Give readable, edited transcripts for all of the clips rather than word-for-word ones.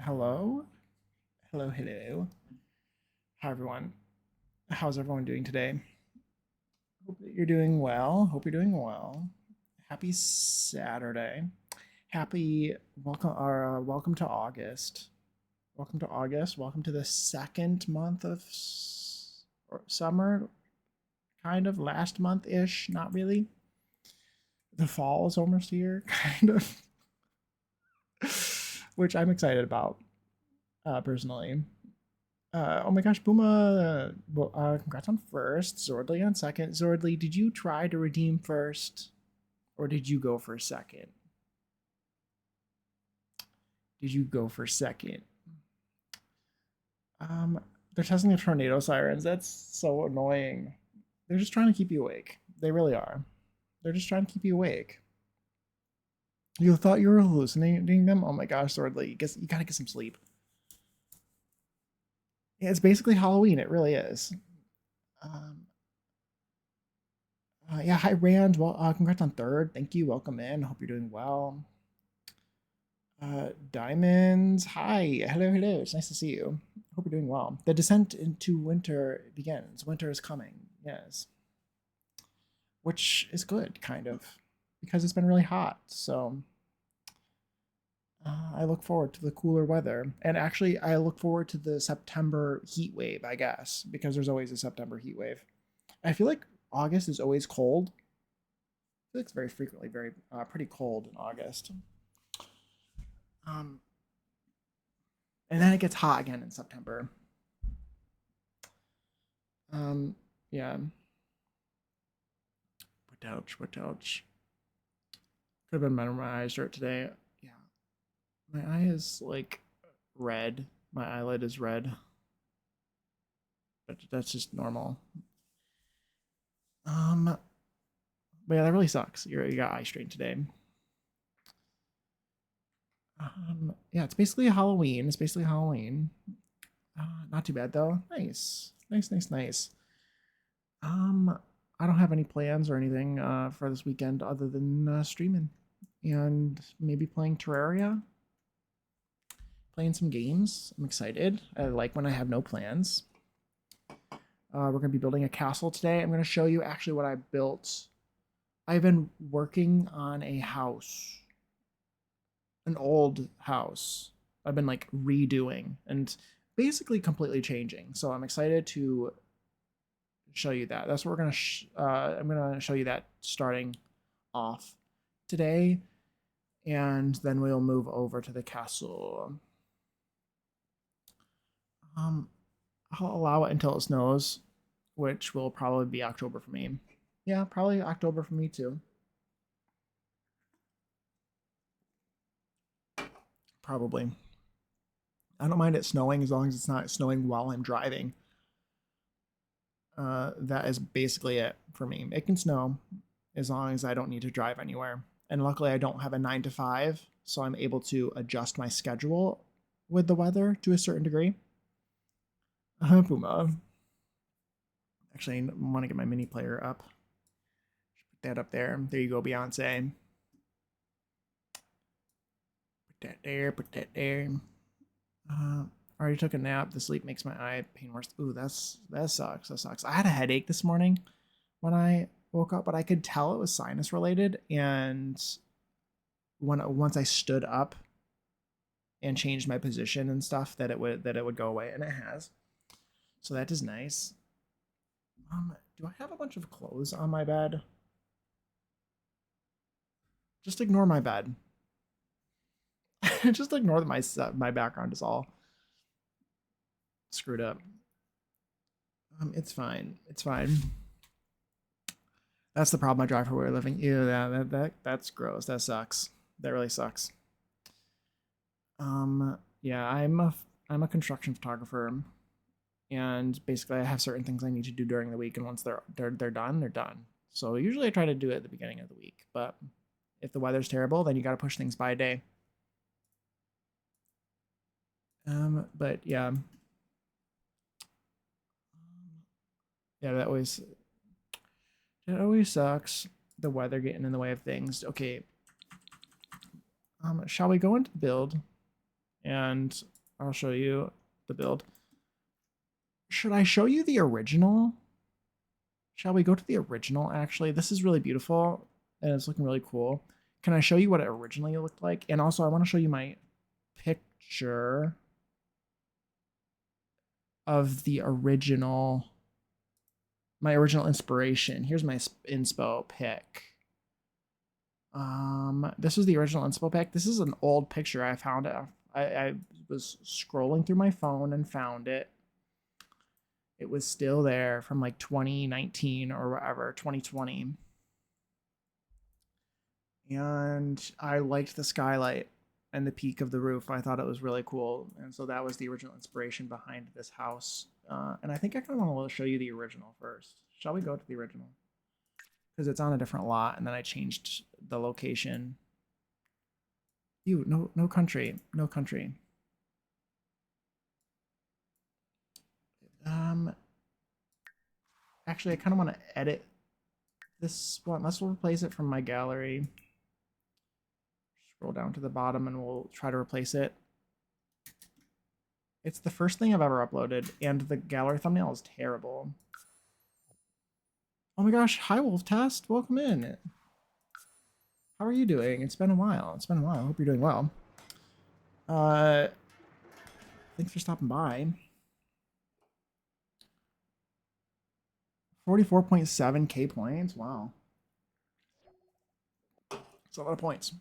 Hello? Hello, hello. Hi, everyone. How's everyone doing today? Hope that you're doing well. Hope you're doing well. Happy Saturday. Happy welcome to August. Welcome to August. Welcome to the second month of summer, kind of last month ish. Not really. The fall is almost here, kind of, which I'm excited about personally. Oh my gosh, Puma. Well, congrats on first. Zordly on second. Zordly, did you try to redeem first, or did you go for second? Did you go for second? Um, they're testing the tornado sirens. That's so annoying. They're just trying to keep you awake. They really are. They're just trying to keep you awake. You thought you were hallucinating them? Oh my gosh, Swordly, you gotta get some sleep. Yeah, it's basically Halloween. It really is. Um, yeah, hi Rand. Well, congrats on third. Thank you. Welcome in. Hope you're doing well. Diamonds. Hi. Hello, hello. It's nice to see you. Hope you're doing well. The descent into winter begins. Winter is coming. Yes. Which is good, kind of, because it's been really hot. So I look forward to the cooler weather. And actually, I look forward to the September heat wave, I guess, because there's always a September heat wave. I feel like August is always cold. I feel like it's very frequently very pretty cold in August. Um, and then it gets hot again in September. Yeah. What else? Could have been under my eyes shirt today. Yeah. My eye is like red. My eyelid is red. But that's just normal. Um, but yeah, that really sucks. You got eye strain today. Yeah, it's basically Halloween. It's basically Halloween. Not too bad though. Nice, nice, nice, nice. Um, I don't have any plans or anything for this weekend other than streaming and maybe playing Terraria, playing some games. I'm excited. I like when I have no plans. We're going to be building a castle today. I'm going to show you actually what I built. I've been working on a house, an old house. I've been like redoing and basically completely changing. So I'm excited to show you that. That's what we're gonna. I'm gonna show you that starting off today, and then we'll move over to the castle. Um, I'll allow it until it snows, which will probably be October for me. Yeah, probably October for me too. Probably. I don't mind it snowing as long as it's not snowing while I'm driving. That is basically it for me. It can snow as long as I don't need to drive anywhere. And luckily, I don't have a 9 to 5, so I'm able to adjust my schedule with the weather to a certain degree. Puma. Actually, I want to get my mini player up. Put that up there. There you go, Beyonce. Put that there. Put that there. I already took a nap. The sleep makes my eye pain worse. Ooh, that sucks. That sucks. I had a headache this morning when I woke up, but I could tell it was sinus related. And once I stood up and changed my position and stuff, that it would go away, and it has. So that is nice. Do I have a bunch of clothes on my bed? Just ignore my bed. Just ignore that my background is all screwed up. It's fine. It's fine. That's the problem I drive for where we're living. Ew, that's gross. That sucks. That really sucks. Yeah, I'm a construction photographer, and basically I have certain things I need to do during the week, and once they're done, they're done. So usually I try to do it at the beginning of the week, but if the weather's terrible, then you got to push things by a day. But yeah, that always sucks. The weather getting in the way of things. Okay, shall we go into the build and I'll show you the build. Should I show you the original? Shall we go to the original, actually? This is really beautiful, and it's looking really cool. Can I show you what it originally looked like? And also, I want to show you my picture of the original, my original inspiration. Here's my inspo pic. This was the original inspo pic. This is an old picture I found. I was scrolling through my phone and found it. It was still there from like 2019 or whatever, 2020. And I liked the skylight and the peak of the roof. I thought it was really cool. And so that was the original inspiration behind this house. And I think I kind of want to show you the original first. Shall we go to the original? Because it's on a different lot, and then I changed the location. No country. Actually, I kind of want to edit this one. Let's replace it from my gallery. Scroll down to the bottom and we'll try to replace it. It's the first thing I've ever uploaded, and the gallery thumbnail is terrible. Oh my gosh, hi Wolf Test, welcome in. How are you doing? It's been a while. I hope you're doing well. Thanks for stopping by. 44.7k points. Wow. It's a lot of points.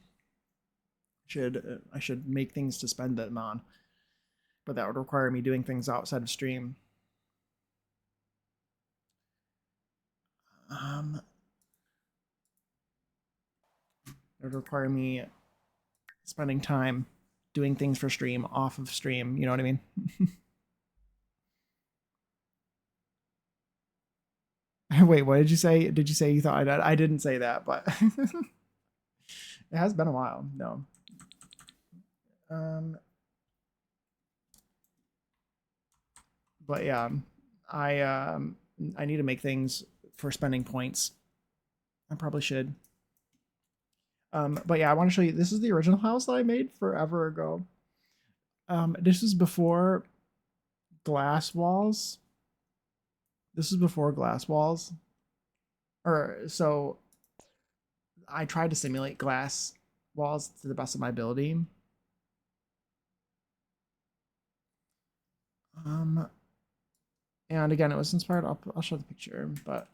I should make things to spend them on, but that would require me doing things outside of stream. It would require me spending time doing things for stream off of stream. You know what I mean? Wait, what did you say? Did you say you thought I didn't say that, but it has been a while. No. But yeah, I need to make things for spending points. I probably should. But yeah, I want to show you. This is the original house that I made forever ago. This is before glass walls. This is before glass walls. So I tried to simulate glass walls to the best of my ability. And again, it was inspired. I'll show the picture, but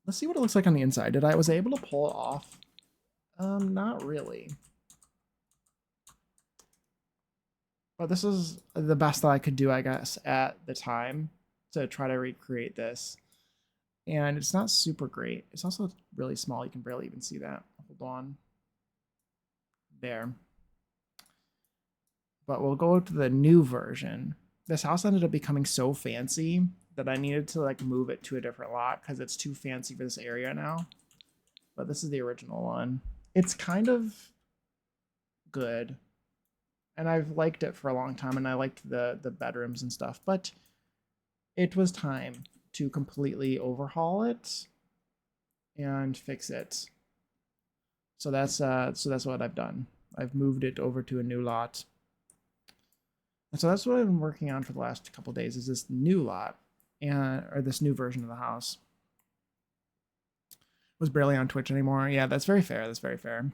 let's see what it looks like on the inside. Was I able to pull it off? Not really. But this is the best that I could do, I guess, at the time to try to recreate this. And it's not super great. It's also really small. You can barely even see that. Hold on. There. But we'll go to the new version. This house ended up becoming so fancy that I needed to like move it to a different lot because it's too fancy for this area now. But this is the original one. It's kind of good. And I've liked it for a long time, and I liked the bedrooms and stuff, but it was time to completely overhaul it and fix it. So that's what I've done. I've moved it over to a new lot. And so that's what I've been working on for the last couple of days, is this new lot, or this new version of the house. Was barely on Twitch anymore. Yeah, that's very fair. That's very fair.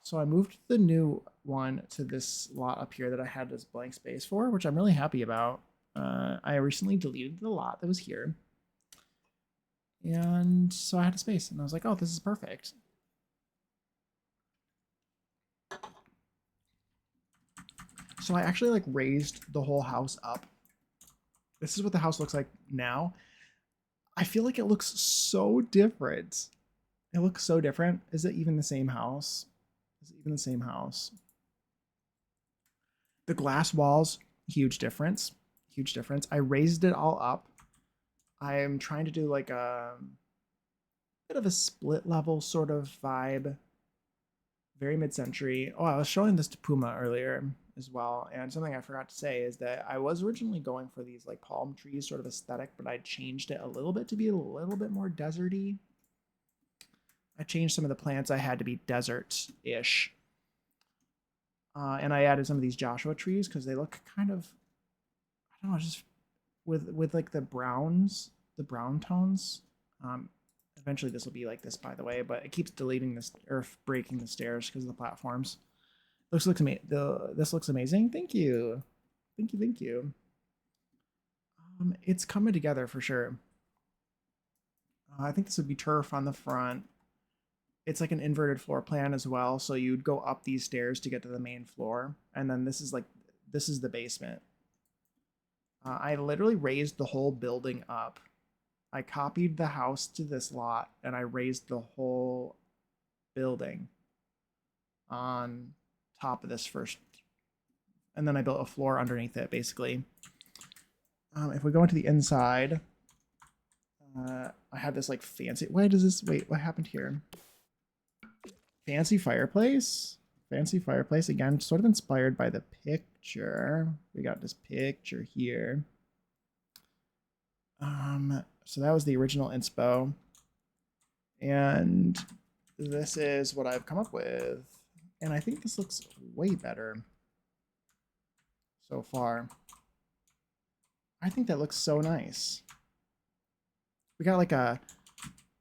So I moved the new one to this lot up here that I had this blank space for, which I'm really happy about. I recently deleted the lot that was here. And so I had a space, and I was like, oh, this is perfect. So I actually like raised the whole house up. This is what the house looks like now. I feel like it looks so different. It looks so different. Is it even the same house? Is it even the same house? The glass walls, huge difference. Huge difference. I raised it all up. I am trying to do like a bit of a split level sort of vibe. Very mid-century. Oh, I was showing this to Puma earlier as well, and something I forgot to say is that I was originally going for these like palm trees sort of aesthetic, but I changed it a little bit to be a little bit more deserty. I changed some of the plants I had to be desert-ish. And I added some of these Joshua trees because they look kind of, I don't know, just with like the browns, the brown tones. Um, Eventually this will be like this, by the way, but it keeps deleting this or breaking the stairs because of the platforms. Looks amazing. This looks amazing. Thank you, thank you, thank you. It's coming together for sure. I think this would be turf on the front. It's like an inverted floor plan as well, so you'd go up these stairs to get to the main floor, and then this is the basement. I literally raised the whole building up. I copied the house to this lot, and I raised the whole building on top of this first, and then I built a floor underneath it, basically. If we go into the inside, I have this like fancy. Why does this? Wait, what happened here? Fancy fireplace. Fancy fireplace again, sort of inspired by the picture. We got this picture here. So that was the original inspo, and this is what I've come up with, and I think this looks way better so far. I think that looks so nice. We got like a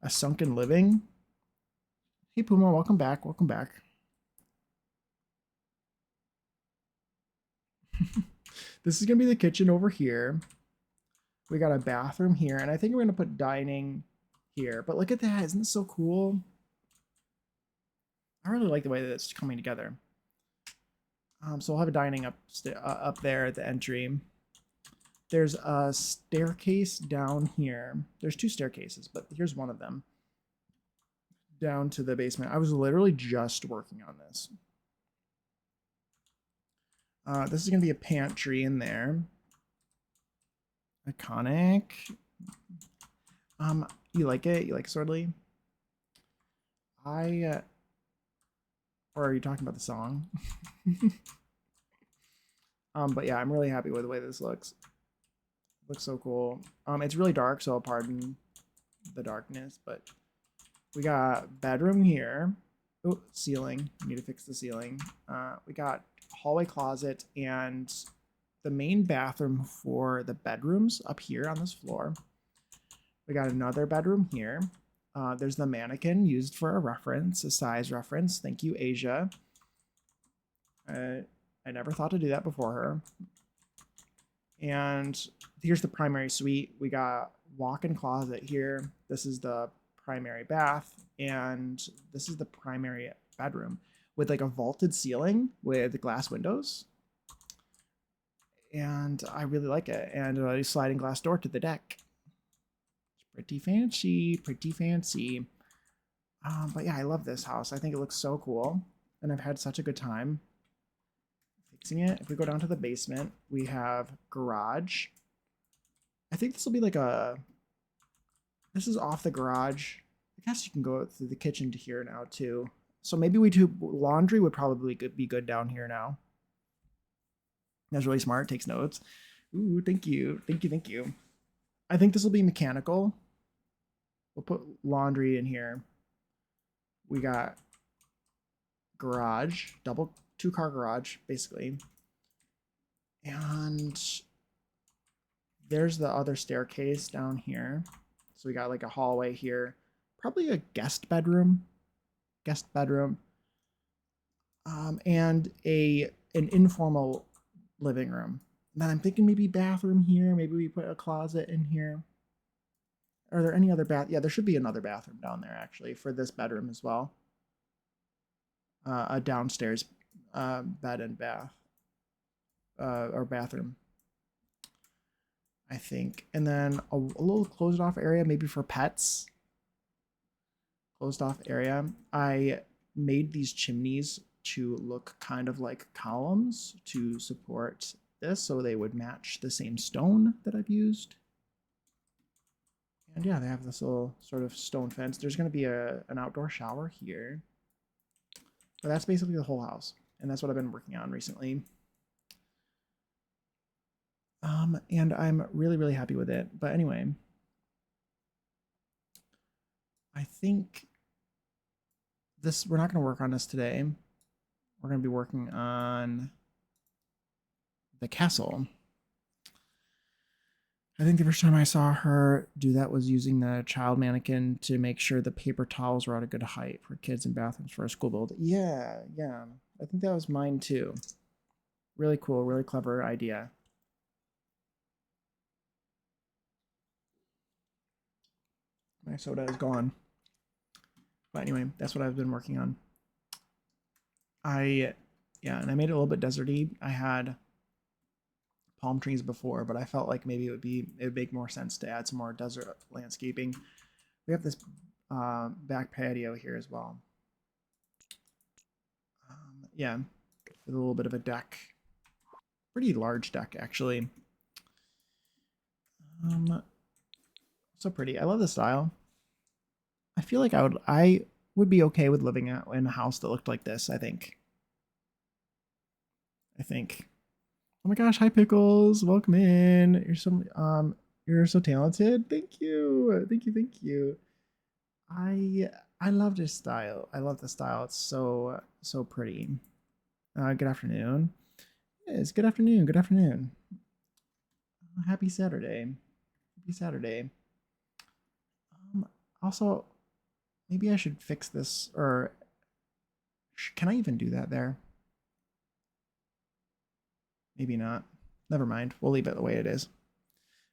sunken living. Hey Puma, welcome back. Welcome back. This is gonna be the kitchen over here. We got a bathroom here, and I think we're gonna put dining here. But look at that, isn't this so cool? I really like the way that it's coming together. So we'll have a dining up there at the entry. There's a staircase down here. There's two staircases, but here's one of them. Down to the basement. I was literally just working on this. This is going to be a pantry in there. Iconic. You like it? You like Swordly? Or are you talking about the song? But yeah, I'm really happy with the way this looks. It looks so cool. It's really dark, so I'll pardon the darkness, but we got bedroom here. Oh, ceiling. We need to fix the ceiling. We got hallway closet and the main bathroom for the bedrooms up here on this floor. We got another bedroom here. There's the mannequin used for a reference, a size reference. Thank you, Asia. I never thought to do that before her. And here's the primary suite. We got walk-in closet here. This is the primary bath, and this is the primary bedroom with like a vaulted ceiling with glass windows. And I really like it. And a sliding glass door to the deck. It's pretty fancy, pretty fancy. But yeah, I love this house. I think it looks so cool, and I've had such a good time fixing it. If we go down to the basement, we have garage. I think this will be like this is off the garage. I guess you can go through the kitchen to here now too. So maybe we do laundry would probably be good down here now. That's really smart. Takes notes. Ooh, thank you. Thank you. Thank you. I think this will be mechanical. We'll put laundry in here. We got garage, double 2-car garage, basically. And there's the other staircase down here. So we got like a hallway here. Probably a guest bedroom. And an informal living room. And then I'm thinking maybe bathroom here. Maybe we put a closet in here. Are there any other bath? Yeah, there should be another bathroom down there actually for this bedroom as well. A downstairs bed and bath or bathroom, I think. And then a little closed off area maybe for pets. Closed off area. I made these chimneys to look kind of like columns to support this, so they would match the same stone that I've used. And yeah, they have this little sort of stone fence. There's going to be an outdoor shower here. But that's basically the whole house. And that's what I've been working on recently. And I'm really, really happy with it. But anyway, I think this, we're not going to work on this today. We're going to be working on the castle. I think the first time I saw her do that was using the child mannequin to make sure the paper towels were at a good height for kids in bathrooms for a school build. Yeah, yeah. I think that was mine too. Really cool, really clever idea. My soda is gone. But anyway, that's what I've been working on. Yeah, and I made it a little bit deserty. I had palm trees before, but I felt like maybe it would make more sense to add some more desert landscaping. We have this back patio here as well. Yeah, with a little bit of a deck. Pretty large deck, actually. So pretty. I love the style. I feel like I would be okay with living in a house that looked like this, I think. Oh my gosh, hi Pickles. Welcome in. You're so talented. Thank you. Thank you, thank you. I love this style. I love the style. It's so pretty. Good afternoon. Yes, good afternoon. Good afternoon. Happy Saturday. Happy Saturday. Also, maybe I should fix this, or can I even do that there? Maybe not. Never mind. We'll leave it the way it is.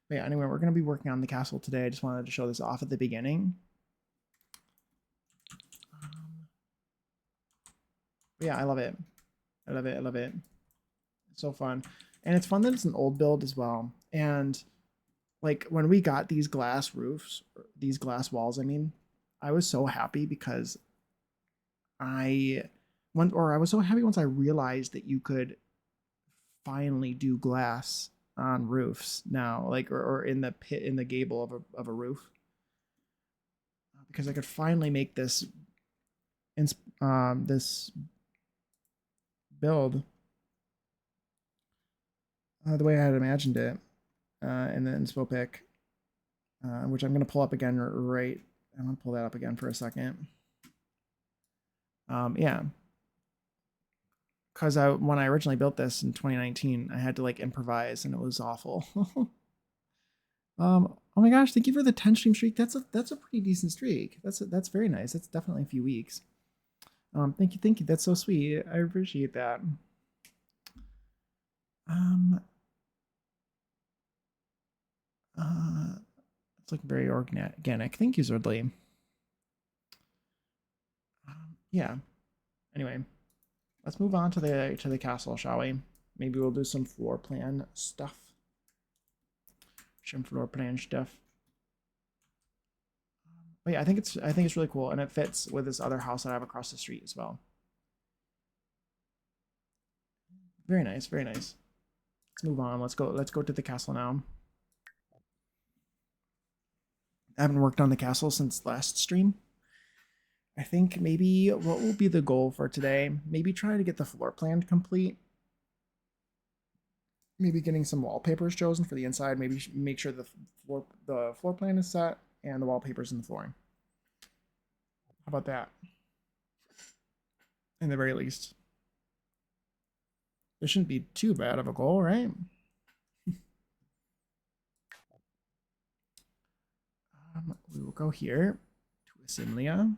But yeah, anyway, we're going to be working on the castle today. I just wanted to show this off at the beginning. But yeah, I love it. I love it. I love it. It's so fun. And it's fun that it's an old build as well. And like when we got these glass roofs, these glass walls, I mean, I was so happy because I was so happy once I realized that you could finally do glass on roofs now, like or in the pit in the gable of a roof, because I could finally make this this build the way I had imagined it, in the inspo pick, which I'm going to pull up again right. I'm going to pull that up again for a second. Yeah, because when I originally built this in 2019, I had to like improvise, and it was awful. Oh my gosh, thank you for the 10 stream streak. That's a pretty decent streak. That's very nice. That's definitely a few weeks. Thank you. That's so sweet. I appreciate that. It's like very organic. Thank you, Zordly. Yeah. Anyway, let's move on to the castle, shall we? Maybe we'll do some floor plan stuff. Some floor plan stuff. But yeah, I think it's really cool, and it fits with this other house that I have across the street as well. Very nice, very nice. Let's move on. Let's go to the castle now. I haven't worked on the castle since last stream. I think maybe what will be the goal for today? Maybe try to get the floor plan complete. Maybe getting some wallpapers chosen for the inside. Maybe make sure the floor plan is set and the wallpapers in the flooring. How about that? In the very least. This shouldn't be too bad of a goal, right? We will go here to Assimilia.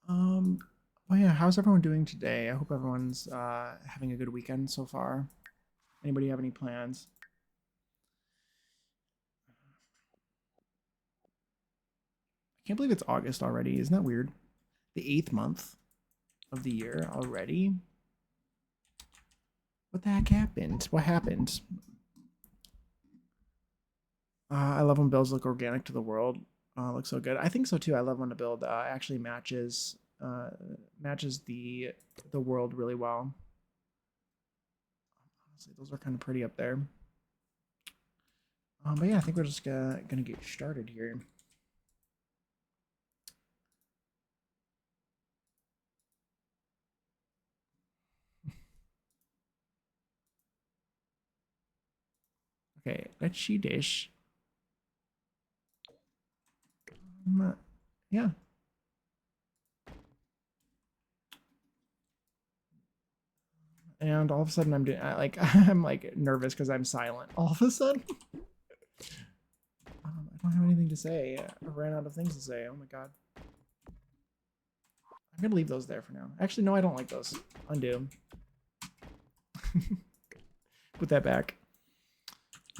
Well, yeah, how's everyone doing today? I hope everyone's having a good weekend so far. Anybody have any plans? I can't believe it's August already. Isn't that weird? The 8th month of the year already. What the heck happened? What happened? I love when builds look organic to the world. Looks so good. I think so too. I love when a build actually matches the world really well. Honestly, those are kind of pretty up there. But yeah, I think we're just gonna get started here. Okay, let's see this. Yeah. And all of a sudden I'm doing like I'm like nervous because I'm silent. All of a sudden, I don't have anything to say. I ran out of things to say. Oh my god. I'm gonna leave those there for now. Actually, no, I don't like those. Undo. Put that back.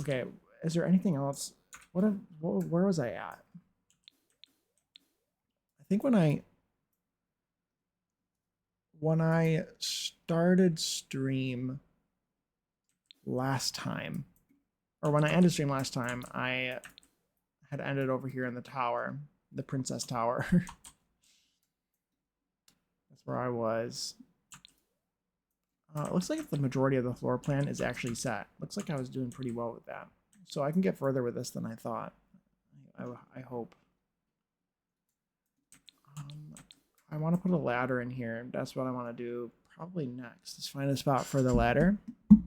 Okay. Is there anything else? Where was I at? I think when I started stream last time, or when I ended stream last time, I had ended over here in the tower, the Princess Tower. That's where I was. It looks like the majority of the floor plan is actually set. Looks like I was doing pretty well with that. So I can get further with this than I thought. I hope. I want to put a ladder in here. That's what I want to do probably next. Let's find a spot for the ladder. Can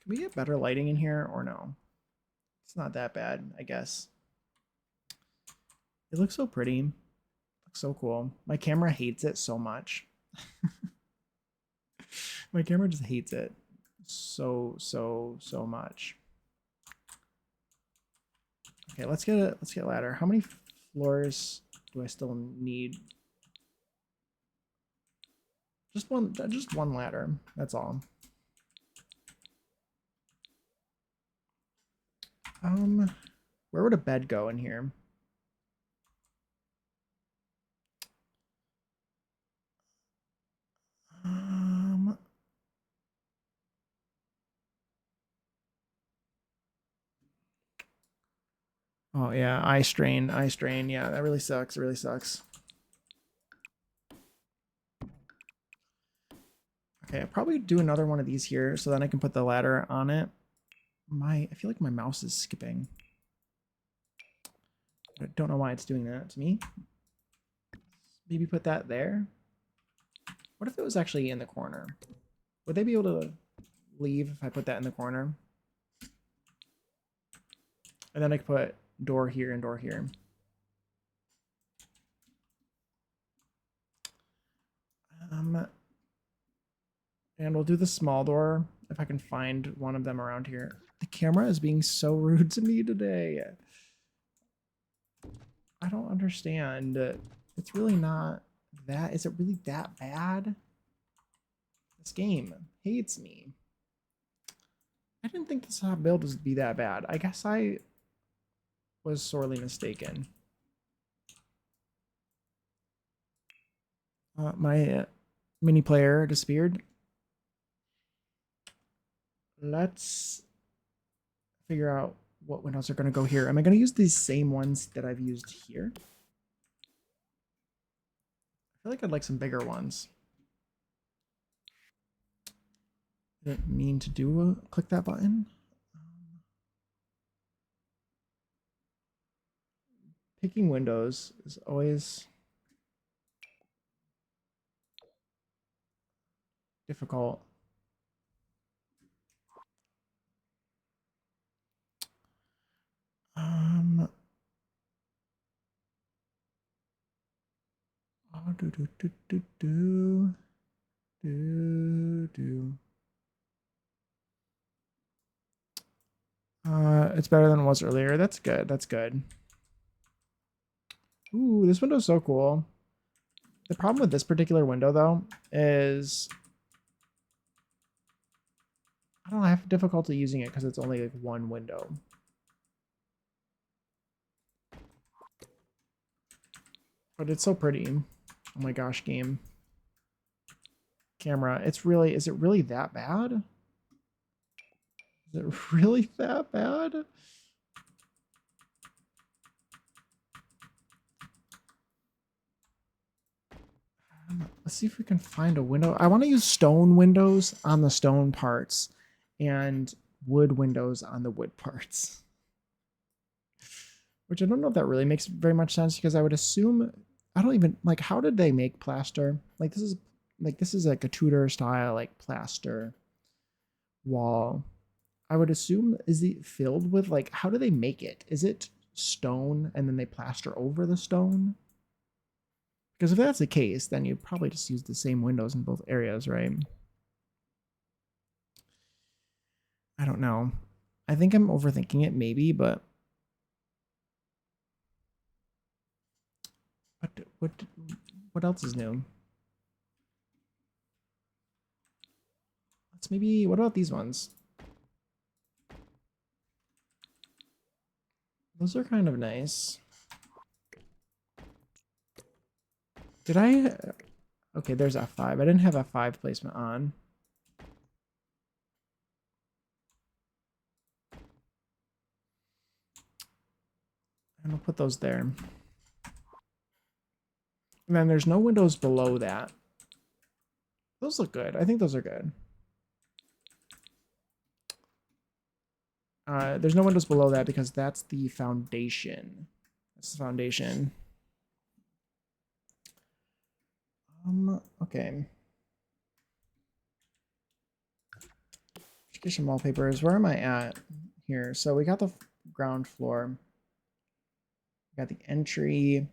we get better lighting in here or no? It's not that bad, I guess. It looks so pretty. It looks so cool. My camera hates it so much. My camera just hates it so much. Okay, let's get a ladder. How many floors do I still need? Just one ladder. That's all. Where would a bed go in here? Oh yeah, eye strain. Yeah, that really sucks. It really sucks. Okay, I'll probably do another one of these here so then I can put the ladder on it. I feel like my mouse is skipping. I don't know why it's doing that to me. Maybe put that there. What if it was actually in the corner? Would they be able to leave if I put that in the corner? And then I could put door here and door here. And we'll do the small door if I can find one of them around here. The camera is being so rude to me today. I don't understand. It's really not that. Is it really that bad? This game hates me. I didn't think this build would be that bad. I guess I was sorely mistaken. My mini player disappeared. Let's figure out what windows are going to go here. Am I going to use these same ones that I've used here? I feel like I'd like some bigger ones. Didn't mean to click that button. Picking windows is always difficult. It's better than it was earlier. That's good. That's good. Ooh, this window's so cool. The problem with this particular window, though, is I don't know, I have difficulty using it because it's only like one window. But it's so pretty. Oh my gosh, game. Camera. Is it really that bad? Is it really that bad? Let's see if we can find a window. I want to use stone windows on the stone parts and wood windows on the wood parts. Which I don't know if that really makes very much sense because I would assume, I don't even, like, how did they make plaster? Like, this is like a Tudor style, like, plaster wall. I would assume, is it filled with, like, how do they make it? Is it stone and then they plaster over the stone? Because if that's the case, then you probably just use the same windows in both areas, right? I don't know. I think I'm overthinking it maybe, but what what else is new? Let's maybe, what about these ones? Those are kind of nice. Did I? Okay, there's F5. I didn't have F5 placement on. I'm gonna put those there. And then there's no windows below that. Those look good. I think those are good. There's no windows below that because that's the foundation. That's the foundation. Okay. Education wallpapers. Where am I at here? So we got the ground floor. We got the entry.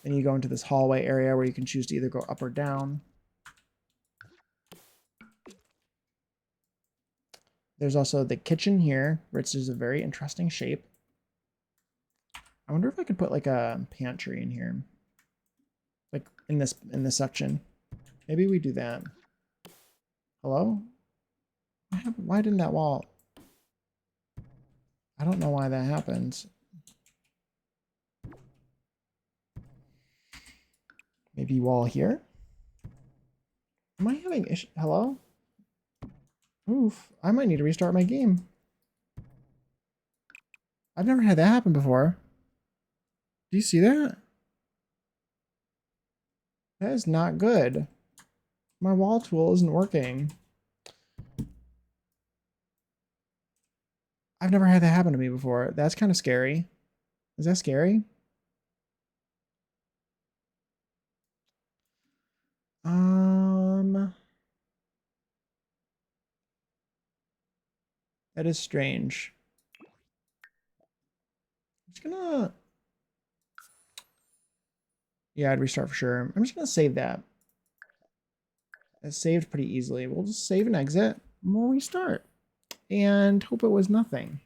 Then you go into this hallway area where you can choose to either go up or down. There's also the kitchen here, which is a very interesting shape. I wonder if I could put like a pantry in here. Like in this section. Maybe we do that. Hello? Why didn't that wall? I don't know why that happened. Maybe wall here? Am I having issue? Hello? Oof. I might need to restart my game. I've never had that happen before. Do you see that? That is not good. My wall tool isn't working. I've never had that happen to me before. That's kind of scary. Is that scary? That is strange. I'm just gonna... Yeah, I'd restart for sure. I'm just gonna save that. It saved pretty easily. We'll just save and exit, and we'll restart. And hope it was nothing.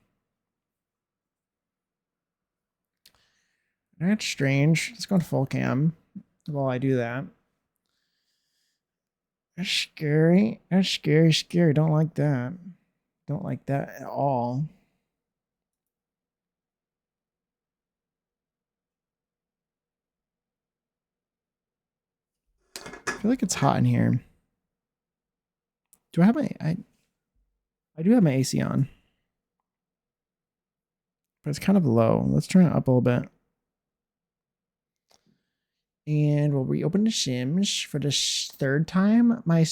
That's strange. Let's go to full cam while I do that. That's scary. That's scary, scary. Don't like that. Don't like that at all. I feel like it's hot in here. Do I have my... I do have my AC on. But it's kind of low. Let's turn it up a little bit. And we'll reopen the Sims for the third time. My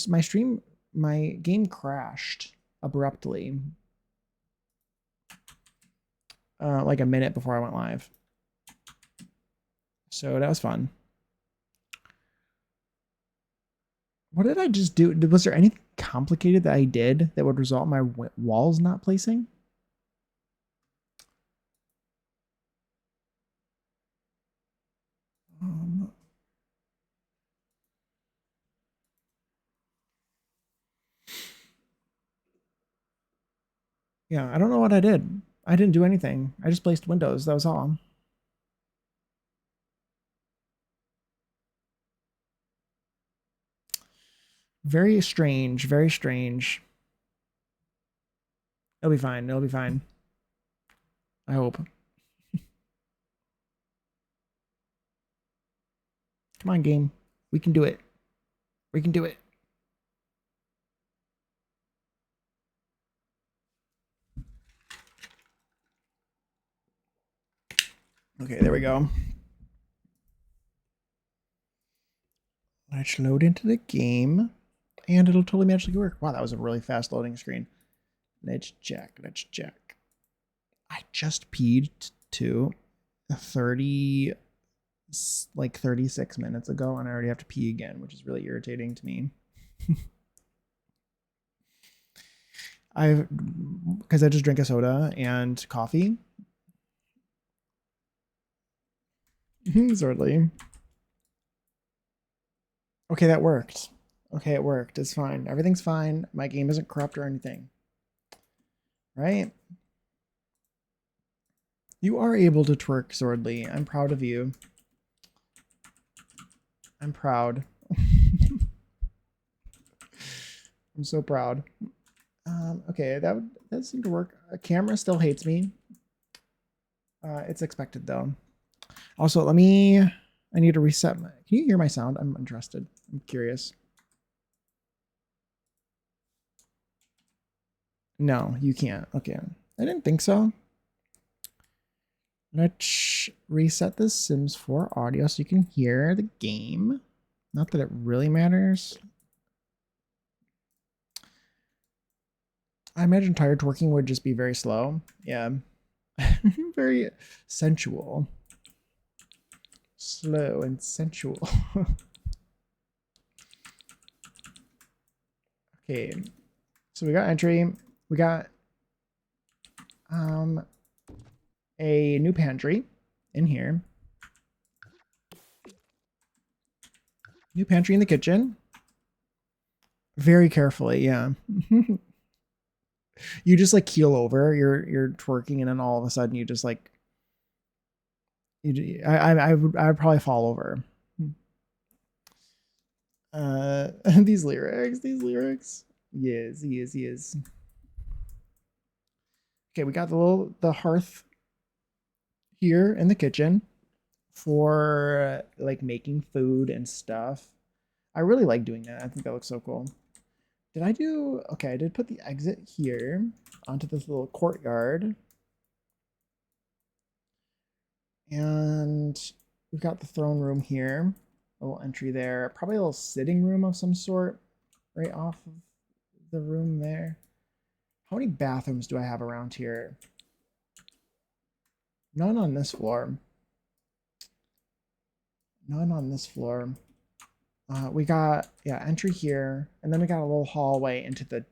game crashed abruptly. Like a minute before I went live. So that was fun. What did I just do? Was there anything complicated that I did that would result in my walls not placing? Yeah, I don't know what I did. I didn't do anything. I just placed windows. That was all. Very strange. Very strange. It'll be fine. It'll be fine. I hope. Come on, game. We can do it. We can do it. Okay, there we go. Let's load into the game. And it'll totally magically work. Wow, that was a really fast loading screen. Let's check. Let's check. I just peed to 30, like 36 minutes ago, and I already have to pee again, which is really irritating to me. because I just drank a soda and coffee. Certainly. Okay, that worked. Okay, it worked. It's fine. Everything's fine. My game isn't corrupt or anything. Right? You are able to twerk, Swordly. I'm proud of you. I'm proud. I'm so proud. Okay, that seemed to work. Camera still hates me. It's expected though. Also, I need to reset can you hear my sound? I'm interested. I'm curious. No, you can't. Okay. I didn't think so. Let's reset the Sims 4 audio so you can hear the game. Not that it really matters. I imagine tired twerking would just be very slow. Yeah. Very sensual. Slow and sensual. Okay. So we got entry. We got a new pantry in here. New pantry in the kitchen. Very carefully, yeah. You just like keel over, you're twerking, and then all of a sudden you just like I would probably fall over. These lyrics. Yes, he is. Okay, we got the hearth here in the kitchen for like making food and stuff. I really like doing that. I think that looks so cool. Did I do okay, I did put the exit here onto this little courtyard. And we've got the throne room here. A little entry there. Probably a little sitting room of some sort right off of the room there. How many bathrooms do I have around here? None on this floor. None on this floor. We got, yeah, entry here. And then we got a little hallway into the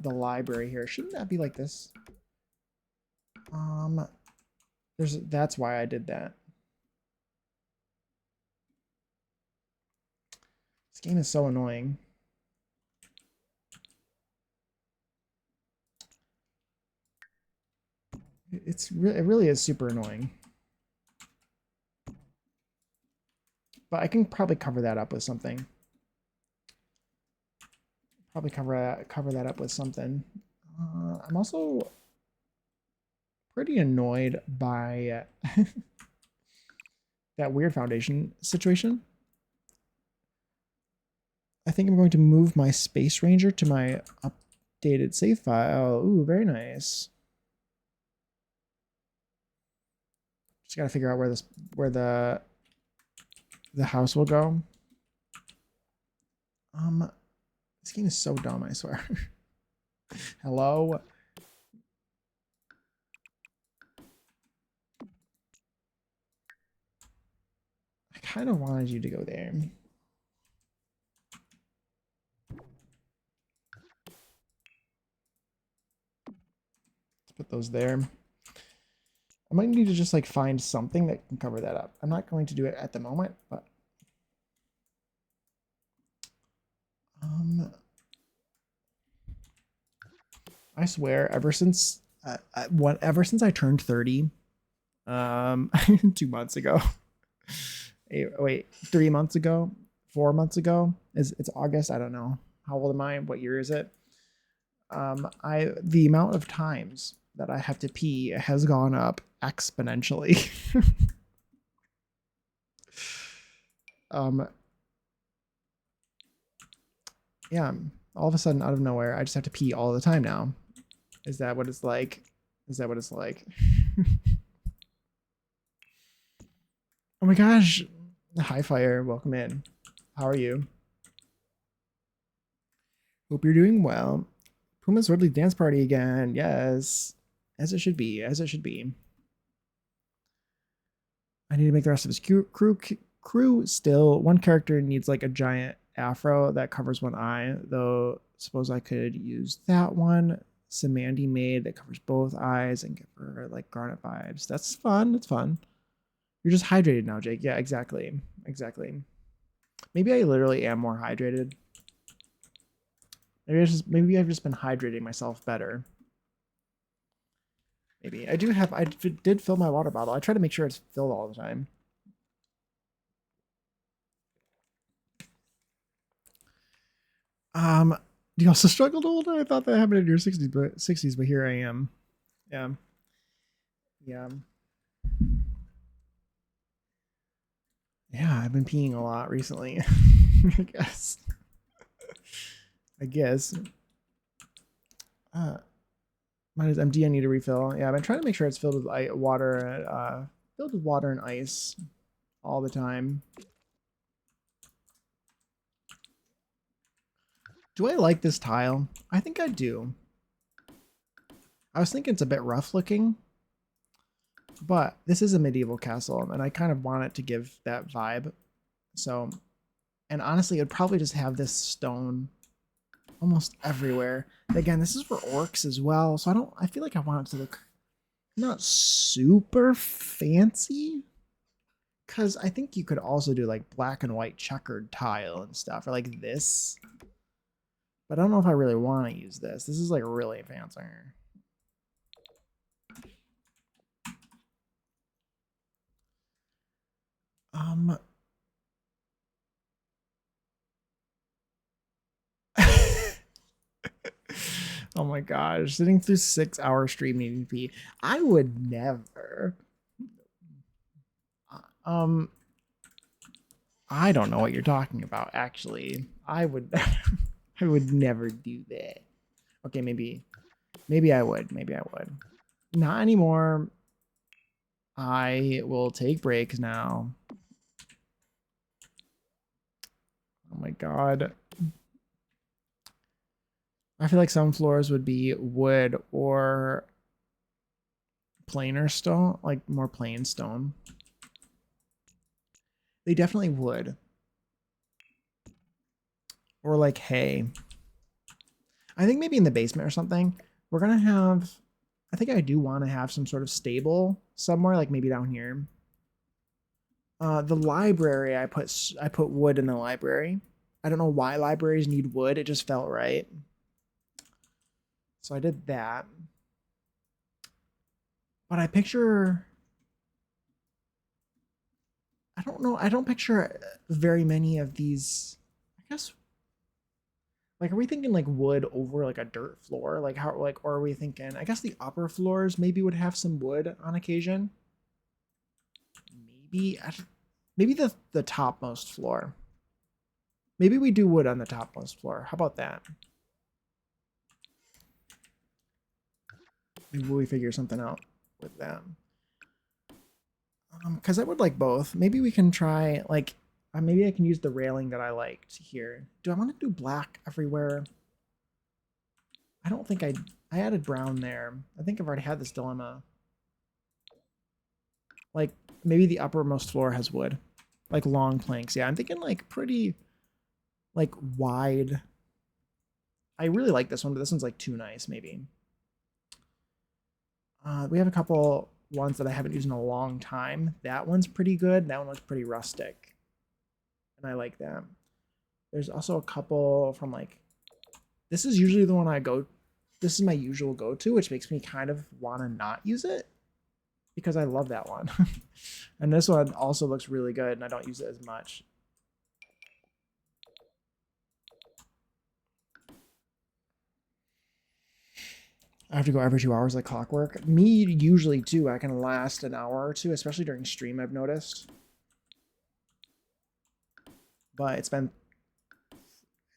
library here. Shouldn't that be like this? That's why I did that. This game is so annoying. It really is super annoying. But I can probably cover that up with something. Probably cover that up with something. I'm also pretty annoyed by that weird foundation situation. I think I'm going to move my Space Ranger to my updated save file. Ooh, very nice. Just gotta figure out where the house will go. This game is so dumb, I swear. Hello? I kind of wanted you to go there. Let's put those there. I might need to just like find something that can cover that up. I'm not going to do it at the moment, but I swear, ever since I turned 30, 2 months ago. Wait, 3 months ago, 4 months ago. It's August? I don't know. How old am I? What year is it? The amount of times that I have to pee has gone up exponentially. Yeah, all of a sudden out of nowhere, I just have to pee all the time now. Is that what it's like? Is that what it's like? Oh my gosh. Hi, Fire. Welcome in. How are you? Hope you're doing well. Puma's Swordly dance party again. Yes. As it should be. As it should be. I need to make the rest of his crew still. One character needs like a giant afro that covers one eye, though suppose I could use that one. Samandy made that covers both eyes and give her like garnet vibes. That's fun. That's fun. You're just hydrated now, Jake. Yeah, exactly. Exactly. Maybe I literally am more hydrated. Maybe I've just been hydrating myself better. Maybe I did fill my water bottle. I try to make sure it's filled all the time. Do you also struggle to hold it? I thought that happened in your 60s, but here I am. Yeah. Yeah. Yeah, I've been peeing a lot recently. I guess. I guess. Mine is empty. I need a refill. Yeah, I've been trying to make sure it's filled with water, filled with water and ice all the time. Do I like this tile? I think I do. I was thinking it's a bit rough looking, but this is a medieval castle, and I kind of want it to give that vibe. So, and honestly, it'd probably just have this stone almost everywhere. But again, this is for orcs as well, so I feel like I want it to look not super fancy, because I think you could also do like black and white checkered tile and stuff, or like this. But I don't know if I really want to use this. This is like really fancy. Oh my gosh, sitting through 6 hour stream EVP. I would never. I don't know what you're talking about, actually. I would I would never do that. Okay, maybe I would. Maybe I would. Not anymore. I will take breaks now. Oh my god. I feel like some floors would be wood or plainer stone, like more plain stone. They definitely would. Or like hay. I think maybe in the basement or something, we're going to have, I think I do want to have some sort of stable somewhere, like maybe down here. The library, I put wood in the library. I don't know why libraries need wood. It just felt right. So I did that. But I picture, I don't know. I don't picture very many of these. I guess, like, are we thinking like wood over like a dirt floor? Like how, like, or are we thinking, I guess the upper floors maybe would have some wood on occasion. Maybe, maybe the topmost floor. Maybe we do wood on the topmost floor. How about that? Maybe we figure something out with that. Because I would like both. Maybe we can try, like, maybe I can use the railing that I liked here. Do I want to do black everywhere? I don't think I added brown there. I think I've already had this dilemma. Like, maybe the uppermost floor has wood. Like long planks. Yeah, I'm thinking like pretty, like wide. I really like this one, but this one's like too nice, maybe. We have a couple ones that I haven't used in a long time. That one's pretty good. That one looks pretty rustic. And I like that. There's also a couple from like, this is usually the one I go, this is my usual go-to, which makes me kind of want to not use it because I love that one. And this one also looks really good and I don't use it as much. I have to go every 2 hours like clockwork. Me usually too. I can last an hour or two, especially during stream, I've noticed. But it's been,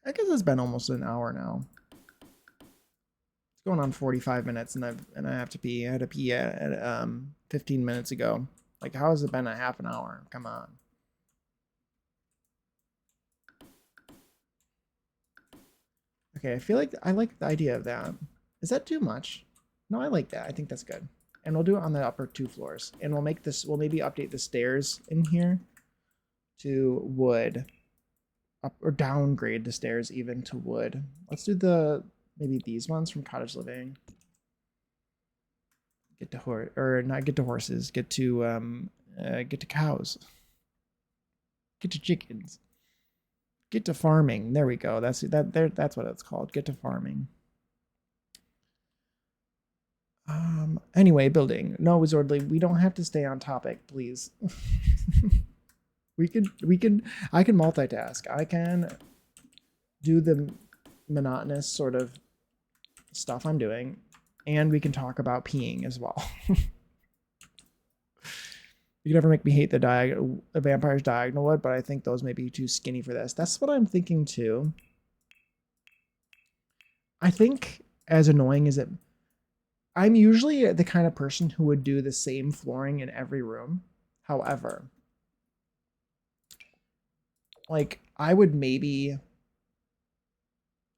I guess it's been almost an hour now. It's going on 45 minutes and I have to pee. I had to pee at 15 minutes ago. Like, how has it been a half an hour? Come on. Okay, I feel like I like the idea of that. Is that too much? No, I like that. I think that's good. And we'll do it on the upper 2 floors. And we'll make this, we'll maybe update the stairs in here to wood. up or downgrade the stairs even to wood. Let's do maybe these ones from cottage living. Get to horse, or not get to horses. Get to cows. Get to chickens. Get to farming. There we go. That's what it's called. Get to farming. Anyway, building. No, Wizardly, we don't have to stay on topic, please. we can I can multitask. I can do the monotonous sort of stuff I'm doing, and we can talk about peeing as well. You can never make me hate the vampire's diagonal wood, but I think those may be too skinny for this. That's what I'm thinking too. I think as annoying as it, I'm usually the kind of person who would do the same flooring in every room. However, like I would maybe,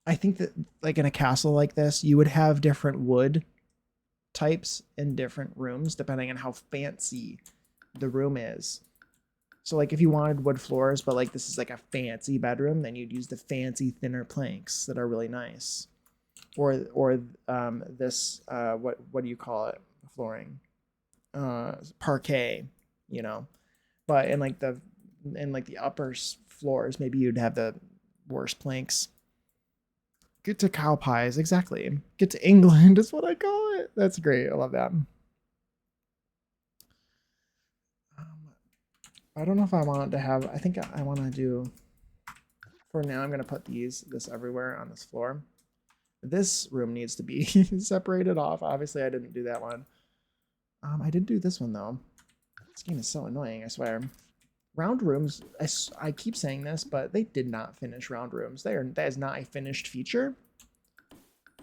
I think that like in a castle like this, you would have different wood types in different rooms depending on how fancy the room is. So like if you wanted wood floors, but like this is like a fancy bedroom, then you'd use the fancy thinner planks that are really nice. Or this what do you call it? Flooring. Parquet, you know. But in like the upper floors, maybe you'd have the worst planks. Get to cow pies, exactly. Get to England is what I call it. That's great. I love that. I don't know if I want to have, I think I want to do, for now, I'm going to put this everywhere on this floor. This room needs to be separated off. Obviously, I didn't do that one. I did do this one, though. This game is so annoying, I swear. Round rooms, I keep saying this, but they did not finish round rooms. That is not a finished feature.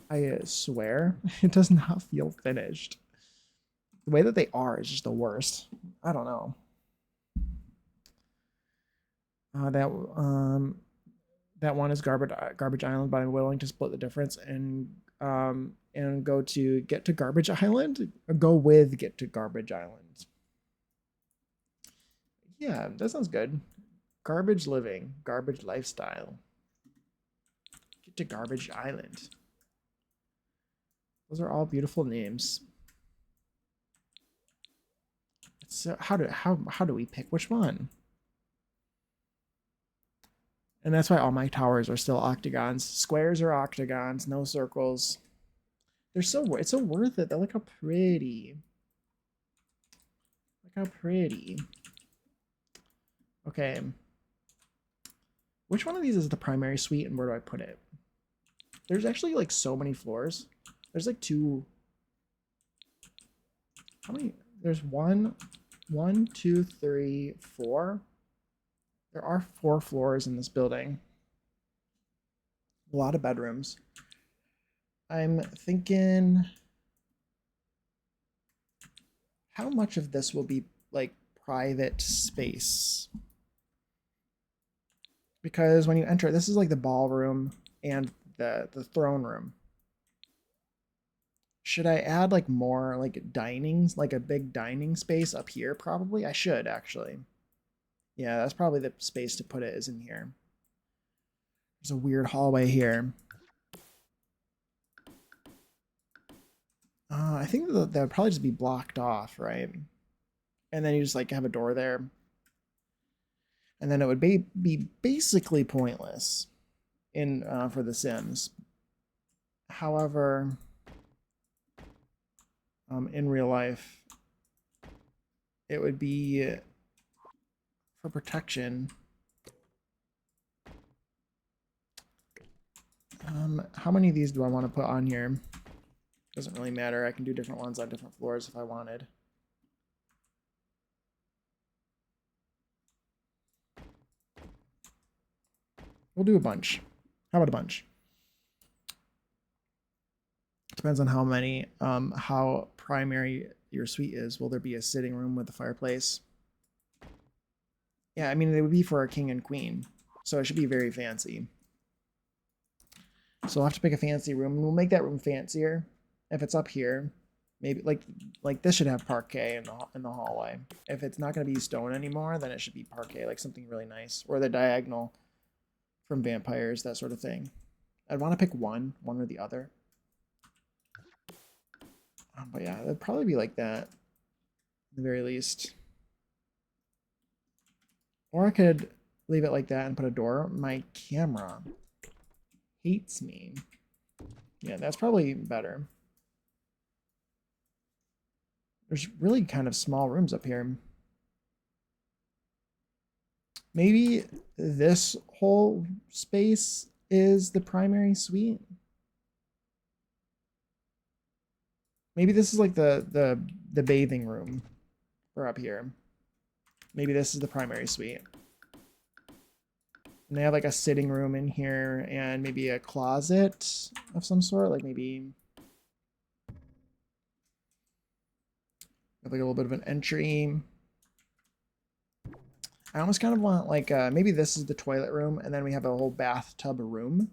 I swear. It does not feel finished. The way that they are is just the worst. I don't know. That one is Garbage Island, but I'm willing to split the difference and go to Get to Garbage Island. Or go with Get to Garbage Island. Yeah, that sounds good. Garbage living, garbage lifestyle. Get to Garbage Island. Those are all beautiful names. So how do we pick which one? And that's why all my towers are still octagons. Squares are octagons, no circles. It's so worth it. Look how pretty. Look how pretty. Okay. Which one of these is the primary suite and where do I put it? There's actually like so many floors. There's like two. How many? There's one, two, three, four. There are 4 floors in this building. A lot of bedrooms. I'm thinking how much of this will be like private space? Because when you enter, this is like the ballroom and the throne room. Should I add like more like dinings, like a big dining space up here? Probably. I should actually. Yeah, that's probably the space to put it is in here. There's a weird hallway here. I think that would probably just be blocked off, right? And then you just like have a door there. And then it would be basically pointless in for The Sims. However, in real life, it would be for protection. How many of these do I want to put on here? Doesn't really matter. I can do different ones on different floors if I wanted. We'll do a bunch. How about a bunch? Depends on how many, how primary your suite is. Will there be a sitting room with a fireplace? Yeah, I mean, it would be for a king and queen. So it should be very fancy. So I'll have to pick a fancy room, and we'll make that room fancier. If it's up here, maybe like this should have parquet in the hallway. If it's not going to be stone anymore, then it should be parquet, like something really nice. Or the diagonal. from vampires, that sort of thing. I'd want to pick one or the other. But yeah, it'd probably be like that, at the very least. Or I could leave it like that and put a door. My camera hates me. Yeah, that's probably better. There's really kind of small rooms up here. Maybe this whole space is the primary suite. Maybe this is like the bathing room for up here. Maybe this is the primary suite. And they have like a sitting room in here and maybe a closet of some sort, like maybe like a little bit of an entry. I almost kind of want like maybe this is the toilet room and then we have a whole bathtub room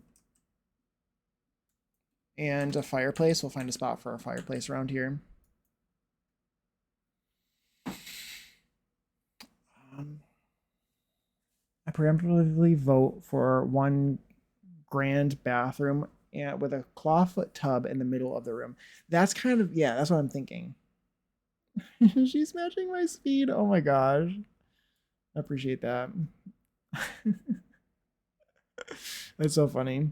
and a fireplace. We'll find a spot for a fireplace around here. I preemptively vote for one grand bathroom and with a clawfoot tub in the middle of the room. That's kind of, yeah, that's what I'm thinking. She's matching my speed. Oh my gosh. I appreciate that. That's so funny.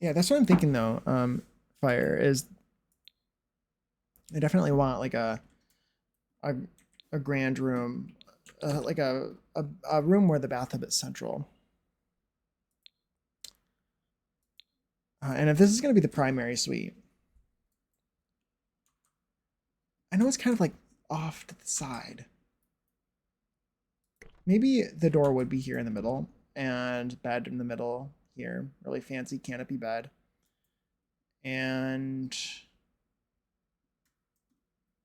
Yeah, that's what I'm thinking though. Fire is I definitely want like a, a grand room, like a room where the bathtub is central. And if this is going to be the primary suite, I know it's kind of like off to the side. Maybe the door would be here in the middle and bed in the middle here. Really fancy canopy bed. And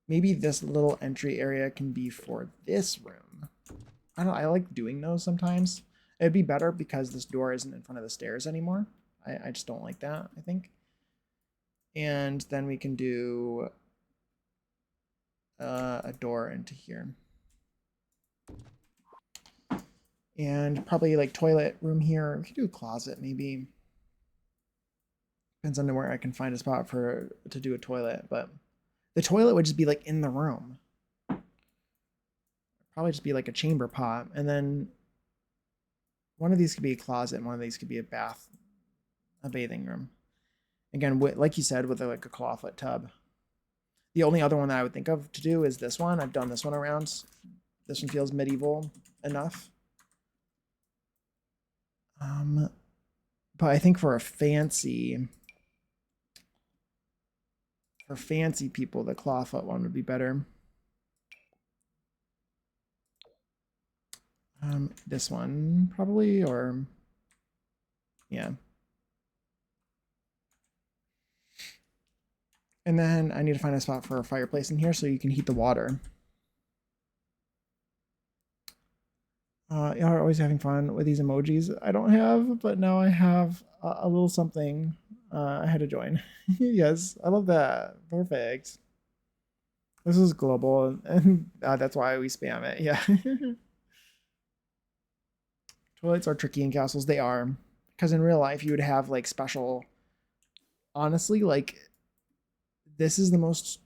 maybe this little entry area can be for this room. I don't know, I like doing those sometimes. It'd be better because this door isn't in front of the stairs anymore. I just don't like that, I think. And then we can do a door into here. And probably like toilet room here. We could do a closet maybe. Depends on where I can find a spot to do a toilet, but the toilet would just be like in the room. Probably just be like a chamber pot, and then one of these could be a closet, and one of these could be a bathing room. Again, like you said, with like a clawfoot tub. The only other one that I would think of to do is this one. I've done this one around. This one feels medieval enough. But I think for fancy people, the clawfoot one would be better. This one probably, or yeah. And then I need to find a spot for a fireplace in here so you can heat the water. You're always having fun with these emojis. I don't have, but now I have a little something. I had to join. Yes, I love that. Perfect. This is global, and that's why we spam it. Yeah. Toilets are tricky in castles. They are. Because in real life, you would have like special. Honestly, like, this is the most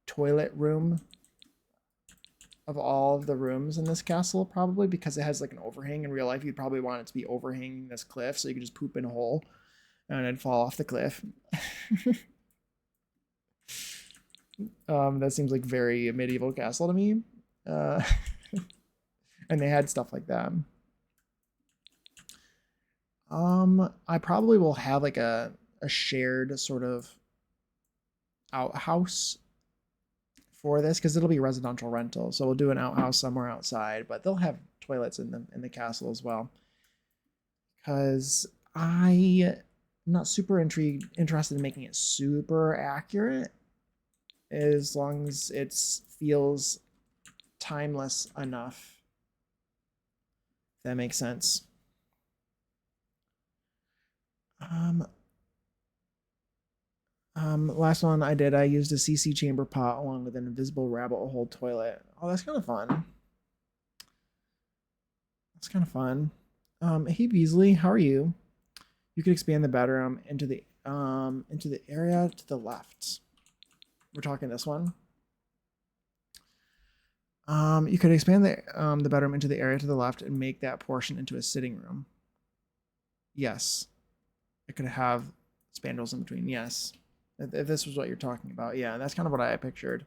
toilet room of all of the rooms in this castle, probably because it has like an overhang. In real life, you'd probably want it to be overhanging this cliff so you could just poop in a hole and it'd fall off the cliff. That seems like very medieval castle to me. And they had stuff like that. I probably will have like a shared sort of outhouse for this because it'll be residential rental. So we'll do an outhouse somewhere outside, but they'll have toilets in the castle as well. Because I'm not super interested in making it super accurate, as long as it feels timeless enough. If that makes sense. Last one I did, I used a CC chamber pot along with an invisible rabbit hole toilet. Oh, that's kind of fun. That's kind of fun. Hey Beasley, how are you? You could expand the bedroom into the area to the left. We're talking this one. You could expand the bedroom into the area to the left and make that portion into a sitting room. Yes. It could have spandrels in between. Yes. If this was what you're talking about. Yeah, that's kind of what I pictured.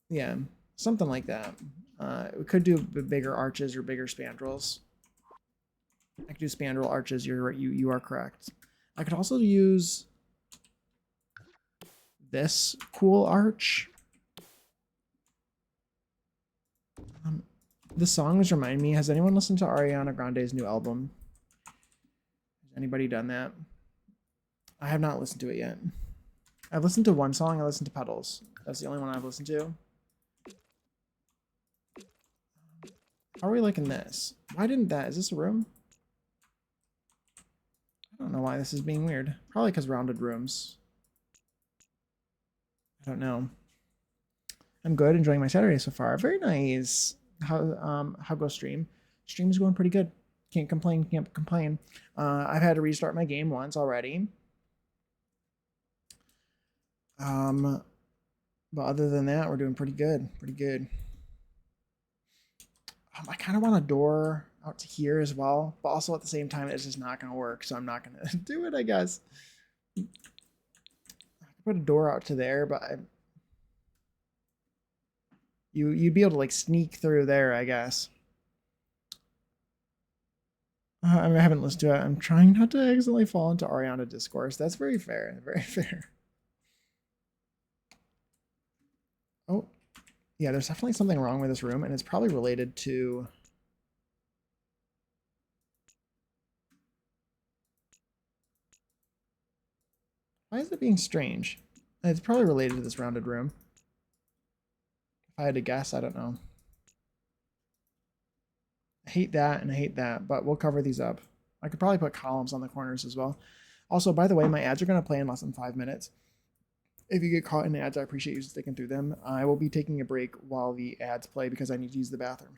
Yeah, something like that. We could do bigger arches or bigger spandrels. I could do spandrel arches. You are correct. I could also use this cool arch. The songs remind me. Has anyone listened to Ariana Grande's new album? Has anybody done that? I have not listened to it yet. I've listened to one song. I listened to Petals. That's the only one I've listened to. How are we liking this? Why didn't that? Is this a room? I don't know why this is being weird. Probably because rounded rooms. I don't know. I'm good. Enjoying my Saturday so far. Very nice. How goes stream? Stream's going pretty good. Can't complain. Can't complain. I've had to restart my game once already. But other than that, we're doing pretty good. Pretty good. I kind of want a door out to here as well, but also at the same time, it's just not going to work, so I'm not going to do it, I guess. I could put a door out to there, but you'd be able to like sneak through there, I guess. I haven't listened to it. I'm trying not to accidentally fall into Ariana discourse. That's very fair. Very fair. Oh, yeah, there's definitely something wrong with this room, and it's probably related to... Why is it being strange? It's probably related to this rounded room. If I had to guess, I don't know. I hate that and I hate that, but we'll cover these up. I could probably put columns on the corners as well. Also, by the way, my ads are going to play in less than 5 minutes. If you get caught in ads, I appreciate you sticking through them. I will be taking a break while the ads play because I need to use the bathroom.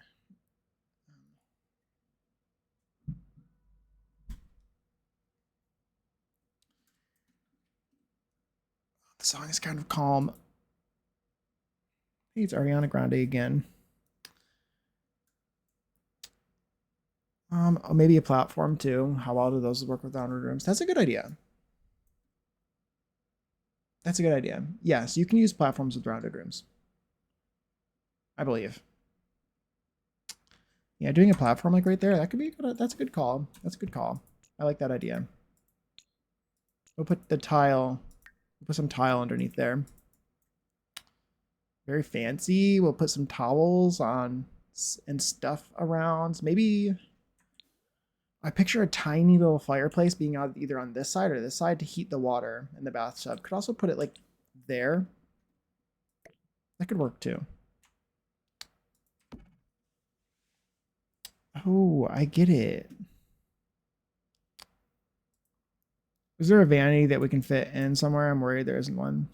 The song is kind of calm. Hey, it's Ariana Grande again. Maybe a platform too. How well do those work with rounded rooms? That's a good idea. That's a good idea. Yes, you can use platforms with rounded rooms. I believe. Yeah, doing a platform like right there, that could be good. That's a good call. That's a good call. I like that idea. We'll put the tile, we'll put some tile underneath there. Very fancy. We'll put some towels on and stuff around. Maybe I picture a tiny little fireplace being out either on this side or this side to heat the water in the bathtub. Could also put it like there. That could work too. Oh, I get it. Is there a vanity that we can fit in somewhere? I'm worried there isn't one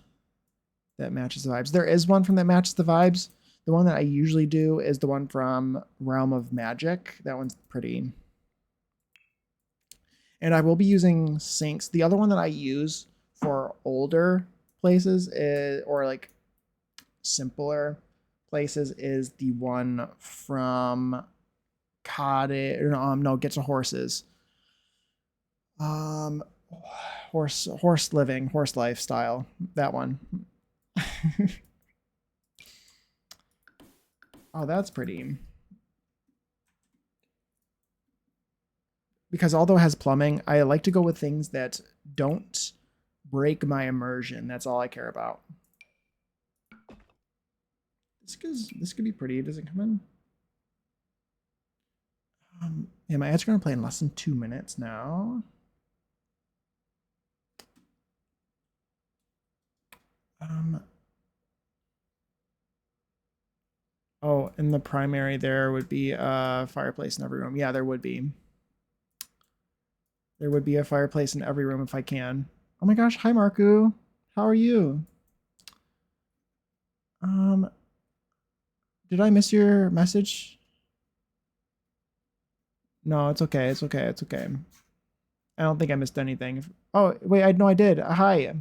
that matches the vibes. There is one from that matches the vibes. The one that I usually do is the one from Realm of Magic. That one's pretty. And I will be using sinks. The other one that I use for older places is, or like simpler places is the one from Cottage. No, Get to Horses. Horse living, horse lifestyle. That one. Oh, that's pretty. Because although it has plumbing, I like to go with things that don't break my immersion. That's all I care about. This could be pretty. Does it come in? Yeah, my ads are gonna play in less than 2 minutes now. Oh, in the primary there would be a fireplace in every room. Yeah, there would be. There would be a fireplace in every room if I can. Oh my gosh, hi Marku. How are you? Um, did I miss your message? No, it's okay. It's okay. It's okay. I don't think I missed anything. Oh, wait, I know I did. Hi.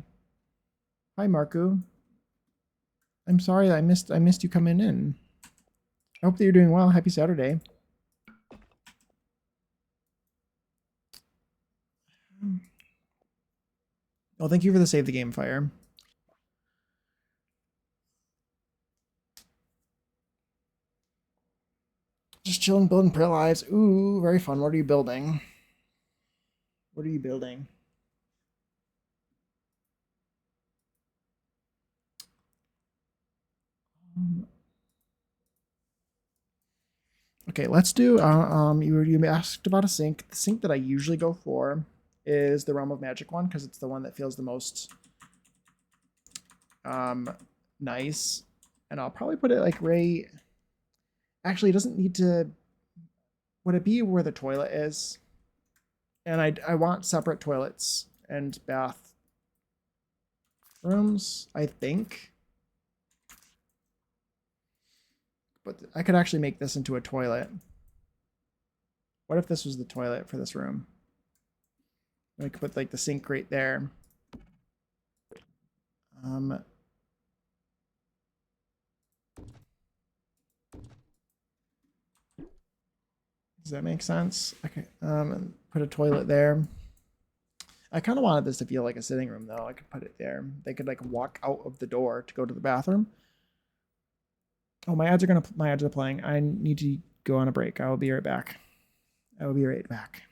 Hi Marku. I'm sorry I missed you coming in. I hope that you're doing well. Happy Saturday. Oh, thank you for the save the game fire. Just chilling, building prayer lives. Ooh, very fun. What are you building? What are you building? Okay, let's do. You asked about a sink. The sink that I usually go for is the Realm of Magic one because it's the one that feels the most um nice, and I'll probably put it like right. Actually, it doesn't need to. Would it be where the toilet is? And I want separate toilets and bath rooms. I think, but I could actually make this into a toilet. What if this was the toilet for this room? I could put like the sink right there. Um, does that make sense? Okay. Put a toilet there. I kind of wanted this to feel like a sitting room though. I could put it there. They could like walk out of the door to go to the bathroom. Oh, my ads are playing. I need to go on a break. I will be right back. I will be right back.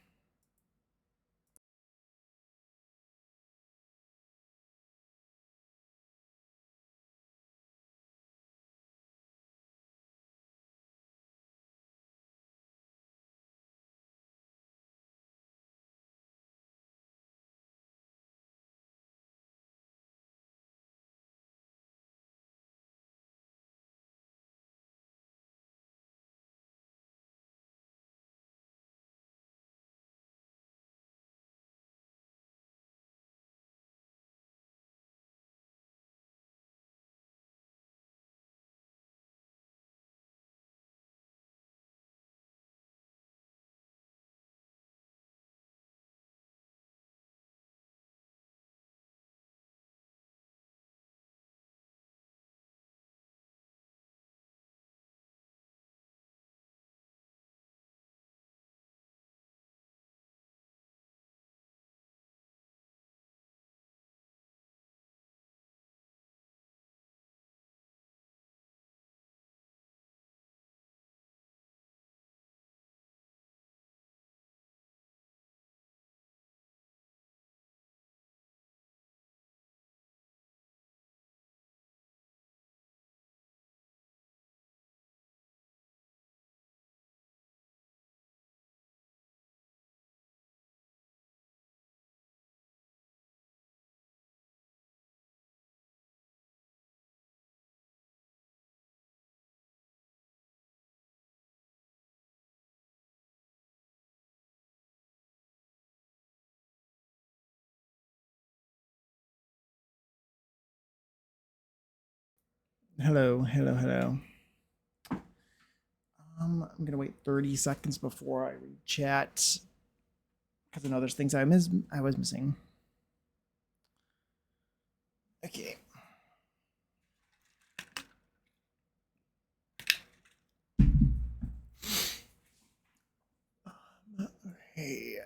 Hello, hello, hello. I'm gonna wait 30 seconds before I read chat because I know there's things I was missing. Okay. Okay.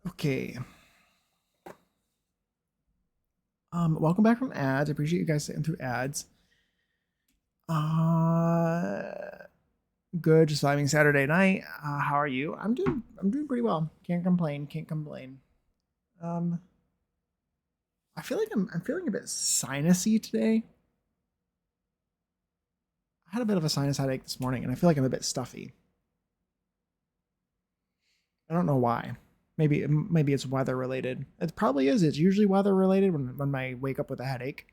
Okay. Welcome back from ads. I appreciate you guys sitting through ads. Uh, good. Just vibing Saturday night. How are you? I'm doing pretty well. Can't complain. Can't complain. Um, I feel like I'm feeling a bit sinusy today. I had a bit of a sinus headache this morning, and I feel like I'm a bit stuffy. I don't know why. Maybe it's weather related. It probably is. It's usually weather related when I wake up with a headache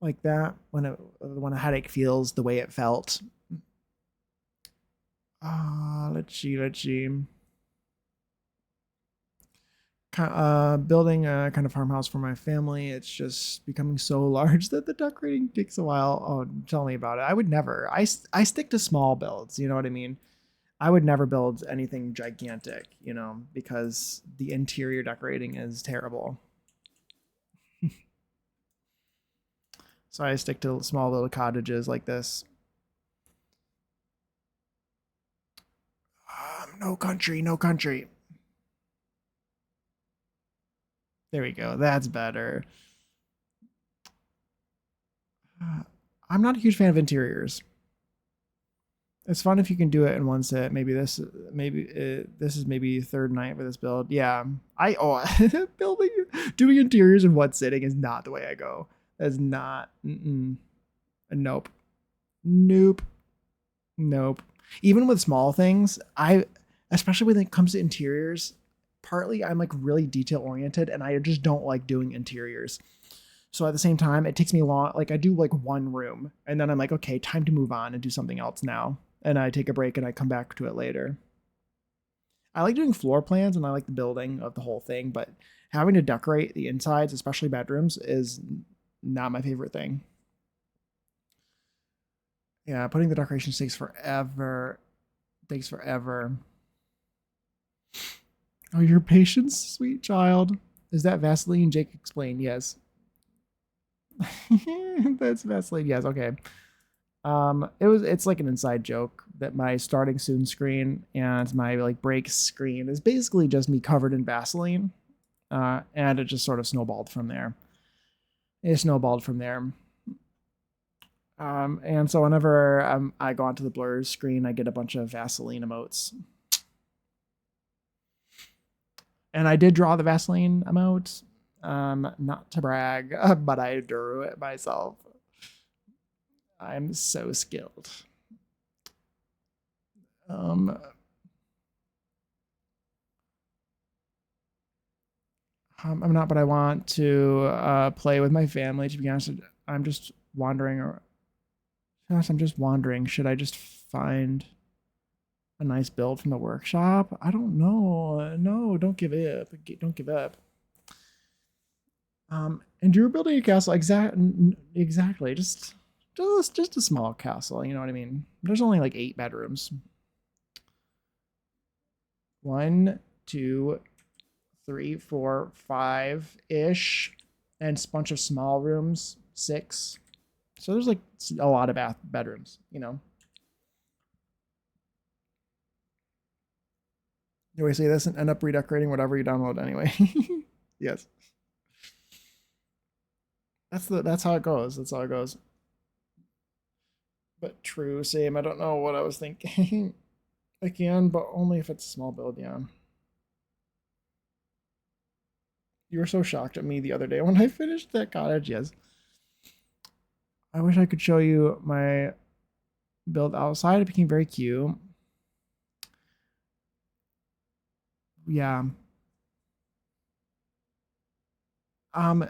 like that. When a headache feels the way it felt. Let's see. Let's see. Building a kind of farmhouse for my family. It's just becoming so large that the decorating takes a while. Oh, tell me about it. I would never. I stick to small builds. You know what I mean? I would never build anything gigantic, because the interior decorating is terrible. So I stick to small little cottages like this. No country, no country. There we go. That's better. I'm not a huge fan of interiors. It's fun if you can do it in one set. This is maybe third night for this build. Yeah, building doing interiors in one sitting is not the way I go. That's not. Nope. Nope. Nope. Even with small things, especially when it comes to interiors, partly I'm like really detail oriented and I just don't like doing interiors. So at the same time, it takes me long. Like I do like one room and then I'm like, okay, time to move on and do something else now. And I take a break and I come back to it later. I like doing floor plans and I like the building of the whole thing, but having to decorate the insides, especially bedrooms, is not my favorite thing. Yeah, putting the decorations takes forever. Takes forever. Oh, your patience, sweet child. Is that Vaseline? Jake explained. Yes. That's Vaseline. Yes. Okay. It's like an inside joke that my starting soon screen and my like break screen is basically just me covered in Vaseline. And it just sort of snowballed from there. It snowballed from there. And so whenever I go onto the blur screen, I get a bunch of Vaseline emotes. And I did draw the Vaseline emote, not to brag, but I drew it myself. I'm so skilled. I'm not, but I want to play with my family. To be honest, I'm just wandering. Gosh, I'm just wondering, should I just find a nice build from the workshop? I don't know. No, don't give up. Don't give up. And you're building a castle exactly. Just a small castle. You know what I mean? There's only like 8 bedrooms. 1, 2, 3, 4, 5 ish, and a bunch of small rooms. 6. So there's like a lot of bedrooms. Anyway, so it doesn't end up redecorating whatever you download anyway. Yes. That's how it goes. That's how it goes. But true, same. I don't know what I was thinking. I can, but only if it's a small build, yeah. You were so shocked at me the other day when I finished that cottage, yes. I wish I could show you my build outside. It became very cute. Yeah. Um,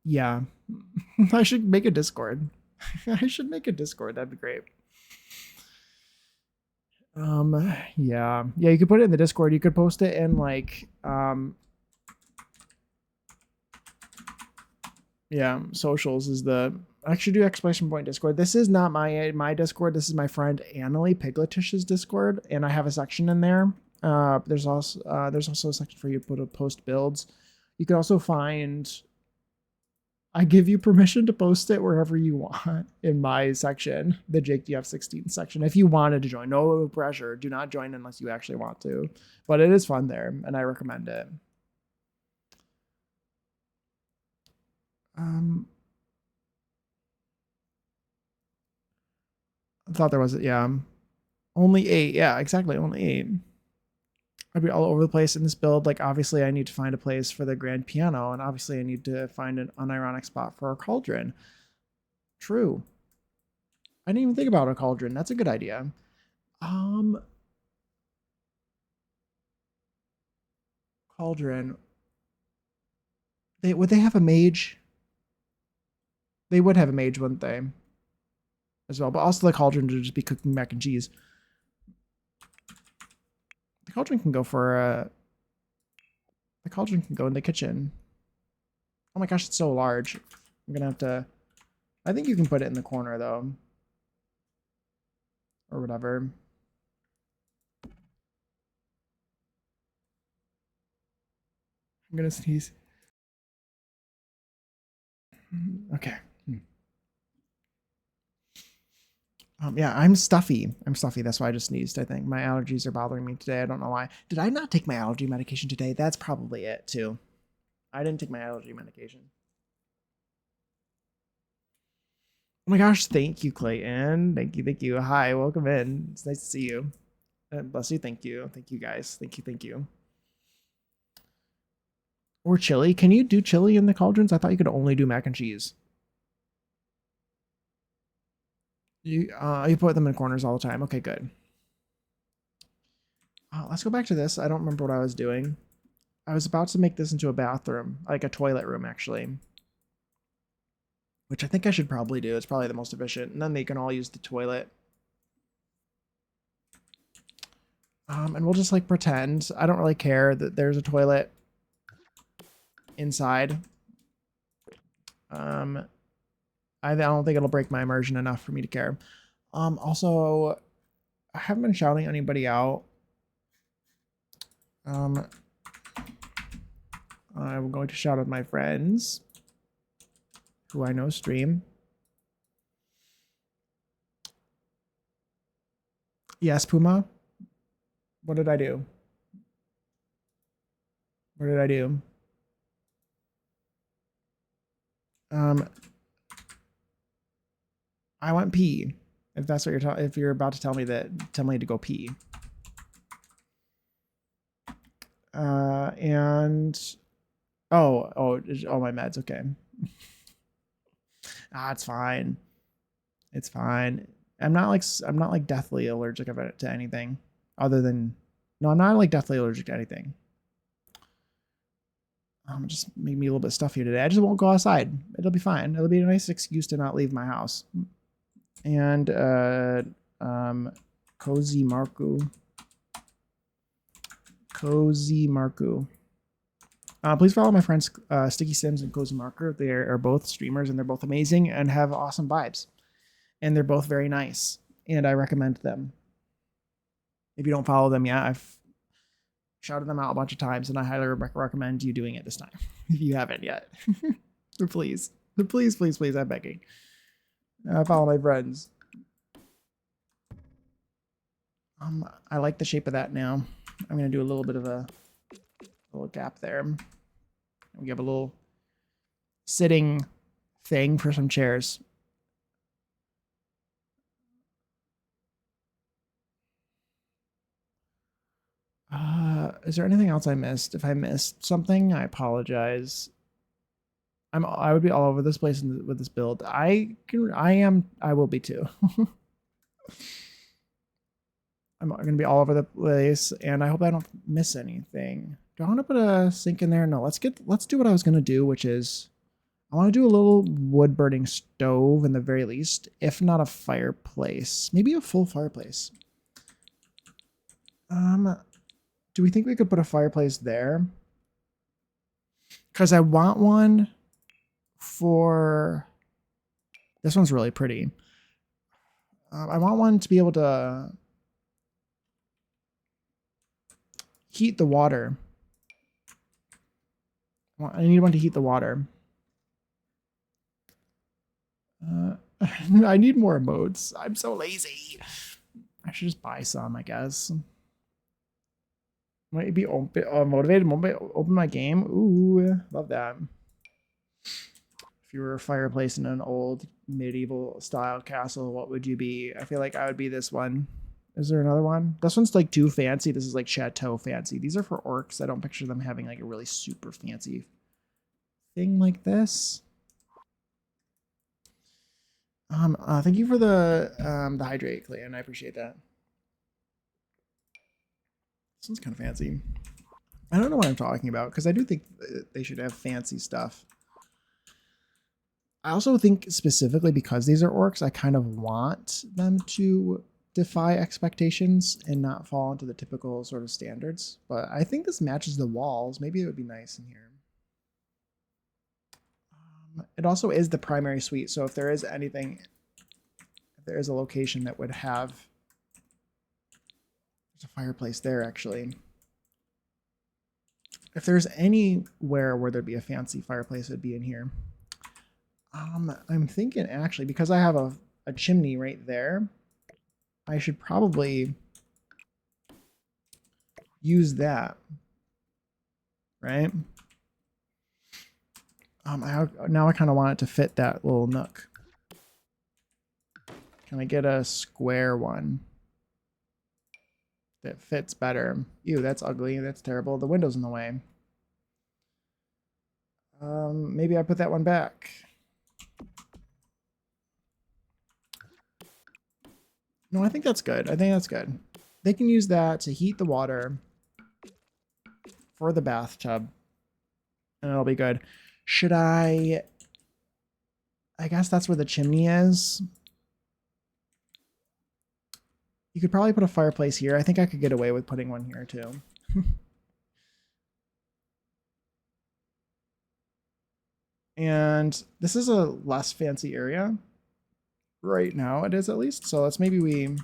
yeah. I should make a Discord. I should make a Discord. That'd be great. Yeah. Yeah, you could put it in the Discord. You could post it in like yeah, socials is the I actually do exclamation point Discord. This is not my Discord. This is my friend Annalie Pigletish's Discord, and I have a section in there. There's also a section for you to put post builds. You can also find. I give you permission to post it wherever you want in my section, the Jake DF16 section. If you wanted to join, no pressure. Do not join unless you actually want to. But it is fun there, and I recommend it. I thought there was yeah. Only 8. Yeah, exactly. Only 8. I'd be all over the place in this build. Like, obviously, I need to find a place for the grand piano, and obviously, I need to find an unironic spot for a cauldron. True. I didn't even think about a cauldron. That's a good idea. Cauldron. Would they have a mage? They would have a mage, wouldn't they? As well, but also the cauldron to just be cooking mac and cheese. The cauldron can go for the cauldron can go in the kitchen. Oh my gosh, it's so large. I'm gonna have to. I think you can put it in the corner though, or whatever. I'm gonna sneeze. Okay. Yeah, I'm stuffy. I'm stuffy. That's why I just sneezed, I think. My allergies are bothering me today. I don't know why. Did I not take my allergy medication today? That's probably it, too. I didn't take my allergy medication. Oh my gosh, thank you, Clayton. Thank you, thank you. Hi, welcome in. It's nice to see you. Bless you, thank you. Thank you, guys. Thank you, thank you. Or chili. Can you do chili in the cauldrons? I thought you could only do mac and cheese. You put them in corners all the time. Okay, good. Let's go back to this. I don't remember what I was doing. I was about to make this into a bathroom, like a toilet room, actually. Which I think I should probably do. It's probably the most efficient. And then they can all use the toilet. And we'll just like pretend. I don't really care that there's a toilet inside. I don't think it'll break my immersion enough for me to care. Also, I haven't been shouting anybody out. I'm going to shout at my friends who I know stream. Yes, Puma. What did I do? What did I do? I want pee. If that's what if you're about to tell me to go pee. And oh my meds. Okay. It's fine. It's fine. I'm not like deathly allergic to anything other than no, I'm not like deathly allergic to anything. Just made me a little bit stuffy today. I just won't go outside. It'll be fine. It'll be a nice excuse to not leave my house. And Cozy Marku. Please follow my friends Sticky Sims and Cozy Marker. They are both streamers and they're both amazing and have awesome vibes. And they're both very nice. And I recommend them. If you don't follow them yet, I've shouted them out a bunch of times and I highly recommend you doing it this time. If you haven't yet. Please. Please, please, please, I'm begging. Follow my friends. I like the shape of that now. I'm going to do a little bit of a little gap there. We have a little sitting thing for some chairs. Is there anything else I missed? If I missed something, I apologize. I would be all over this place with this build. I will be too. I'm going to be all over the place, and I hope I don't miss anything. Do I want to put a sink in there? No, let's do what I was going to do, which is I want to do a little wood burning stove in the very least, if not a fireplace. Maybe a full fireplace. Do we think we could put a fireplace there? Because I want one for... This one's really pretty. I want one to be able to heat the water. I need one to heat the water. I need more emotes. I'm so lazy. I should just buy some, I guess. Might be motivated. Open my game. Ooh, love that. If you were a fireplace in an old medieval style castle, what would you be? I feel like I would be this one. Is there another one? This one's like too fancy. This is like chateau fancy. These are for orcs. I don't picture them having like a really super fancy thing like this. Thank you for the hydrate, Clayton. I appreciate that. This one's kind of fancy. I don't know what I'm talking about because I do think they should have fancy stuff. I also think specifically because these are orcs, I kind of want them to defy expectations and not fall into the typical sort of standards. But I think this matches the walls. Maybe it would be nice in here. It also is the primary suite, so if there is anything, if there is a location that would have, there's a fireplace there actually. If there's anywhere where there'd be a fancy fireplace, it'd be in here. I'm thinking actually, because I have a chimney right there, I should probably use that, right? Now I kind of want it to fit that little nook. Can I get a square one that fits better? Ew, that's ugly. That's terrible. The window's in the way. Maybe I put that one back. No, I think that's good. I think that's good. They can use that to heat the water for the bathtub, and it'll be good. Should I guess that's where the chimney is. You could probably put a fireplace here. I think I could get away with putting one here too. And this is a less fancy area. Right now it is, at least. So let's maybe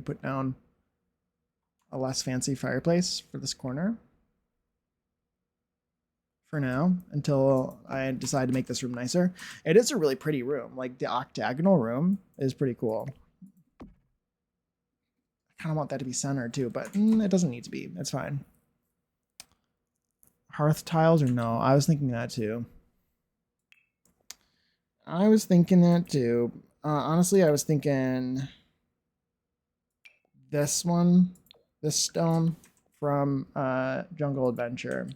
put down a less fancy fireplace for this corner. For now, until I decide to make this room nicer. It is a really pretty room. Like the octagonal room is pretty cool. I kind of want that to be centered too, but it doesn't need to be. It's fine. Hearth tiles or no? I was thinking that too. Honestly, I was thinking this one, this stone from Jungle Adventure.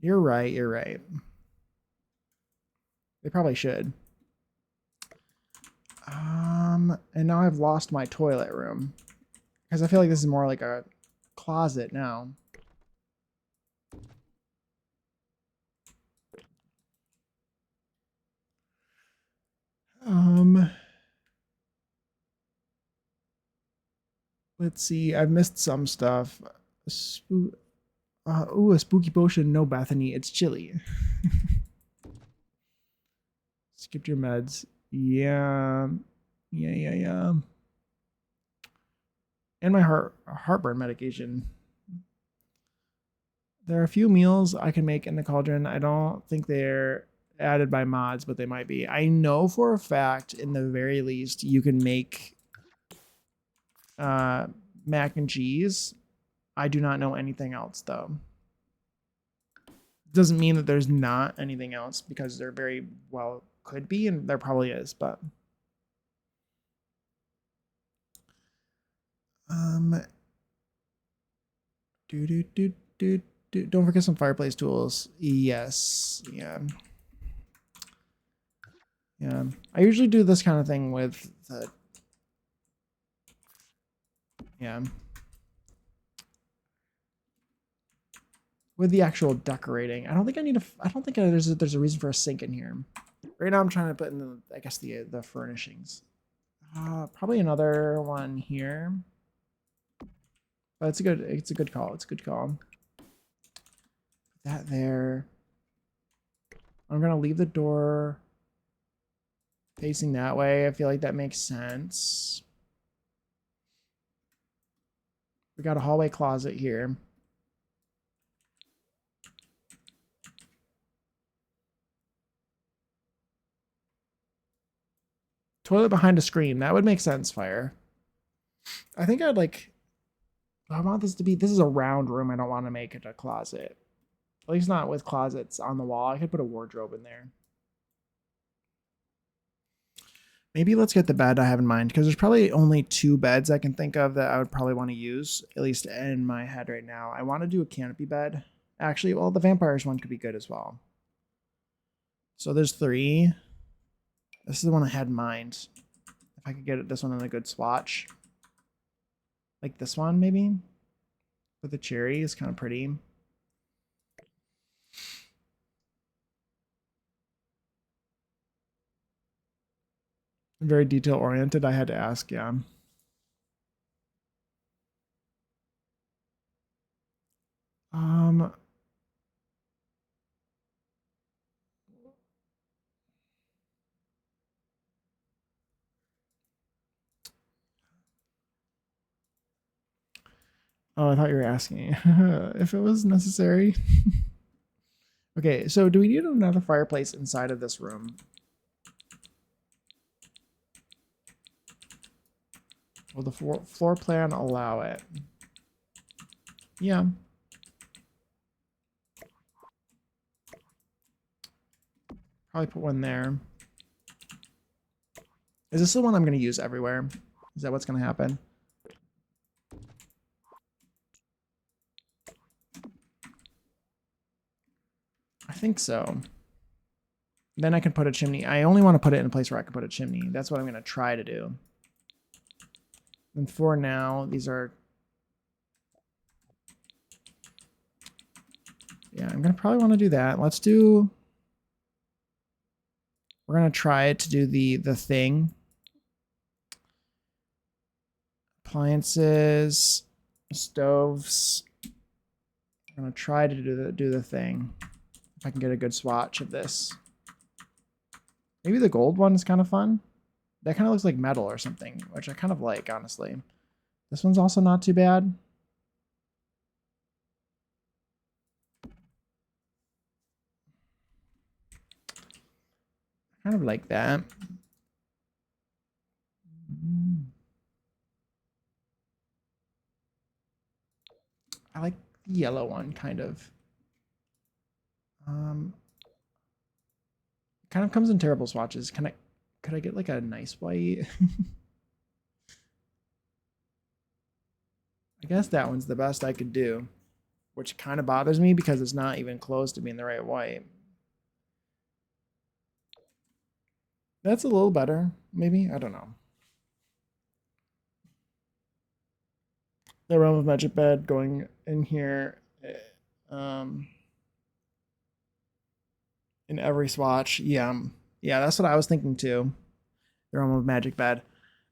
You're right. They probably should. And now I've lost my toilet room because I feel like this is more like a closet now. Let's see. I've missed some stuff. A spooky potion. No, Bethany. It's chilly. Skipped your meds. Yeah. And my heartburn medication. There are a few meals I can make in the cauldron. I don't think they're added by mods, but they might be. I know for a fact, in the very least, you can make mac and cheese. I do not know anything else, though. Doesn't mean that there's not anything else, because there very well could be, and there probably is, but don't forget some fireplace tools. Yes. Yeah. I usually do this kind of thing with the with the actual decorating. I don't think there's a reason for a sink in here. Right now I'm trying to put in the furnishings. Probably another one here. But it's a good call. It's a good call. Put that there. I'm gonna leave the door facing that way. I feel like that makes sense. We got a hallway closet here. Toilet behind a screen. That would make sense, Fire. I think I want this is a round room. I don't want to make it a closet. At least not with closets on the wall. I could put a wardrobe in there. Maybe let's get the bed I have in mind, because there's probably only 2 beds I can think of that I would probably want to use, at least in my head right now. I want to do a canopy bed. Actually, well, the vampires one could be good as well. So there's 3. This is the one I had in mind. If I could get this one in a good swatch. Like this one, maybe? With the cherry is kind of pretty. Very detail oriented, I had to ask, yeah. Um, oh, I thought you were asking if it was necessary. Okay, so do we need another fireplace inside of this room? Will the floor plan allow it? Yeah. Probably put one there. Is this the one I'm going to use everywhere? Is that what's going to happen? I think so. Then I can put a chimney. I only want to put it in a place where I can put a chimney. That's what I'm going to try to do. And for now, these are... Yeah, I'm going to probably want to do that. Let's do... We're going to try to do the thing. Appliances, stoves. I'm going to try to do the thing. If I can get a good swatch of this. Maybe the gold one is kind of fun. That kind of looks like metal or something, which I kind of like, honestly. This one's also not too bad. Kind of like that. I like the yellow one, kind of. Kind of comes in terrible swatches. Could I get like a nice white? I guess that one's the best I could do, which kind of bothers me because it's not even close to being the right white. That's a little better, maybe. I don't know. The Realm of Magic bed going in here. In every swatch. Yeah. Yeah, that's what I was thinking too. The Realm of Magic bed.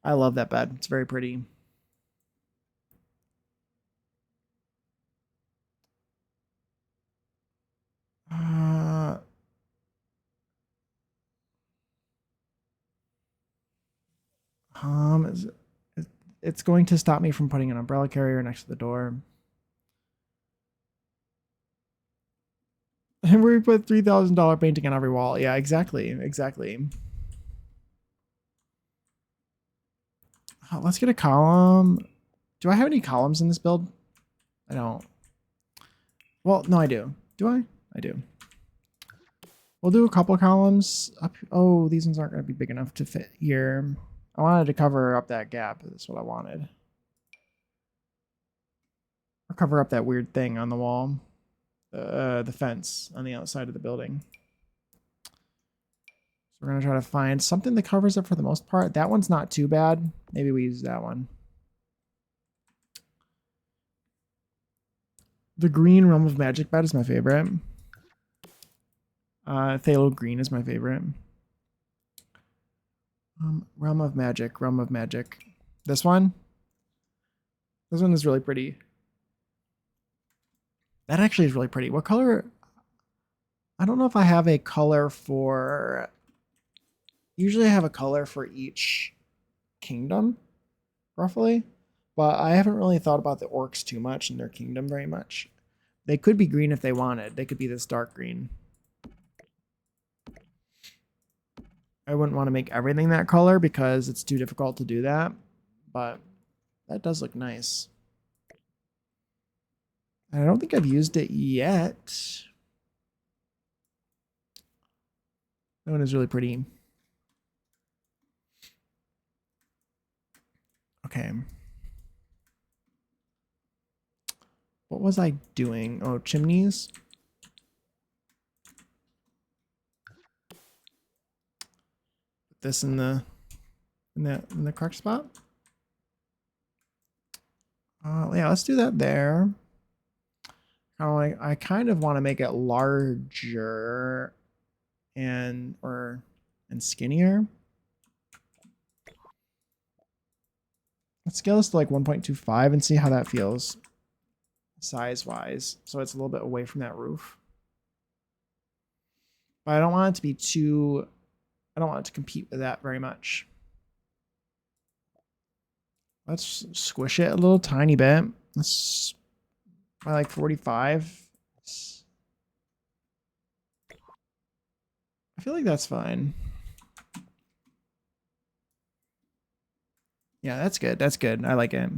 I love that bed. It's very pretty. Is it's going to stop me from putting an umbrella carrier next to the door. And we put $3,000 painting on every wall. Yeah, exactly. Exactly. Let's get a column. Do I have any columns in this build? I don't. Well, no, I do. Do I? I do. We'll do a couple of columns up. Oh, these ones aren't going to be big enough to fit here. I wanted to cover up that gap. That's what I wanted. Or cover up that weird thing on the wall. The fence on the outside of the building. So we're going to try to find something that covers it for the most part. That one's not too bad. Maybe we use that one. The green Realm of Magic bed is my favorite. Phthalo green is my favorite. Realm of Magic, Realm of Magic. This one? This one is really pretty. That actually is really pretty. What color? I don't know if I have a color for... Usually I have a color for each kingdom, roughly. But I haven't really thought about the orcs too much in their kingdom very much. They could be green if they wanted. They could be this dark green. I wouldn't want to make everything that color because it's too difficult to do that. But that does look nice. I don't think I've used it yet. That one is really pretty. Okay. What was I doing? Oh, chimneys. Put this in the in the correct spot. Yeah, let's do that there. I kind of want to make it larger and skinnier. Let's scale this to like 1.25 and see how that feels size-wise. So it's a little bit away from that roof. But I don't want it to be too... I don't want it to compete with that very much. Let's squish it a little tiny bit. Let's... I like 45. I feel like that's fine. Yeah, that's good. That's good. I like it.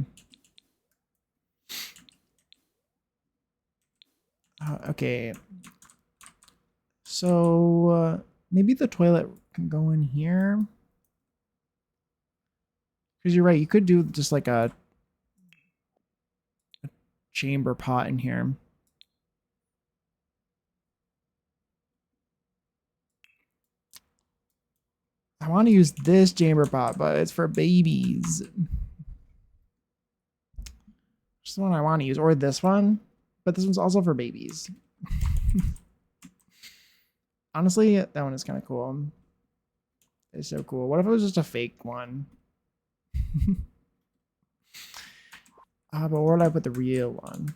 Okay. So maybe the toilet can go in here. Because you're right. You could do just like a chamber pot in here. I want to use this chamber pot, but it's for babies. Just the one I want to use, or this one, but this one's also for babies. Honestly, that one is kind of cool. It's so cool. What if it was just a fake one? But where would I put the real one?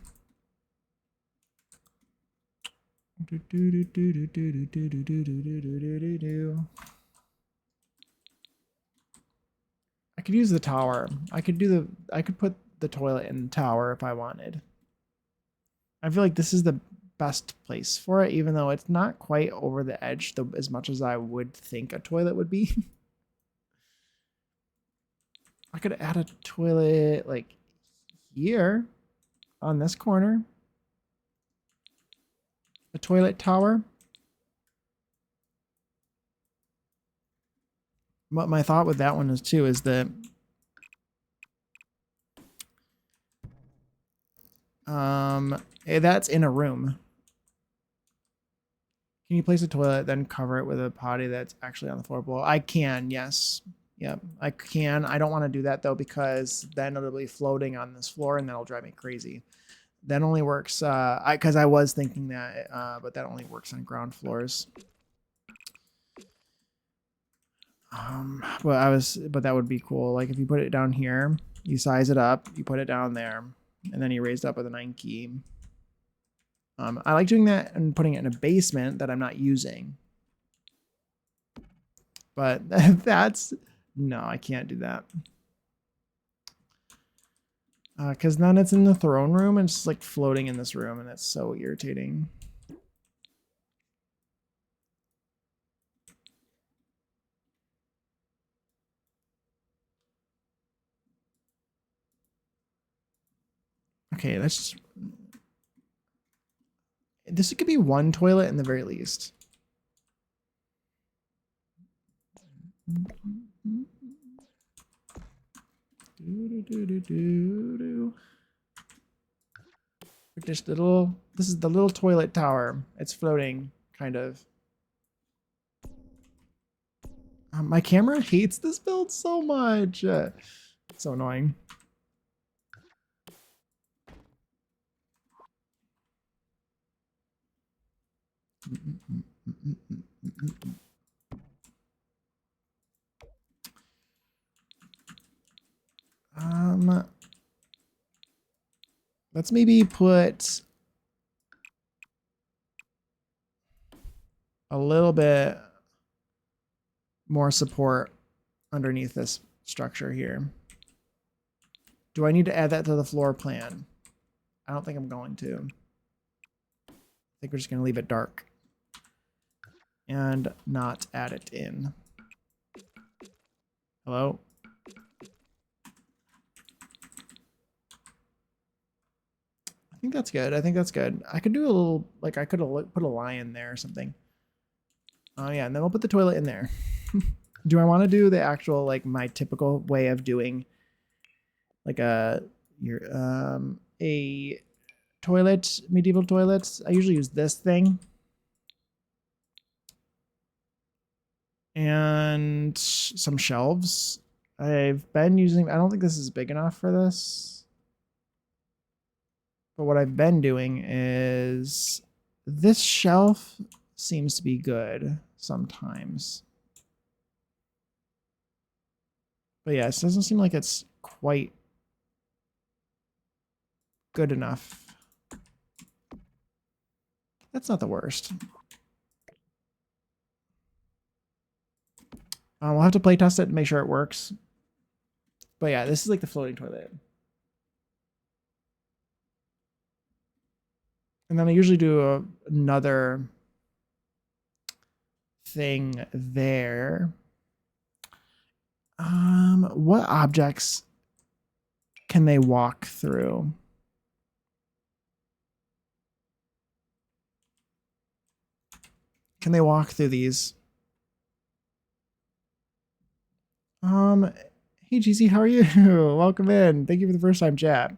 I could use the tower. I could put the toilet in the tower if I wanted. I feel like this is the best place for it, even though it's not quite over the edge as much as I would think a toilet would be. I could add a toilet like here on this corner. A toilet tower. What my thought with that one is too is that that's in a room. Can you place a toilet, then cover it with a potty that's actually on the floor below? I can, yes. Yep, I can. I don't want to do that though, because then it'll be floating on this floor and that'll drive me crazy. That only works, because I was thinking that, but that only works on ground floors. But that would be cool. Like if you put it down here, you size it up, you put it down there, and then you raise it up with a 9 key. I like doing that and putting it in a basement that I'm not using. But no, I can't do that. Because then it's in the throne room and it's just like floating in this room, and that's so irritating. Okay, let's just... This could be one toilet in the very least. This is the little toilet tower. It's floating, kind of. My camera hates this build so much. It's so annoying. Let's maybe put a little bit more support underneath this structure here. Do I need to add that to the floor plan? I don't think I'm going to. I think we're just going to leave it dark and not add it in. Hello? I think that's good. I think that's good. I could do a little, like I could have put a lion there or something. Oh yeah, and then we'll put the toilet in there. Do I want to do the actual, like my typical way of doing like a toilet, medieval toilets? I usually use this thing. And some shelves. I've been using, I don't think this is big enough for this. But what I've been doing is this shelf seems to be good sometimes. But yeah, it doesn't seem like it's quite good enough. That's not the worst. We'll have to play test it to make sure it works. But yeah, this is like the floating toilet. And then I usually do another thing there. What objects can they walk through? Can they walk through these? Hey GC, how are you? Welcome in. Thank you for the first time chat.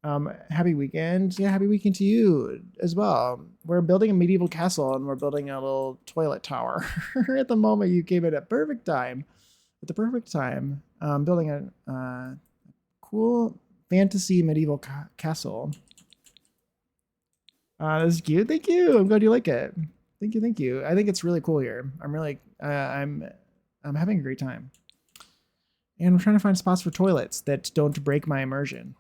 Happy weekend. Yeah, happy weekend to you as well. We're building a medieval castle and we're building a little toilet tower. At the moment, you came in at perfect time. At the perfect time. Building a cool fantasy medieval castle. This is cute. Thank you. I'm glad you like it. Thank you. Thank you. I think it's really cool here. I'm really, I'm having a great time. And I'm trying to find spots for toilets that don't break my immersion.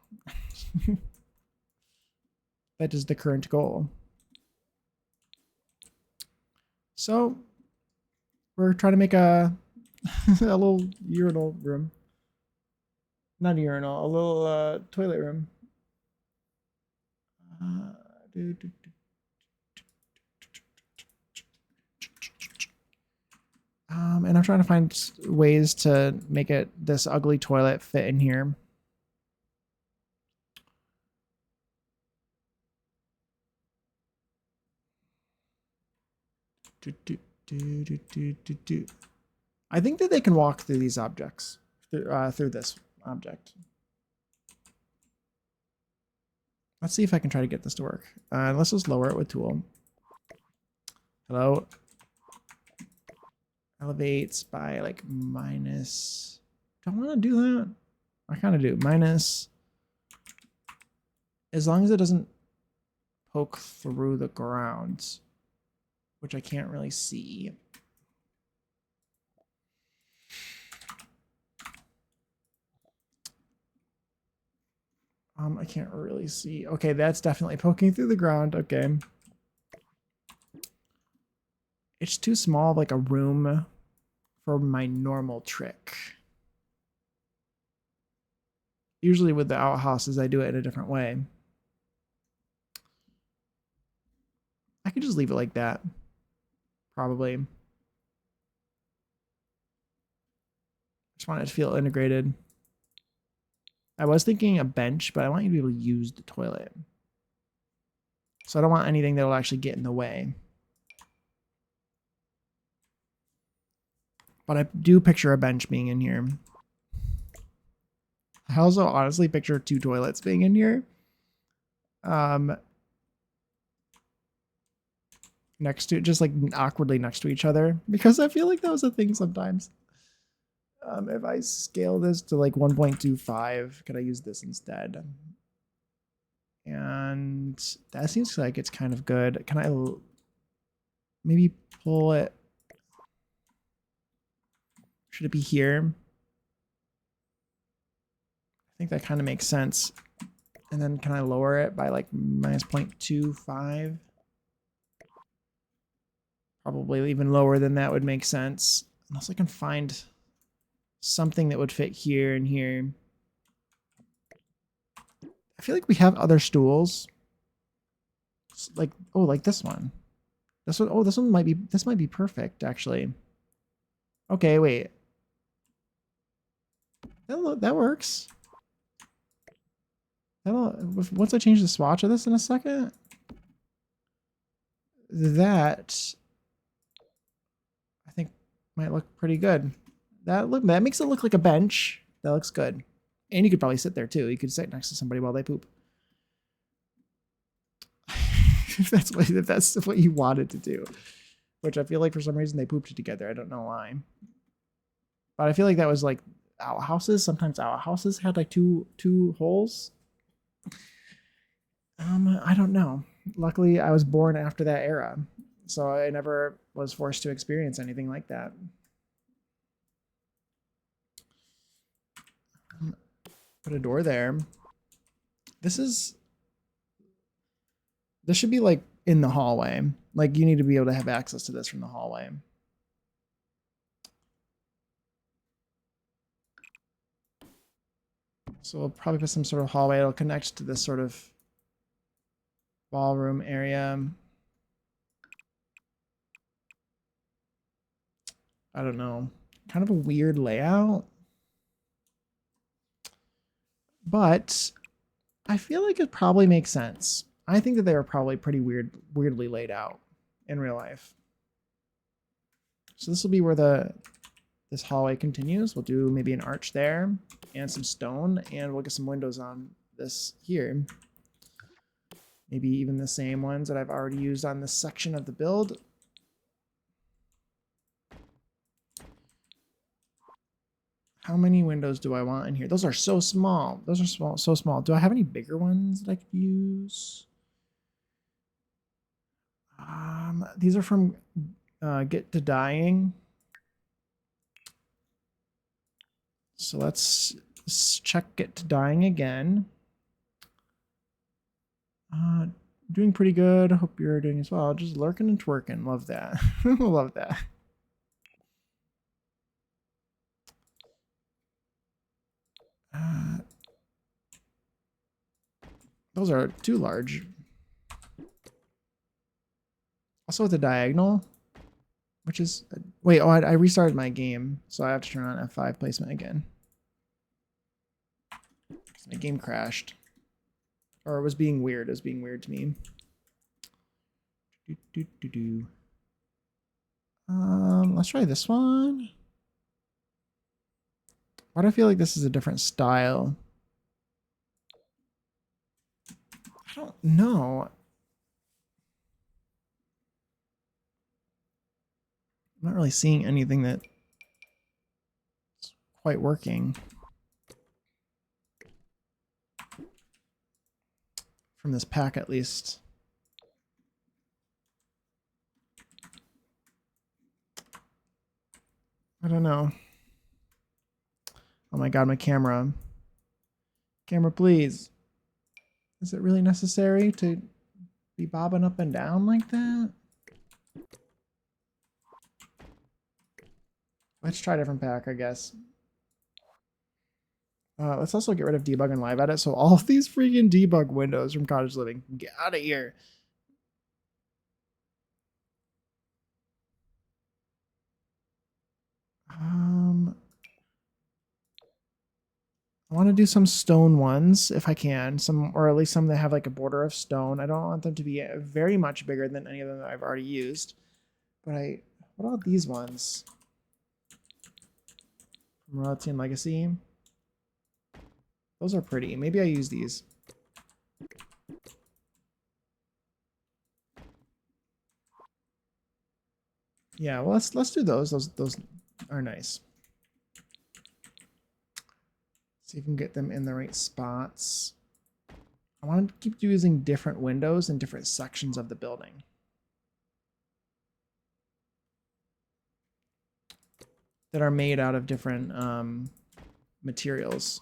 That is the current goal. So we're trying to make a a little urinal room. Not a urinal, a little toilet room. And I'm trying to find ways to make it this ugly toilet fit in here. I think that they can walk through these objects, through this object. Let's see if I can try to get this to work. Let's just lower it with tool. Hello. Elevates by like minus. Do I want to do that? I kind of do. Minus. As long as it doesn't poke through the ground, which I can't really see. I can't really see. Okay, that's definitely poking through the ground. Okay. It's too small of like a room for my normal trick. Usually with the outhouses, I do it in a different way. I could just leave it like that. Probably. Just want it to feel integrated. I was thinking a bench, but I want you to be able to use the toilet. So I don't want anything that will actually get in the way. But I do picture a bench being in here. I also honestly picture 2 toilets being in here. Next to, just like awkwardly next to each other. Because I feel like that was a thing sometimes. If I scale this to like 1.25, could I use this instead? And that seems like it's kind of good. Can I maybe pull it? Should it be here? I think that kind of makes sense. And then can I lower it by like minus 0.25? Probably even lower than that would make sense. Unless I can find something that would fit here and here. I feel like we have other stools. Like, oh, like this one. This one, oh, this might be perfect, actually. Okay, wait. That works. Once I change the swatch of this in a second, that I think might look pretty good. That makes it look like a bench. That looks good. And you could probably sit there too. You could sit next to somebody while they poop. if that's what you wanted to do. Which I feel like for some reason they pooped together. I don't know why. But I feel like that was like outhouses. Sometimes outhouses had like two holes. I don't know. Luckily, I was born after that era, so I never was forced to experience anything like that. Put a door there. This should be like in the hallway. Like you need to be able to have access to this from the hallway. So we'll probably put some sort of hallway. It'll connect to this sort of ballroom area. I don't know. Kind of a weird layout. But I feel like it probably makes sense. I think that they were probably pretty weirdly laid out in real life. So this will be where this hallway continues. We'll do maybe an arch there and some stone, and we'll get some windows on this here. Maybe even the same ones that I've already used on this section of the build. How many windows do I want in here? Those are so small. Those are small, so small. Do I have any bigger ones that I could use? These are from Get to Dying. So let's check Get to Dying again. Doing pretty good. Hope you're doing as well. Just lurking and twerking. Love that. Love that. Those are too large. Also with the diagonal, which is wait. Oh, I restarted my game, so I have to turn on F5 placement again. My game crashed, or it was being weird. It was being weird to me. Let's try this one. Why do I feel like this is a different style? I don't know. I'm not really seeing anything that's quite working. From this pack, at least. I don't know. Oh my god, my camera. Camera, please. Is it really necessary to be bobbing up and down like that? Let's try a different pack, I guess. Let's also get rid of debug and live edit. So all of these freaking debug windows from Cottage Living, get out of here. I want to do some stone ones if I can, or at least some that have like a border of stone. I don't want them to be very much bigger than any of them that I've already used. But what about these ones? From Royalty and Legacy. Those are pretty. Maybe I use these. Yeah, well let's do those. Those are nice. See if we can get them in the right spots. I want to keep using different windows in different sections of the building. That are made out of different materials.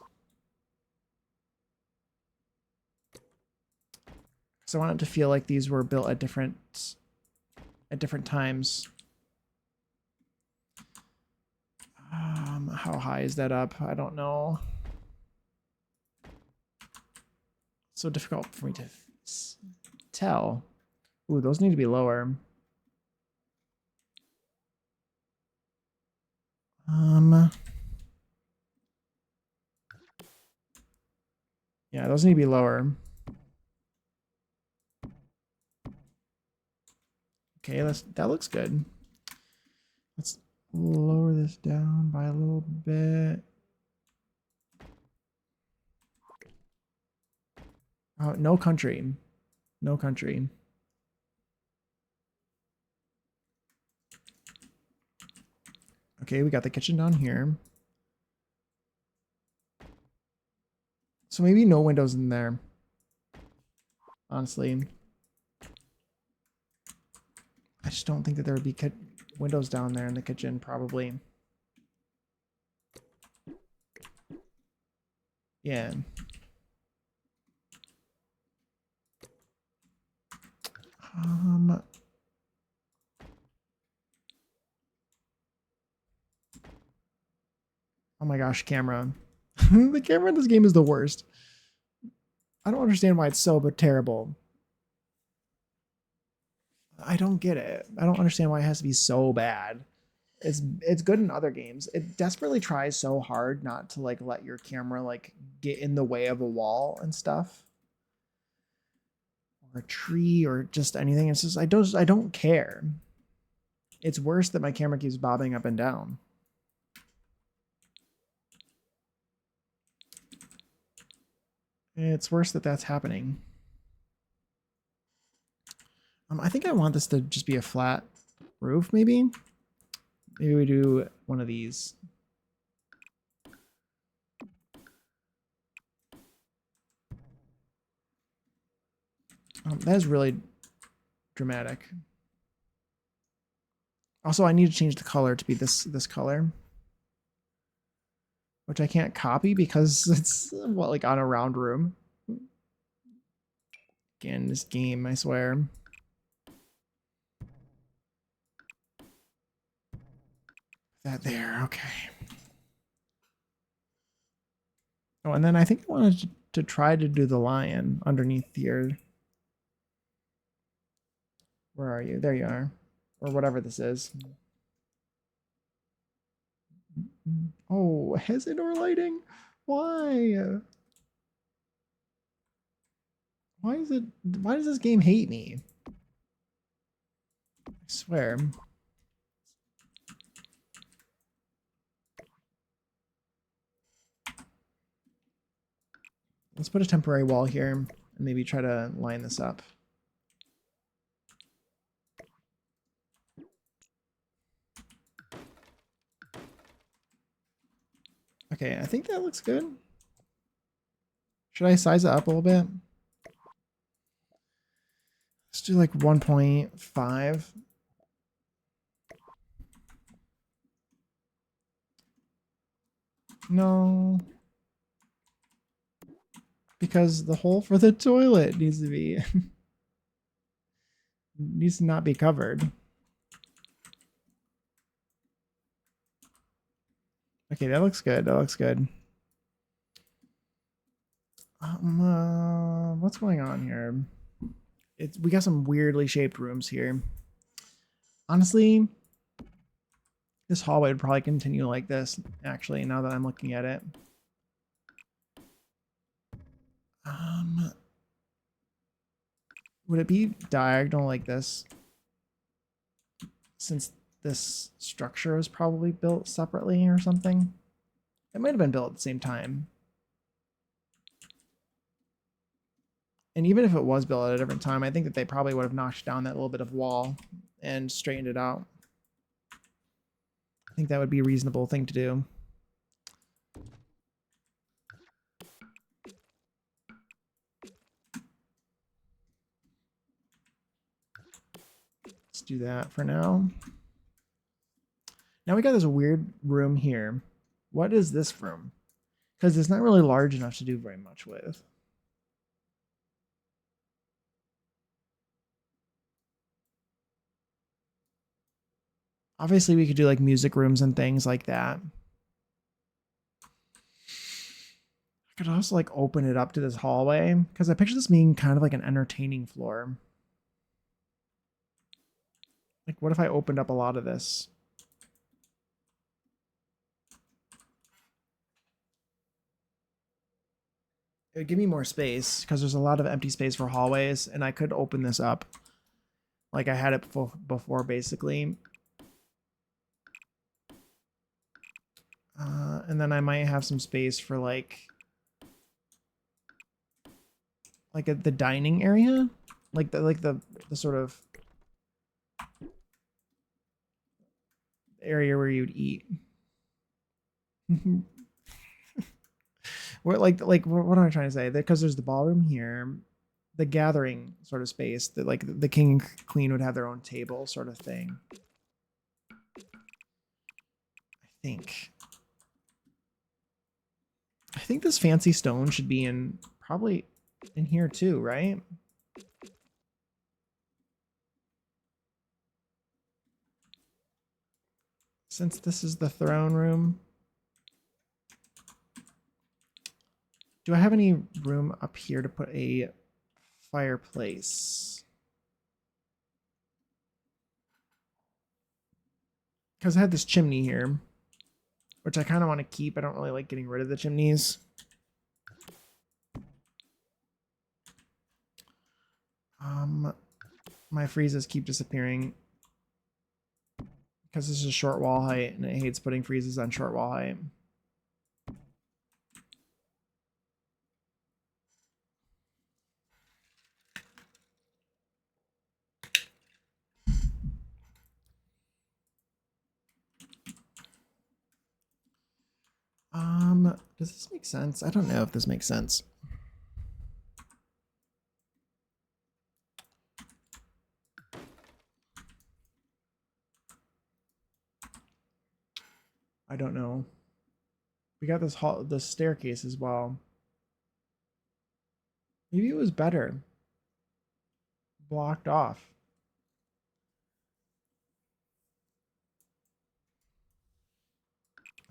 So I want it to feel like these were built at different times. How high is that up? I don't know. So difficult for me to tell. Ooh, those need to be lower. Yeah, those need to be lower. Okay, that looks good. Let's lower this down by a little bit. Oh, no country. No country. Okay, we got the kitchen down here. So maybe no windows in there. Honestly. I just don't think that there would be windows down there in the kitchen, probably. Yeah. Oh my gosh, camera. The camera in this game is the worst. I don't understand why it's so terrible. I don't get it. I don't understand why it has to be so bad. It's good in other games. It desperately tries so hard not to like let your camera like get in the way of a wall and stuff. Or a tree or just anything. It's just I don't care. It's worse that my camera keeps bobbing up and down. It's worse that that's happening. I think I want this to just be a flat roof, maybe. Maybe we do one of these. That is really dramatic. Also, I need to change the color to be this color, which I can't copy because it's what, like on a round room. Again, this game, I swear. That there, okay. Oh, and then I think I wanted to try to do the lion underneath here. Where are you? There you are. Or whatever this is. Oh, Hezidor lighting? Why? Why does this game hate me? I swear. Let's put a temporary wall here and maybe try to line this up. Okay, I think that looks good. Should I size it up a little bit? Let's do like 1.5. No. Because the hole for the toilet needs to be needs to not be covered. Okay, that looks good. That looks good. What's going on here? We got some weirdly shaped rooms here. Honestly, this hallway would probably continue like this, actually, now that I'm looking at it. Would it be diagonal like this? Since this structure was probably built separately or something? It might have been built at the same time. And even if it was built at a different time, I think that they probably would have knocked down that little bit of wall and straightened it out. I think that would be a reasonable thing to do. Let's do that for now. Now we got this weird room here. What is this room? Because it's not really large enough to do very much with. Obviously, we could do like music rooms and things like that. I could also like open it up to this hallway because I picture this being kind of like an entertaining floor. Like, what if I opened up a lot of this? It would give me more space because there's a lot of empty space for hallways, and I could open this up like I had it before basically. And then I might have some space for like the dining area, like the sort of area where you'd eat. What am I trying to say? Because there's the ballroom here, the gathering sort of space that like the king and queen would have their own table sort of thing. think. I think this fancy stone should be in probably in here too, right? Since this is the throne room. Do I have any room up here to put a fireplace? Because I had this chimney here, which I kind of want to keep. I don't really like getting rid of the chimneys. My freezes keep disappearing because this is short wall height and it hates putting freezes on short wall height. Does this make sense? I don't know if this makes sense. I don't know. We got this staircase as well. Maybe it was better blocked off.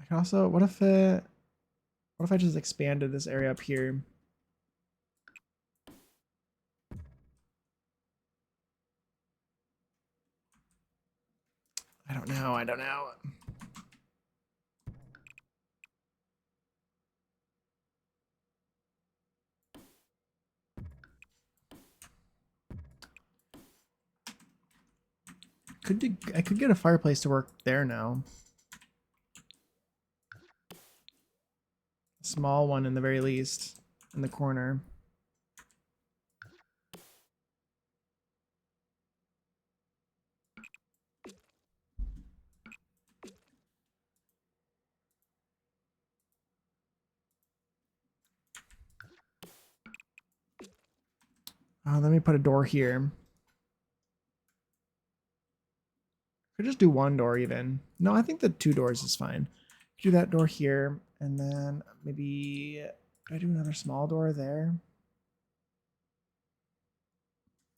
I can also, what if I just expanded this area up here? I don't know. I don't know. I could get a fireplace to work there now. A small one in the very least, in the corner. Let me put a door here. Could just do one door even. No, I think the 2 doors is fine. Do that door here, and then maybe do I do another small door there?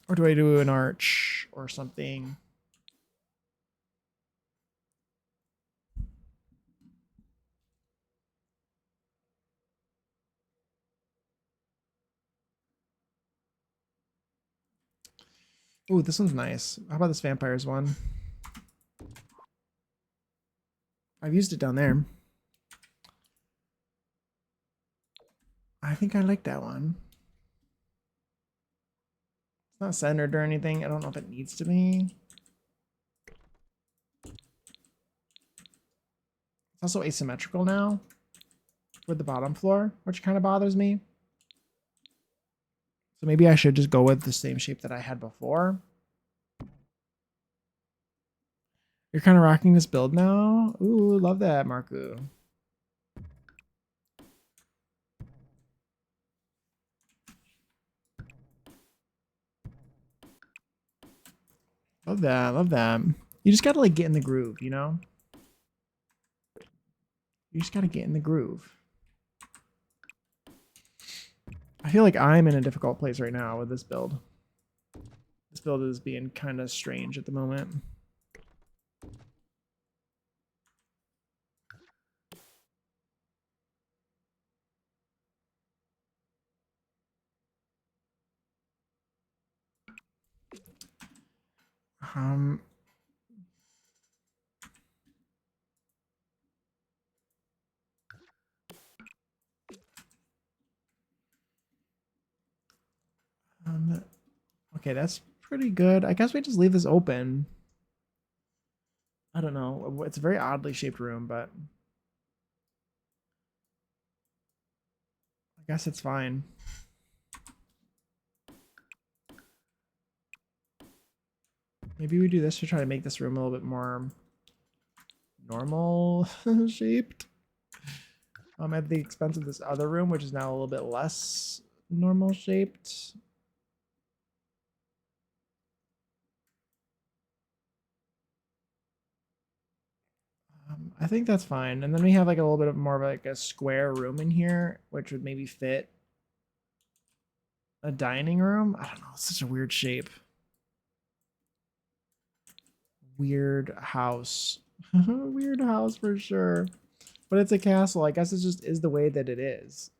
Or do I do an arch or something? Ooh, this one's nice. How about this vampires one? I've used it down there. I think I like that one. It's not centered or anything. I don't know if it needs to be. It's also asymmetrical now with the bottom floor, which kind of bothers me. So maybe I should just go with the same shape that I had before. You're kind of rocking this build now? Ooh, love that, Marku. Love that, love that. You just gotta like get in the groove, you know? You just gotta get in the groove. I feel like I'm in a difficult place right now with this build. This build is being kind of strange at the moment. Um, okay, that's pretty good. I guess we just leave this open. I don't know. It's a very oddly shaped room, but I guess it's fine. Maybe we do this to try to make this room a little bit more normal shaped. at the expense of this other room, which is now a little bit less normal shaped. I think that's fine. And then we have like a little bit of more of like a square room in here, which would maybe fit a dining room. I don't know. It's such a weird shape. Weird house. Weird house for sure. But it's a castle. I guess it just is the way that it is.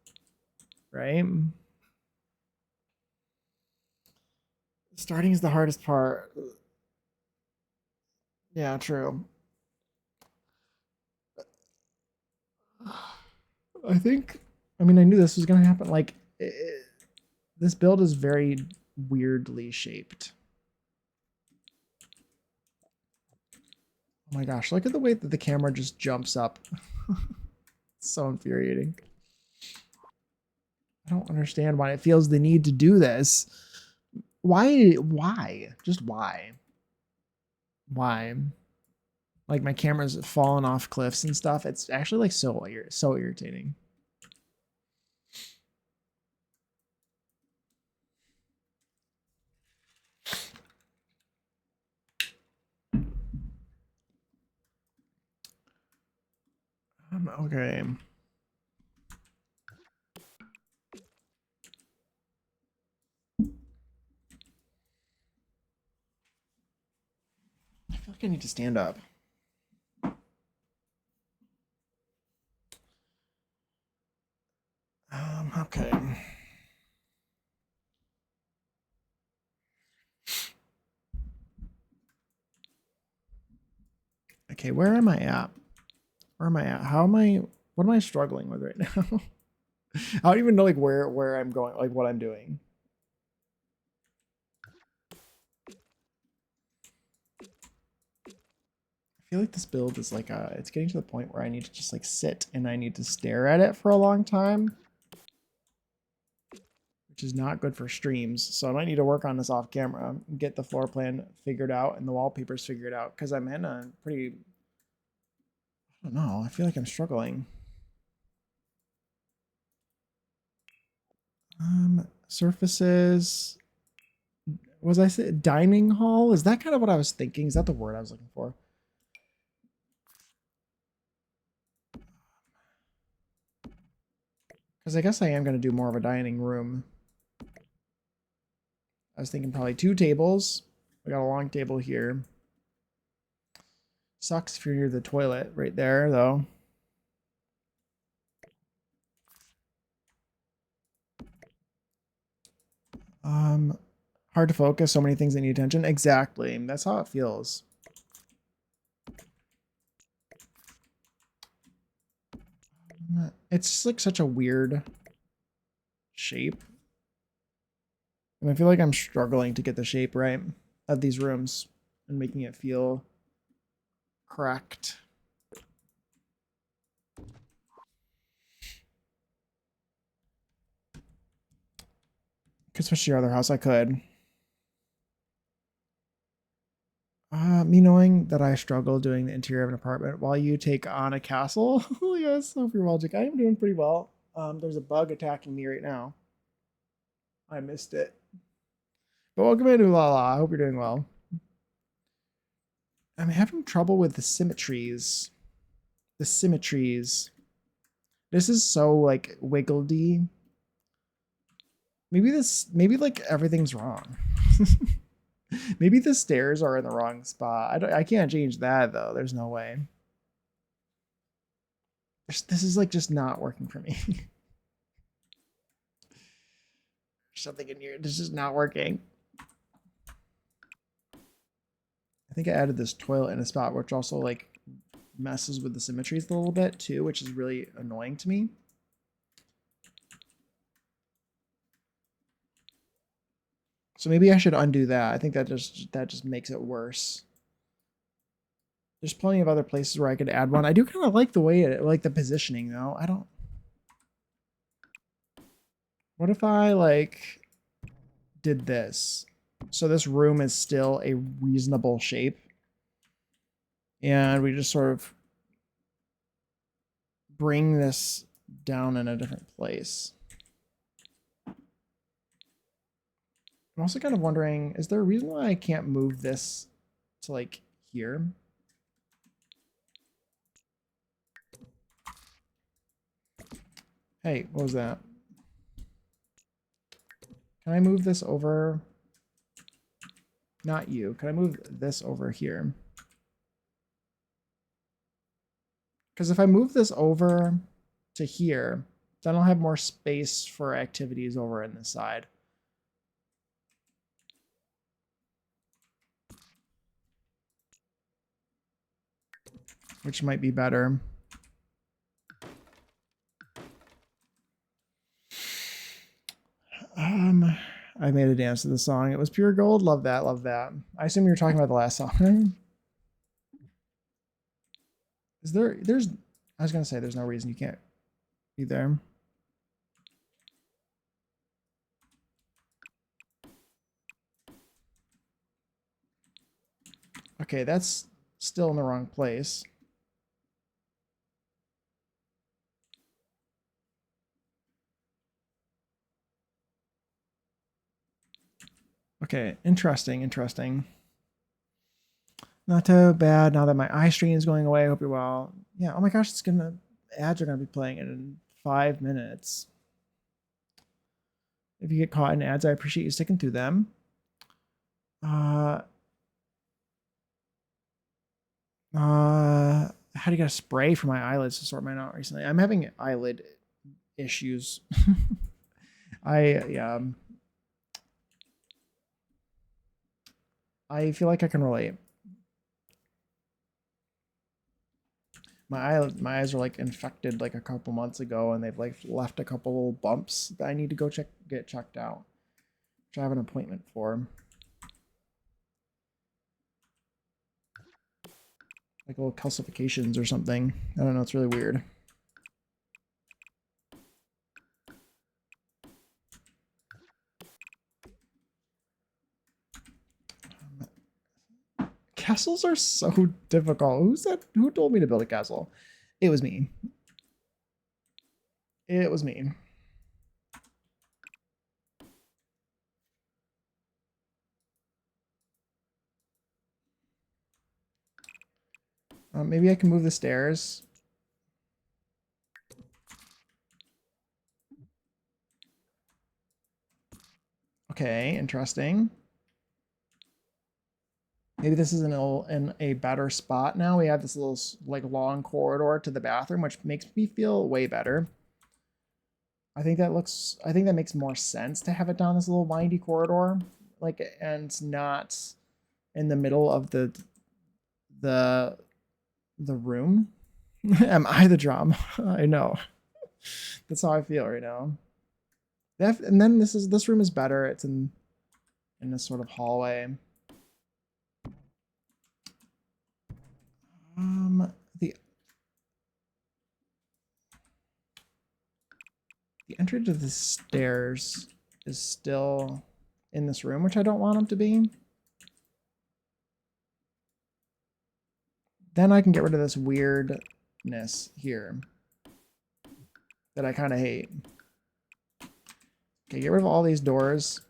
Right? Starting is the hardest part. Yeah, true. I think, I mean, I knew this was going to happen. Like, this build is very weirdly shaped. Oh my gosh, look at the way that the camera just jumps up. It's so infuriating. I don't understand why it feels the need to do this. Why? Why? Just why? Why? Like my camera's falling off cliffs and stuff. It's actually like so irritating. Okay. I feel like I need to stand up. Okay. Okay, where am I at? Where am I at? How am I, what am I struggling with right now? I don't even know like where I'm going, like what I'm doing. I feel like this build is like it's getting to the point where I need to just like sit and I need to stare at it for a long time, which is not good for streams. So I might need to work on this off camera, get the floor plan figured out and the wallpapers figured out, because I'm in a pretty, I don't know, I feel like I'm struggling. Surfaces. Was I say dining hall? Is that kind of what I was thinking? Is that the word I was looking for? Because I guess I am going to do more of a dining room. I was thinking probably 2 tables. We got a long table here. Sucks if you're near the toilet right there, though. Hard to focus. So many things that need attention. Exactly. That's how it feels. It's just like such a weird shape. And I feel like I'm struggling to get the shape right of these rooms and making it feel correct. Could switch to your other house. I could. Me knowing that I struggle doing the interior of an apartment while you take on a castle. Yes, hope you're well, Jake. I am doing pretty well. There's a bug attacking me right now. I missed it. But welcome in, Ulala. I hope you're doing well. I'm having trouble with the symmetries. The symmetries. This is so like wiggledy. Maybe like everything's wrong. Maybe the stairs are in the wrong spot. I can't change that though. There's no way. This is like just not working for me. Something in here. This is not working. I think I added this toilet in a spot which also like messes with the symmetries a little bit too, which is really annoying to me. So maybe I should undo that. I think that just makes it worse. There's plenty of other places where I could add one. I do kind of like the way it, like the positioning though. I don't. What if I like did this? So this room is still a reasonable shape. And we just sort of bring this down in a different place. I'm also kind of wondering, is there a reason why I can't move this to like here? Hey, what was that? Can I move this over? Not you. Can I move this over here? Because if I move this over to here, then I'll have more space for activities over in this side. Which might be better. I made a dance to the song. It was pure gold. Love that. Love that. I assume you're talking about the last song. I was going to say there's no reason you can't be there. Okay, that's still in the wrong place. Okay, interesting, interesting. Not too bad now that my eye strain is going away. I hope you're well. Yeah, oh my gosh, ads are gonna be playing in 5 minutes. If you get caught in ads, I appreciate you sticking through them. How do you get a spray for my eyelids to sort mine out recently? I'm having eyelid issues. Yeah. I feel like I can relate. My eyes are like infected like a couple months ago, and they've like left a couple bumps that I need to go get checked out, which I have an appointment for. Like little calcifications or something. I don't know. It's really weird. Castles are so difficult. Who told me to build a castle? It was me. It was me. Maybe I can move the stairs. Okay, interesting. Maybe this is in a better spot now. We have this little like long corridor to the bathroom, which makes me feel way better. I think that makes more sense to have it down this little windy corridor, like, and not in the middle of the room. Am I the drama? I know. That's how I feel right now. And then this room is better. It's in this sort of hallway. The entrance to the stairs is still in this room, which I don't want them to be. Then I can get rid of this weirdness here that I kind of hate. Okay, get rid of all these doors.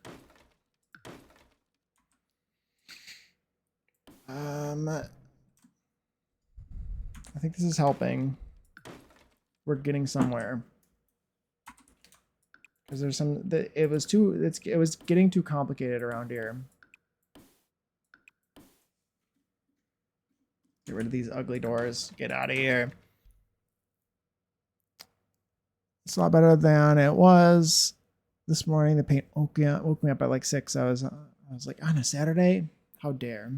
I think this is helping. We're getting somewhere. Because there's it was getting too complicated around here. Get rid of these ugly doors. Get out of here. It's a lot better than it was this morning. The paint woke me up at like 6. I was like, on a Saturday? How dare.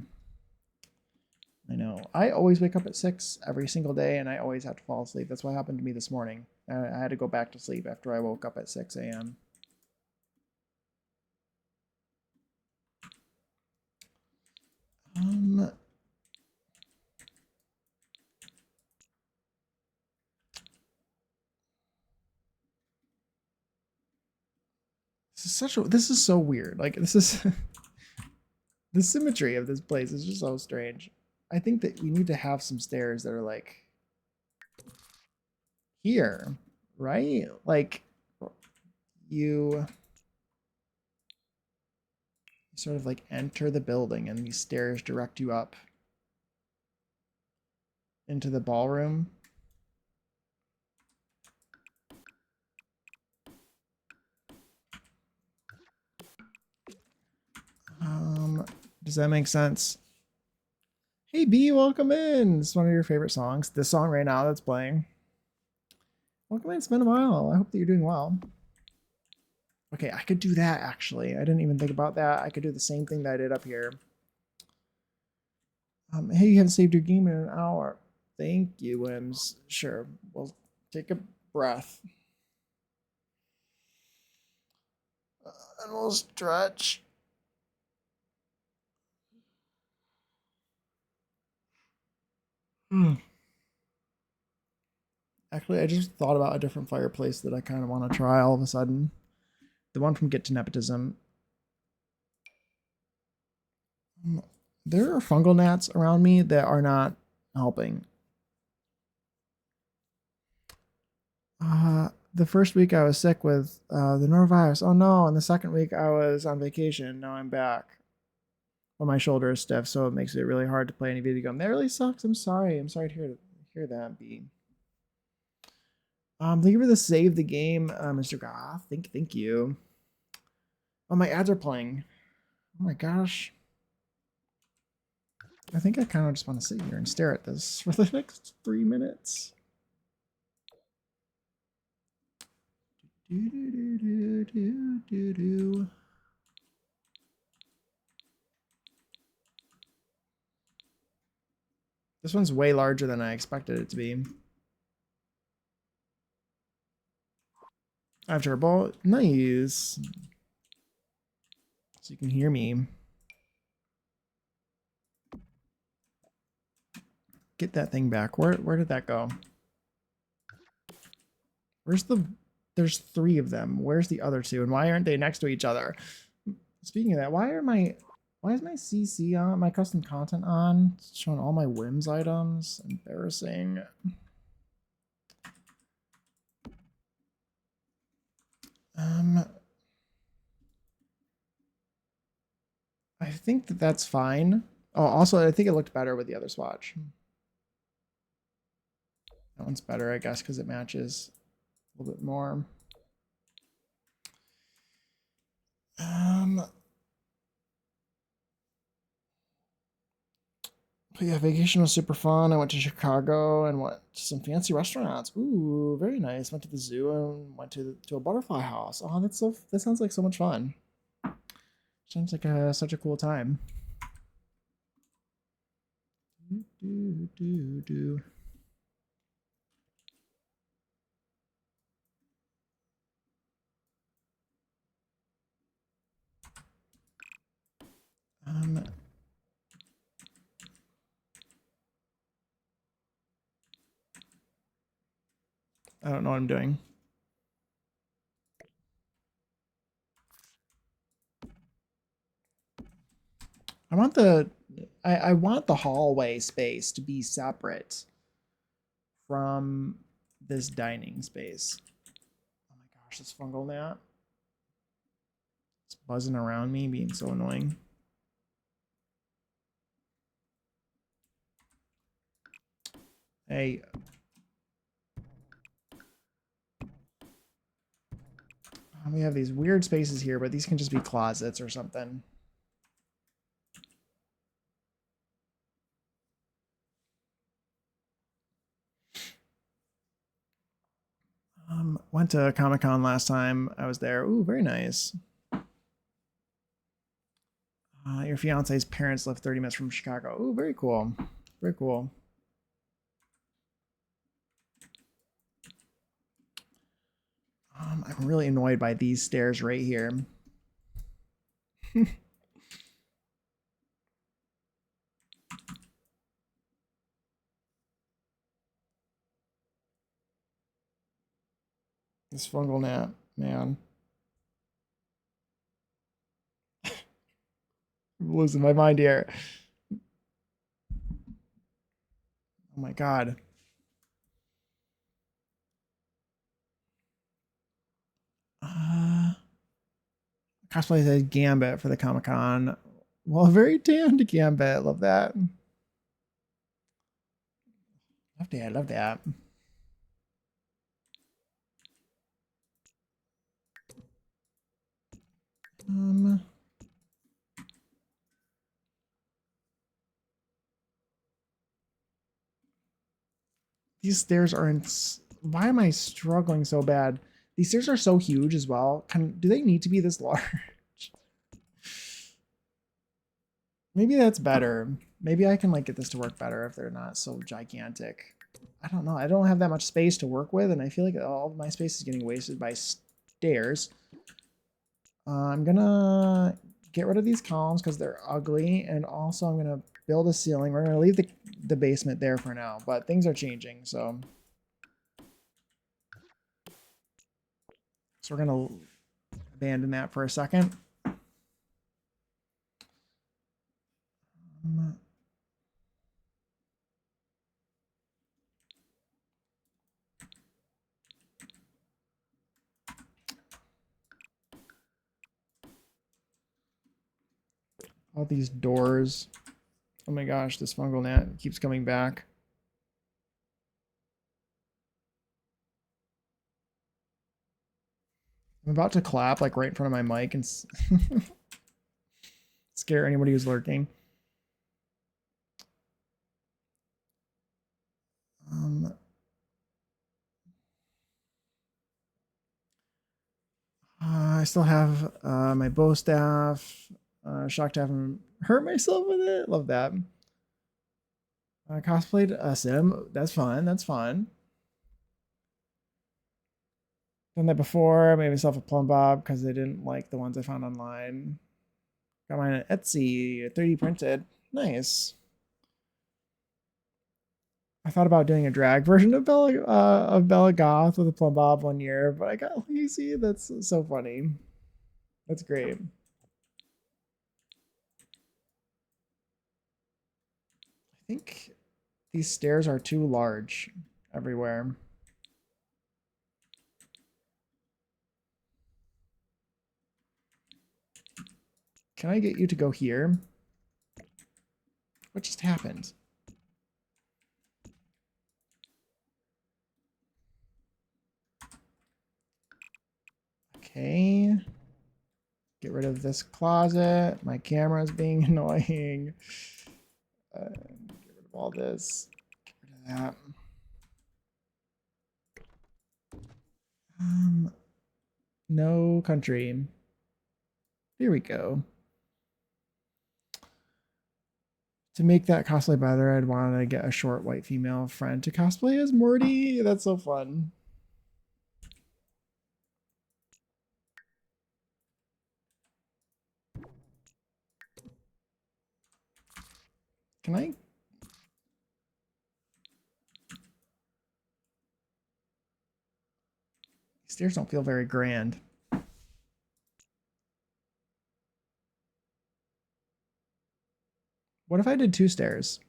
I know. I always wake up at 6 every single day, and I always have to fall asleep. That's what happened to me this morning. I had to go back to sleep after I woke up at 6 a.m. This is so weird. Like, this is the symmetry of this place is just so strange. I think that we need to have some stairs that are like here, right? Like you sort of like enter the building and these stairs direct you up into the ballroom. Does that make sense? Hey B, welcome in. It's one of your favorite songs. This song right now that's playing. Welcome in. It's been a while. I hope that you're doing well. Okay, I could do that actually. I didn't even think about that. I could do the same thing that I did up here. Hey, you haven't saved your game in an hour. Thank you, Wims. Sure, we'll take a breath. And we'll stretch. Actually, I just thought about a different fireplace that I kind of want to try all of a sudden. The one from Get to Nepotism. There are fungal gnats around me that are not helping. The first week I was sick with the norovirus. Oh no! And the second week I was on vacation. Now I'm back. Well, my shoulder is stiff, so it makes it really hard to play any video game. That really sucks. I'm sorry. I'm sorry to hear that, B. Thank you for the save the game, Mr. Goth. Thank you. Oh, my ads are playing. Oh my gosh. I think I kind of just want to sit here and stare at this for the next 3 minutes. This one's way larger than I expected it to be. I have turbo. Nice. So you can hear me. Get that thing back. Where did that go? Where's the... There's 3 of them. Where's the other 2? And why aren't they next to each other? Speaking of that, why is my CC on? My custom content on? It's showing all my Wims items. Embarrassing. I think that that's fine. Oh, also, I think it looked better with the other swatch. That one's better, I guess, because it matches a little bit more. But yeah, vacation was super fun. I went to Chicago and went to some fancy restaurants. Ooh, very nice. Went to the zoo and went to a butterfly house. Oh, that sounds like so much fun. Sounds like such a cool time. I don't know what I'm doing. I want the hallway space to be separate from this dining space. Oh my gosh, this fungal gnat. It's buzzing around me, being so annoying. Hey. We have these weird spaces here, but these can just be closets or something. Went to Comic-Con last time I was there. Ooh, very nice. Your fiance's parents live 30 minutes from Chicago. Ooh, very cool. Very cool. I'm really annoyed by these stairs right here. This fungal gnat, man. I'm losing my mind here. Oh my god. Cosplay as Gambit for the Comic-Con. Well, very tanned Gambit. Love that. Love that. Love that. Um, these stairs aren't. Why am I struggling so bad? These stairs are so huge as well. Do they need to be this large? Maybe that's better. Maybe I can like get this to work better if they're not so gigantic. I don't know. I don't have that much space to work with, and I feel like all of my space is getting wasted by stairs. I'm gonna get rid of these columns because they're ugly, and also I'm gonna build a ceiling. We're gonna leave the basement there for now, but things are changing, so we're gonna abandon that for a second. All these doors. Oh my gosh, this fungal gnat keeps coming back. I'm about to clap like right in front of my mic and scare anybody who's lurking. I still have my bow staff. Shocked to haven't hurt myself with it. Love that. Cosplayed a sim. That's fun. That's fun. Done that before. I made myself a plumb bob because I didn't like the ones I found online. Got mine at Etsy, 3D printed. Nice. I thought about doing a drag version of Bella Goth with a plumb bob one year, but I got lazy. That's so funny. That's great. I think these stairs are too large everywhere. Can I get you to go here? What just happened? Okay. Get rid of this closet. My camera is being annoying. Get rid of all this. Get rid of that. No country. Here we go. To make that cosplay better, I'd want to get a short white female friend to cosplay as Morty. That's so fun. Can I? These stairs don't feel very grand. What if I did 2 stairs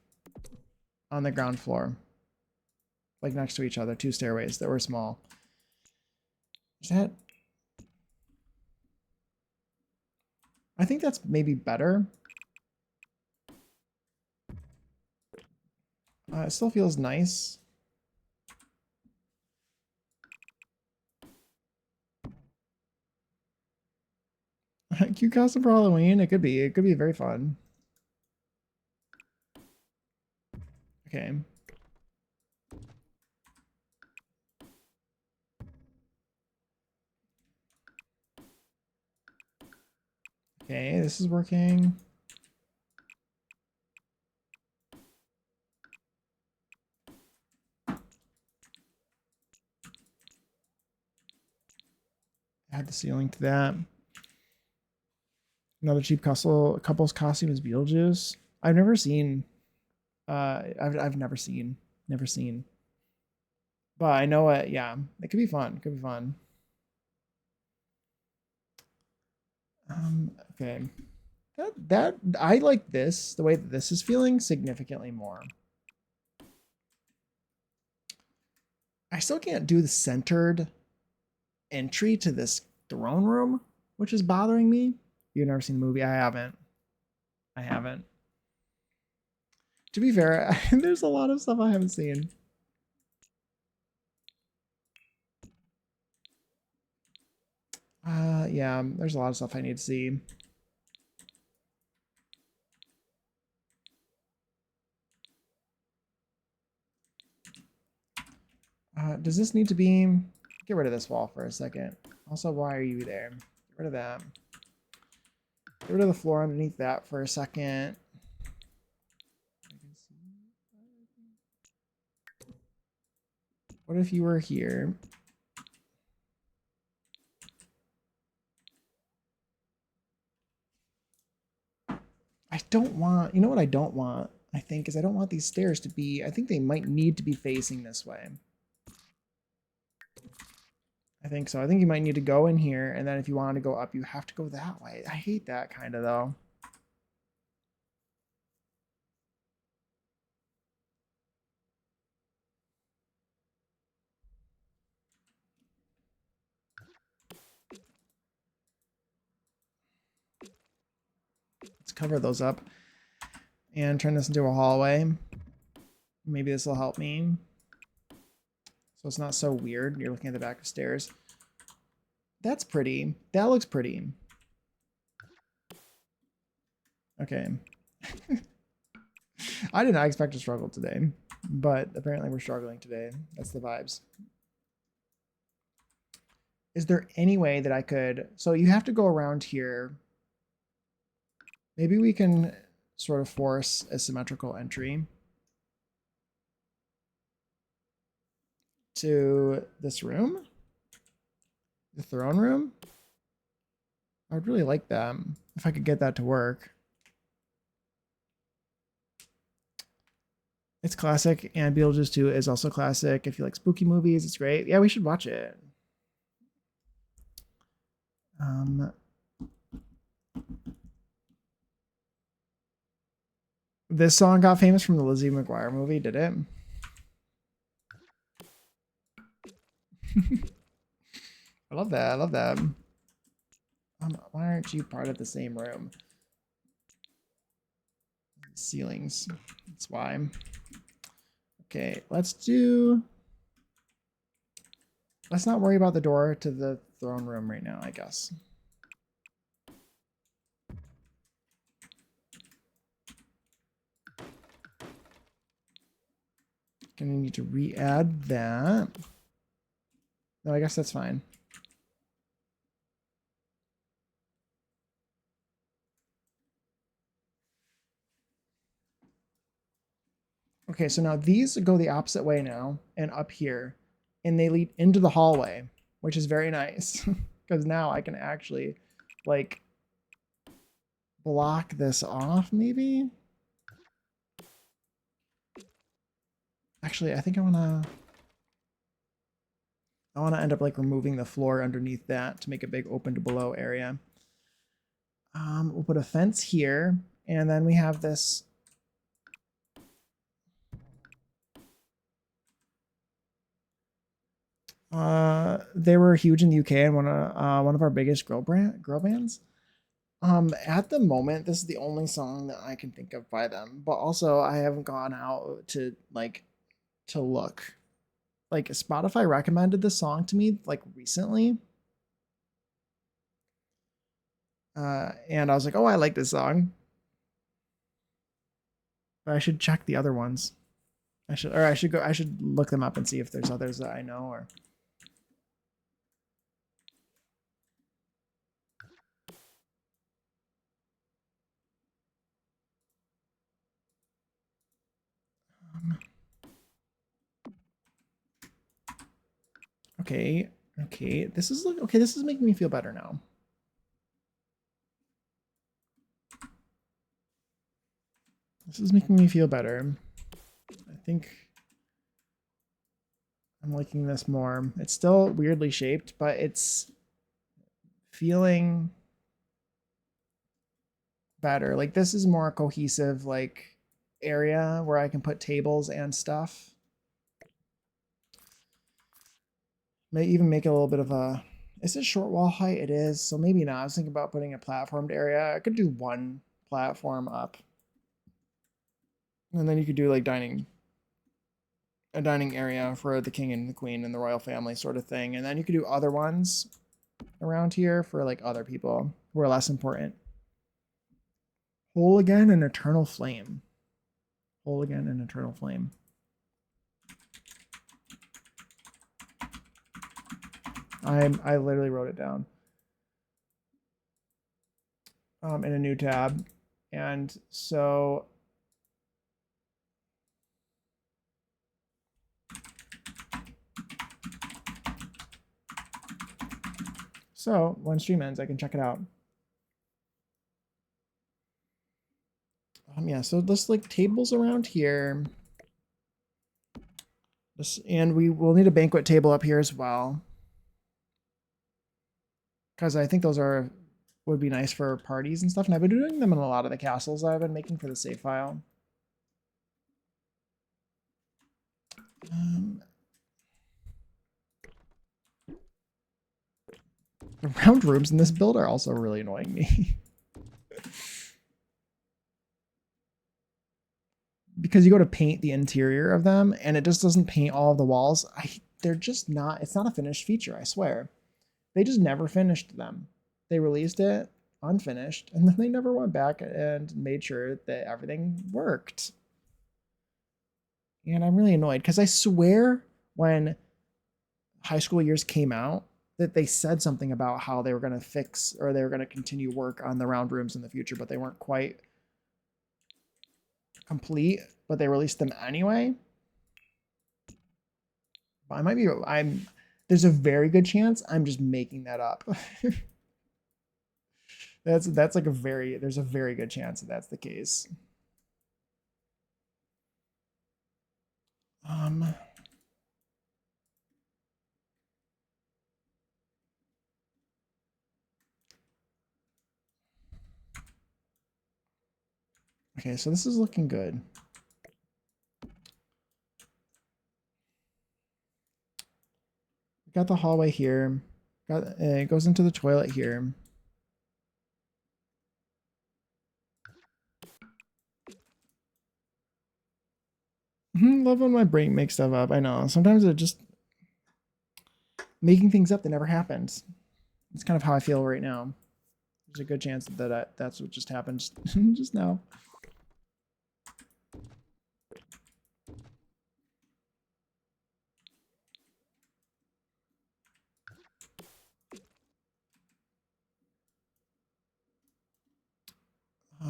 on the ground floor? Like next to each other, 2 stairways that were small. Is that? I think that's maybe better. It still feels nice. Cute costume for Halloween. It could be. It could be very fun. Okay. Okay, this is working. Add the ceiling to that. Another cheap couple's costume is Beetlejuice. I've never seen. I've never seen. Never seen. But I know it. Yeah, it could be fun. It could be fun. Okay. That I like this. The way that this is feeling significantly more. I still can't do the centered entry to this throne room which is bothering me. You've never seen the movie? I haven't. I haven't. To be fair, there's a lot of stuff I haven't seen. Yeah, there's a lot of stuff I need to see. Does this need to be... Get rid of this wall for a second. Also, why are you there? Get rid of that. Get rid of the floor underneath that for a second. What if you were here? I don't want... You know what I don't want, I think, is I don't want these stairs to be... I think they might need to be facing this way. I think so. I think you might need to go in here, and then if you want to go up, you have to go that way. I hate that kind of, though. Let's cover those up and turn this into a hallway. Maybe this will help me. So it's not so weird. You're looking at the back of stairs. That's pretty. That looks pretty. Okay. I did not expect to struggle today, but apparently we're struggling today. That's the vibes. Is there any way that I could... So you have to go around here. Maybe we can sort of force a symmetrical entry to this room, the throne room. I would really like that if I could get that to work. It's classic, and Beetlejuice 2 is also classic. If you like spooky movies, it's great. Yeah, we should watch it. This song got famous from the Lizzie McGuire movie, did it? I love that. I love that. Why aren't you part of the same room? Ceilings. That's why. Okay, let's not worry about the door to the throne room right now, I guess. Gonna need to re-add that. No, I guess that's fine. Okay, so now these go the opposite way now and up here, and they lead into the hallway, which is very nice because now I can actually like block this off maybe. Actually, I think I want to end up like removing the floor underneath that to make a big open to below area. We'll put a fence here, and then we have this. They were huge in the UK and one of our biggest girl bands. At the moment, this is the only song that I can think of by them, but also I haven't gone out to look. Like Spotify recommended this song to me like recently. And I was like, oh, I like this song. But I should check the other ones. I should look them up and see if there's others that I know or. Okay. This is making me feel better now. This is making me feel better. I think I'm liking this more. It's still weirdly shaped, but it's feeling better. Like this is more cohesive like area where I can put tables and stuff. May even make it a little bit of a Is it short wall height? It is, so maybe not. I was thinking about putting a platformed area. I could do one platform up. And then you could do like a dining area for the king and the queen and the royal family sort of thing. And then you could do other ones around here for like other people who are less important. Whole again, an eternal flame. Whole again, an eternal flame. I literally wrote it down in a new tab. And so when stream ends, I can check it out. Yeah, so there's like tables around here. And we will need a banquet table up here as well. Because I think those would be nice for parties and stuff. And I've been doing them in a lot of the castles I've been making for the save file. The round rooms in this build are also really annoying me. Because you go to paint the interior of them and it just doesn't paint all of the walls. They're just not, it's not a finished feature, I swear. They just never finished them. They released it unfinished and then they never went back and made sure that everything worked. And I'm really annoyed because I swear when High School Years came out that they said something about how they were going to fix or they were going to continue work on the round rooms in the future, but they weren't quite complete, but they released them anyway. I might be, there's a very good chance I'm just making that up. That's like there's a very good chance that that's the case. Okay, so this is looking good. Got the hallway here. It goes into the toilet here. Love when my brain makes stuff up. I know. Sometimes it just making things up that never happened. It's kind of how I feel right now. There's a good chance that that's what just happened just now.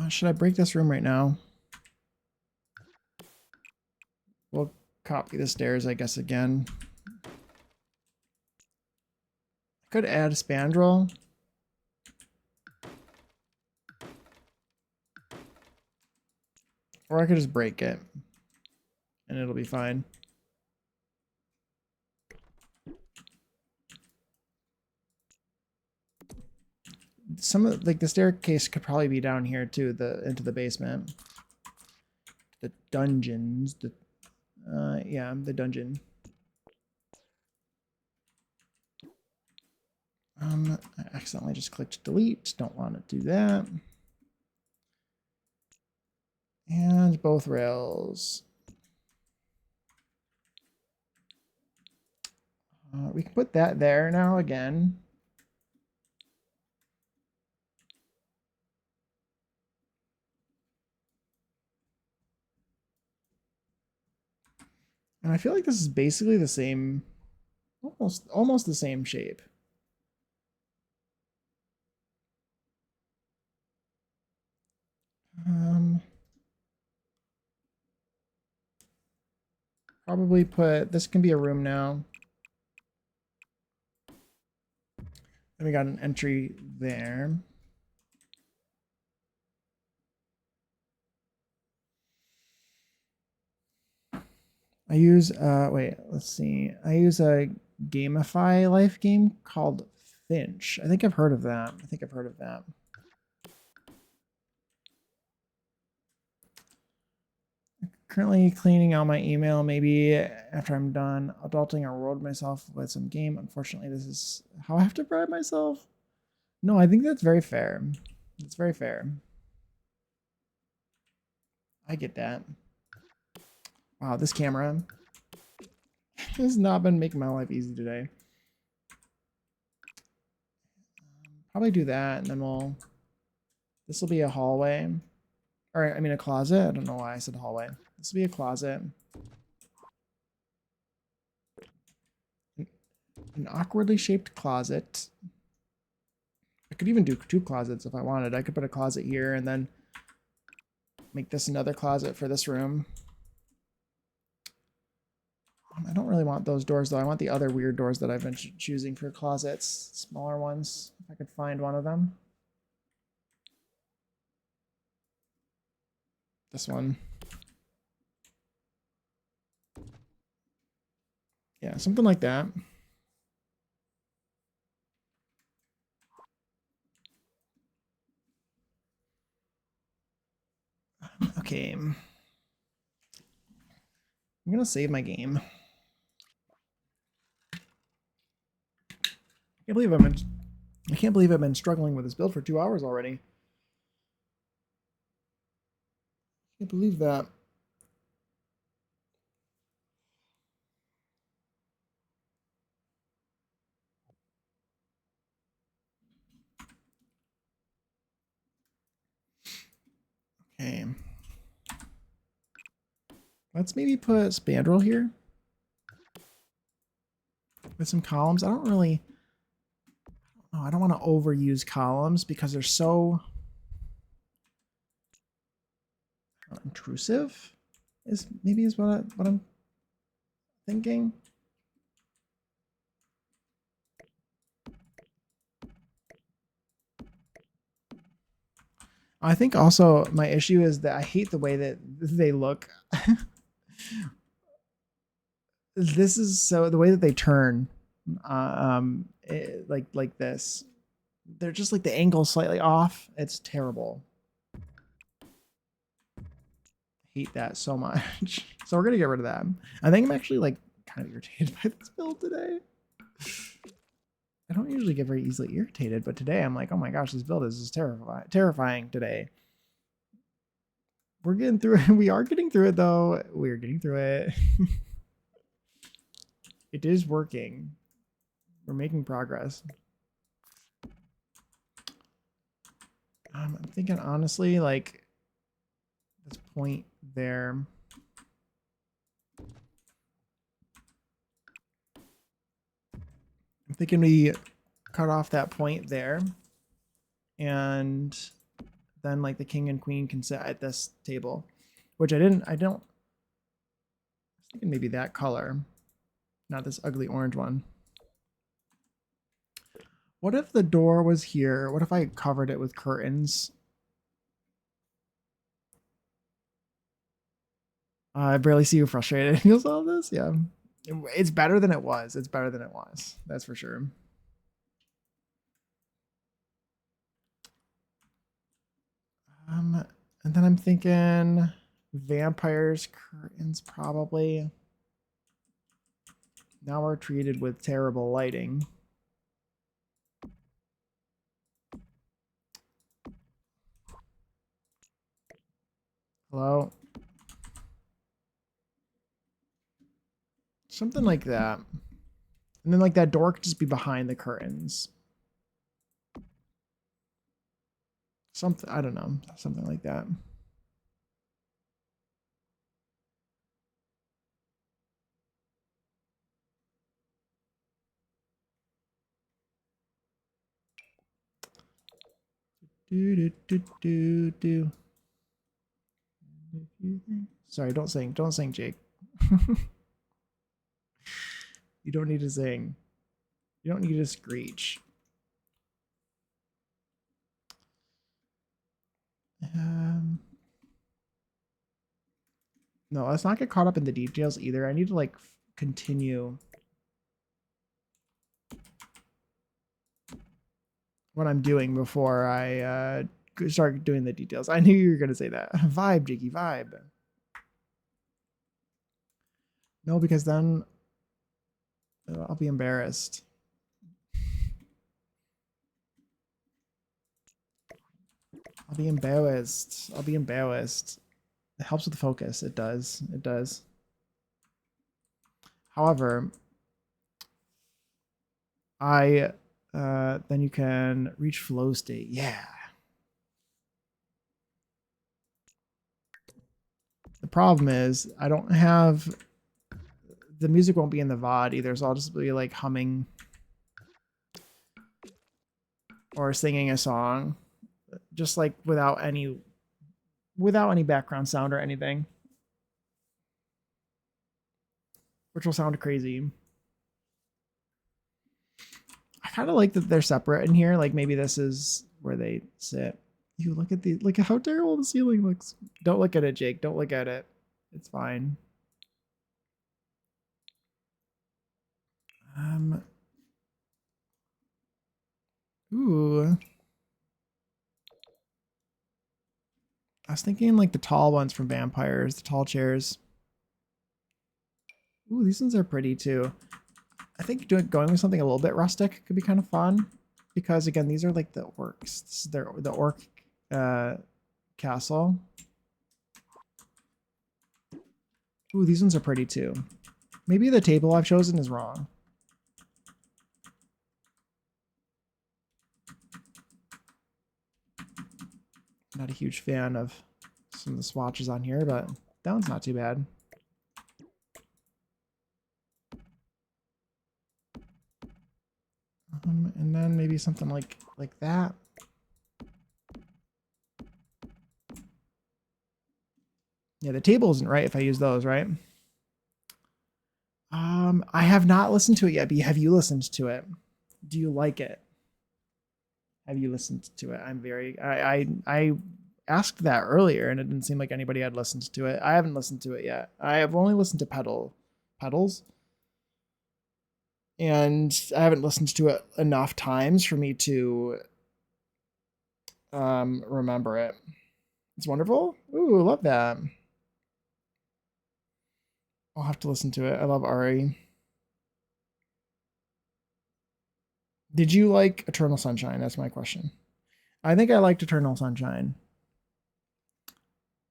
Should I break this room right now? We'll copy the stairs, I guess, again. I could add a spandrel. Or I could just break it. And it'll be fine. Some of like the staircase could probably be down here too, into the basement. The dungeons. Yeah, the dungeon. I accidentally just clicked delete. Don't want to do that. And both rails. We can put that there now again. And I feel like this is basically the same, almost the same shape. Probably put, this can be a room now. And we got an entry there. I use, wait, let's see. I use a Gamify life game called Finch. I think I've heard of that. Currently cleaning out my email. Maybe after I'm done adulting, I'll reward myself with some game. Unfortunately, this is how I have to bribe myself. No, I think that's very fair. It's very fair. I get that. Wow, this camera has not been making my life easy today. Probably do that, and then we'll... This will be a hallway. Or, I mean, a closet. I don't know why I said hallway. This will be a closet. An awkwardly shaped closet. I could even do 2 closets if I wanted. I could put a closet here and then make this another closet for this room. I don't really want those doors, though. I want the other weird doors that I've been choosing for closets. Smaller ones, if I could find one of them. This one. Yeah, something like that. Okay. I'm gonna save my game. I can't believe I've been struggling with this build for 2 hours already. Can't believe that. Okay. Let's maybe put spandrel here with some columns. I don't really... Oh, I don't want to overuse columns because they're so intrusive. Is what I'm thinking. I think also my issue is that I hate the way that they look. This is so the way that they turn, like this. They're just like the angle slightly off. It's terrible. Hate that so much. So we're gonna get rid of that. I think I'm actually like kind of irritated by this build today. I don't usually get very easily irritated, but today I'm like, oh my gosh, this build is just terrifying today. We're getting through it. We are getting through it though. We're getting through it. It is working. We're making progress. I'm thinking honestly, like this point there. I'm thinking we cut off that point there, and then like the king and queen can sit at this table, which I don't. I was thinking maybe that color, not this ugly orange one. What if the door was here? What if I covered it with curtains? I barely see you frustrated. You saw this? Yeah. It's better than it was. It's better than it was. That's for sure. And then I'm thinking vampires curtains probably. Now we're treated with terrible lighting. Hello? Something like that. And then like that door could just be behind the curtains. Something, I don't know, something like that. Do. Sorry, don't sing, Jake. You don't need to sing. You don't need to screech. No, let's not get caught up in the details either. I need to like continue what I'm doing before I start doing the details. I knew you were gonna say that. Vibe, Jiggy, vibe. No, because then I'll be embarrassed. I'll be embarrassed. I'll be embarrassed. It helps with the focus. It does. It does. However, then you can reach flow state. Yeah. The problem is I don't have the music won't be in the VOD either, so I'll just be like humming or singing a song, just like without any background sound or anything, which will sound crazy. I kind of like that they're separate in here. Like maybe this is where they sit. You look at how terrible the ceiling looks. Don't look at it, Jake. Don't look at it. It's fine. Ooh. I was thinking like the tall ones from Vampires, the tall chairs. Ooh, these ones are pretty too. I think going with something a little bit rustic could be kind of fun because again, these are like the orcs. This is the orc castle. Ooh, these ones are pretty too. Maybe the table I've chosen is wrong. Not a huge fan of some of the swatches on here, but that one's not too bad. And then maybe something like that. Yeah, the table isn't right if I use those, right? I have not listened to it yet, but have you listened to it? Do you like it? Have you listened to it? I asked that earlier and it didn't seem like anybody had listened to it. I haven't listened to it yet. I have only listened to pedals. And I haven't listened to it enough times for me to remember it. It's wonderful. Ooh, love that. I'll have to listen to it. I love Ari. Did you like Eternal Sunshine? That's my question. I think I liked Eternal Sunshine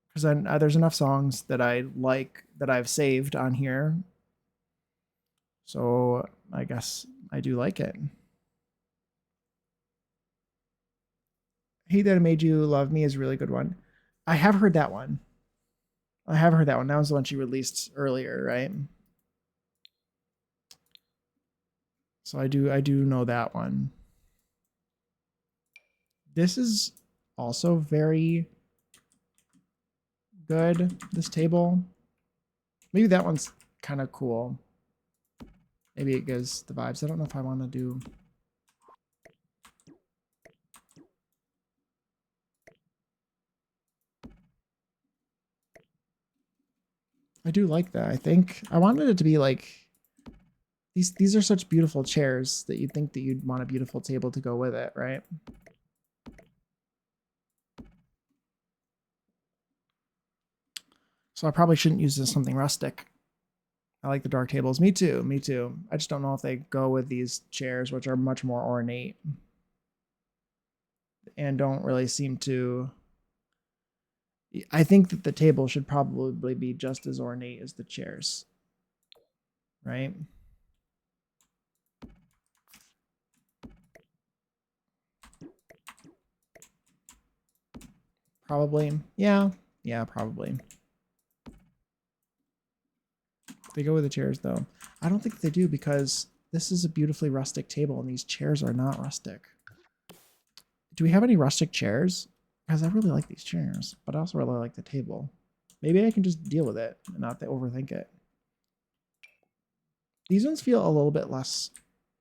because there's enough songs that I like that I've saved on here. So I guess I do like it. He That Made You Love Me is a really good one. I have heard that one. I have heard that one. That was the one she released earlier, right? So I do know that one. This is also very good, this table. Maybe that one's kind of cool. Maybe it gives the vibes. I don't know if I want to do... I do like that. I think I wanted it to be like... These are such beautiful chairs that you'd think that you'd want a beautiful table to go with it, right? So I probably shouldn't use this something rustic. I like the dark tables. Me too. Me too. I just don't know if they go with these chairs, which are much more ornate and don't really seem to... I think that the table should probably be just as ornate as the chairs, right? Probably. Yeah. Yeah, probably. They go with the chairs, though. I don't think they do because this is a beautifully rustic table and these chairs are not rustic. Do we have any rustic chairs? Because I really like these chairs, but I also really like the table. Maybe I can just deal with it and not overthink it. These ones feel a little bit less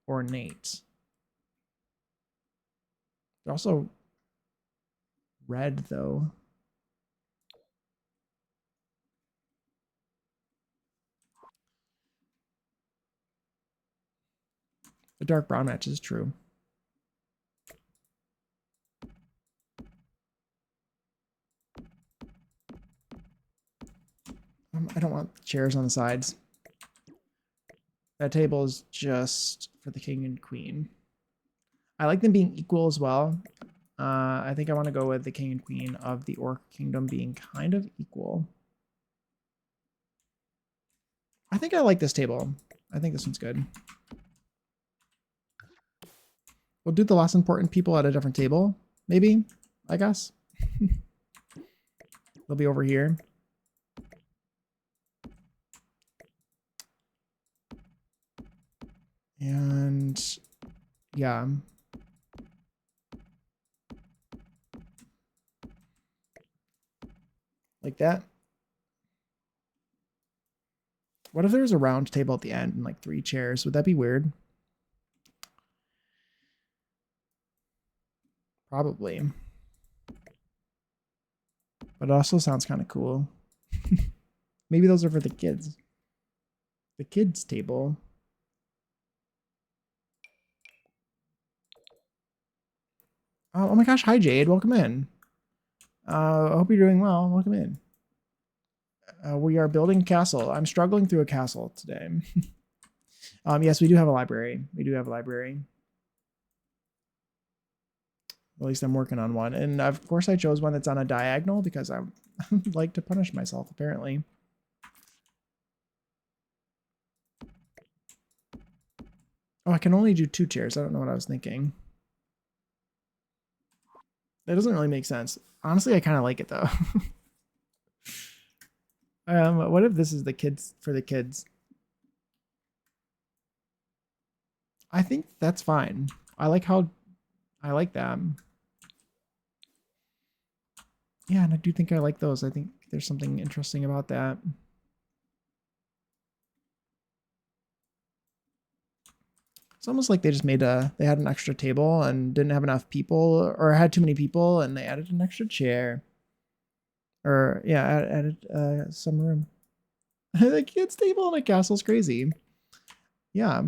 ornate. They're also red, though. The dark brown match is true. I don't want chairs on the sides. That table is just for the king and queen. I like them being equal as well. I think I want to go with the king and queen of the Orc Kingdom being kind of equal. I think I like this table. I think this one's good. We'll do the less important people at a different table, maybe, I guess. They'll be over here. And yeah. Like that. What if there was a round table at the end and like 3 chairs? Would that be weird? Probably. But it also sounds kind of cool. Maybe those are for the kids. The kids table. Oh my gosh, hi Jade, welcome in. I hope you're doing well. Welcome in. We are building a castle. I'm struggling through a castle today. Yes, we do have a library. We do have a library. At least I'm working on one. And of course I chose one that's on a diagonal because I like to punish myself, apparently. Oh, I can only do 2 chairs. I don't know what I was thinking. That doesn't really make sense. Honestly, I kind of like it though. What if this is the kids for the kids? I think that's fine. I like them. Yeah, and I do think I like those. I think there's something interesting about that. It's almost like they just made they had an extra table and didn't have enough people, or had too many people, and they added an extra chair. Or yeah, added some room. The kids table in a castle's crazy. Yeah,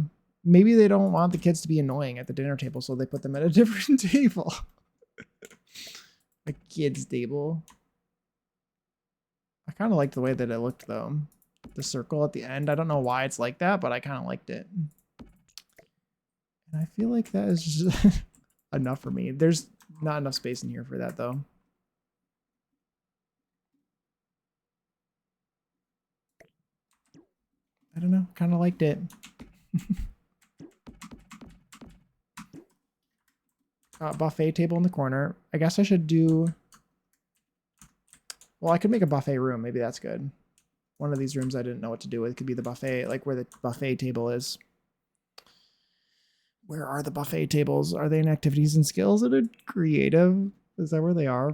maybe they don't want the kids to be annoying at the dinner table, so they put them at a different table. A kids table. I kind of liked the way that it looked though. The circle at the end. I don't know why it's like that, but I kind of liked it. And I feel like that is just enough for me. There's not enough space in here for that though. I don't know. Kind of liked it. Buffet table in the corner. I guess I should do... Well, I could make a buffet room. Maybe that's good. One of these rooms I didn't know what to do with. It could be the buffet, like where the buffet table is. Where are the buffet tables? Are they in activities and skills? That are creative? Is that where they are?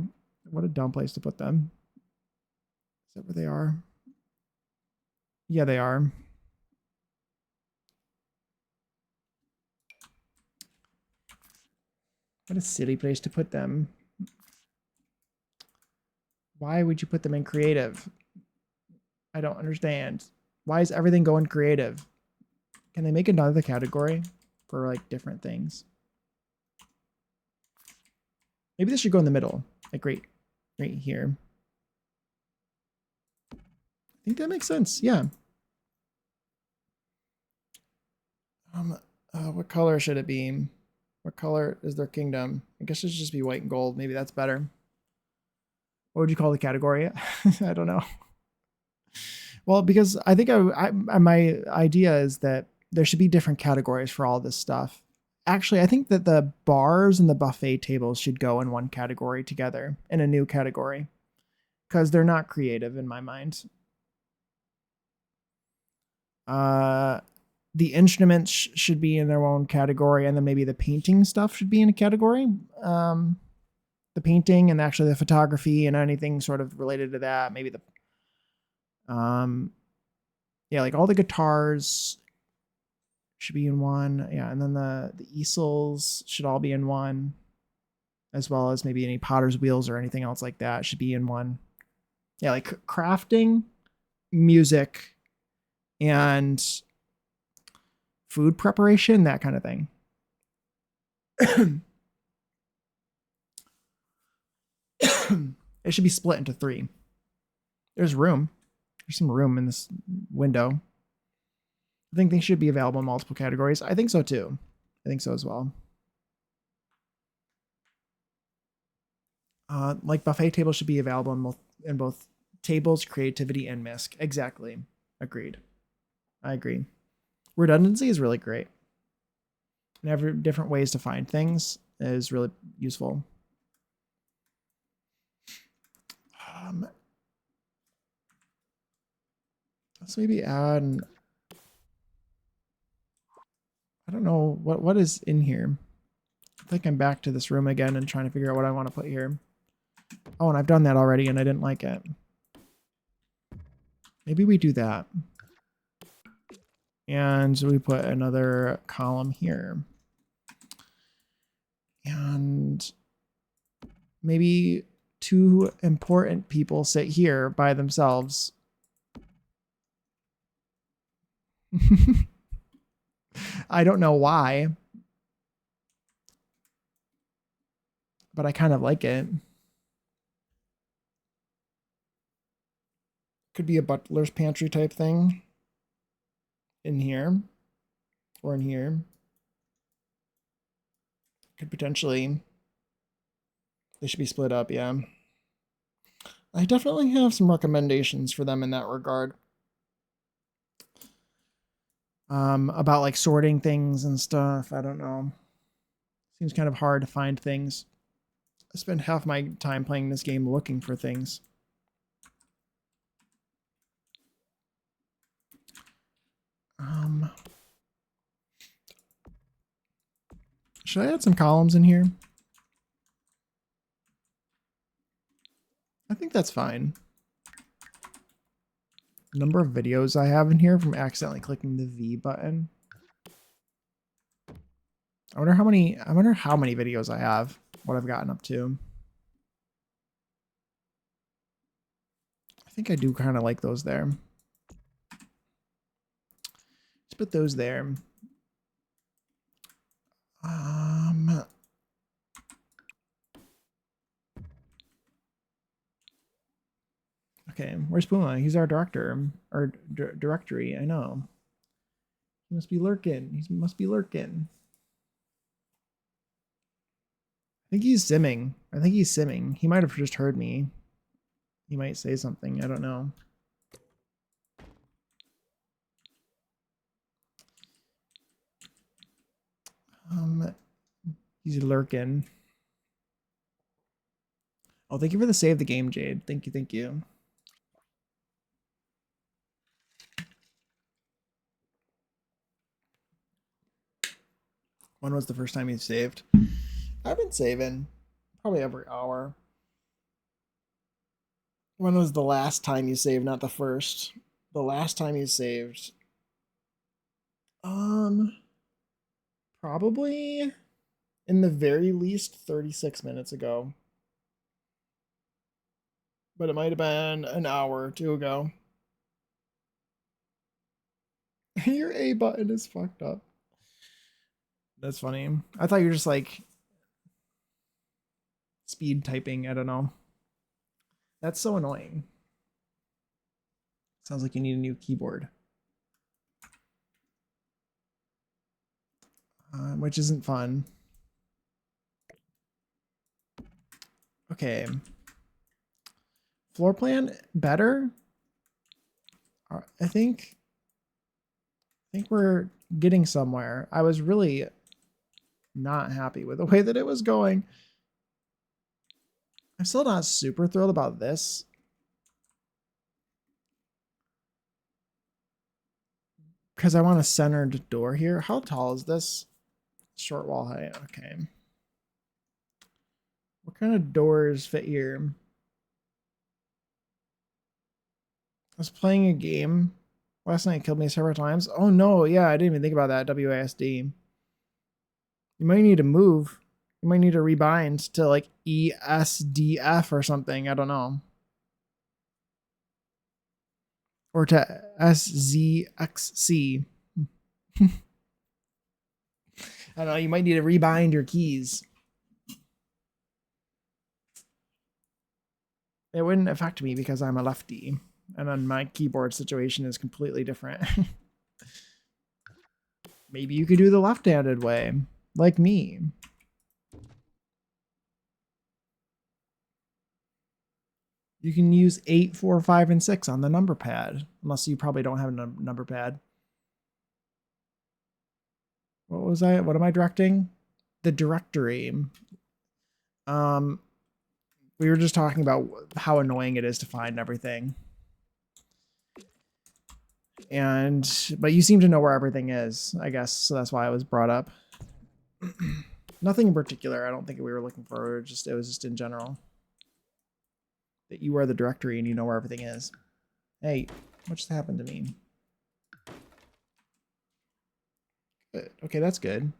What a dumb place to put them. Is that where they are? Yeah, they are. What a silly place to put them. Why would you put them in creative? I don't understand. Why is everything going creative? Can they make another category for like different things? Maybe this should go in the middle, like right here. I think that makes sense. Yeah. What color should it be? What color is their kingdom? I guess it should just be white and gold. Maybe that's better. What would you call the category? I don't know. Well, because I think my idea is that there should be different categories for all this stuff. Actually, I think that the bars and the buffet tables should go in one category together, in a new category, because they're not creative in my mind. The instruments should be in their own category, and then maybe the painting stuff should be in a category. The painting and actually the photography and anything sort of related to that. Maybe the yeah, like all the guitars should be in one. Yeah, and then the easels should all be in one, as well as maybe any potter's wheels or anything else like that should be in one. Yeah, like crafting, music, and food preparation, that kind of thing. It should be split into 3. There's room. There's some room in this window. I think they should be available in multiple categories. I think so too. I think so as well. Like buffet tables should be available in both tables, creativity, and MISC. Exactly. Agreed. I agree. Redundancy is really great. And every different ways to find things is really useful. Let's maybe add. I don't know what is in here. I think I'm back to this room again and trying to figure out what I want to put here. Oh, and I've done that already and I didn't like it. Maybe we do that. And we put another column here. And maybe 2 important people sit here by themselves. I don't know why, but I kind of like it. Could be a butler's pantry type thing in here or in here. Could potentially, they should be split up, yeah. I definitely have some recommendations for them in that regard. About like sorting things and stuff. I don't know. Seems kind of hard to find things. I spend half my time playing this game looking for things. Should I add some columns in here? I think that's fine. Number of videos I have in here from accidentally clicking the V button. I wonder how many videos I have, what I've gotten up to. I think I do kind of like those there. Let's put those there. Okay, where's Puma? He's our director, or directory. I know. He must be lurking. He must be lurking. I think he's simming. He might have just heard me. He might say something. I don't know. He's lurking. Oh, thank you for the save the game, Jade. Thank you, thank you. When was the first time you saved? I've been saving probably every hour. When was the last time you saved? Not the first. The last time you saved. Probably in the very least 36 minutes ago. But it might have been an hour or two ago. Your A button is fucked up. That's funny. I thought you were just like speed typing. I don't know. That's so annoying. Sounds like you need a new keyboard. Which isn't fun. Okay. Floor plan better. I think we're getting somewhere. I was really not happy with the way that it was going. I'm still not super thrilled about this. Because I want a centered door here. How tall is this? Short wall height. Okay. What kind of doors fit here? I was playing a game last night. It killed me several times. Oh no, yeah, I didn't even think about that. WASD. You might need to move. You might need to rebind to like ESDF or something. I don't know. Or to SZXC. I don't know. You might need to rebind your keys. It wouldn't affect me because I'm a lefty. And then my keyboard situation is completely different. Maybe you could do the left-handed way, like me. You can use 8, 4, 5, and 6 on the number pad, unless you probably don't have a number pad. What was I? What am I directing? The directory. We were just talking about how annoying it is to find everything. But you seem to know where everything is, I guess, so that's why it was brought up. Nothing in particular. I don't think we were looking for. It was just in general that you are the directory and you know where everything is. Hey, what just happened to me? Good. Okay, that's good.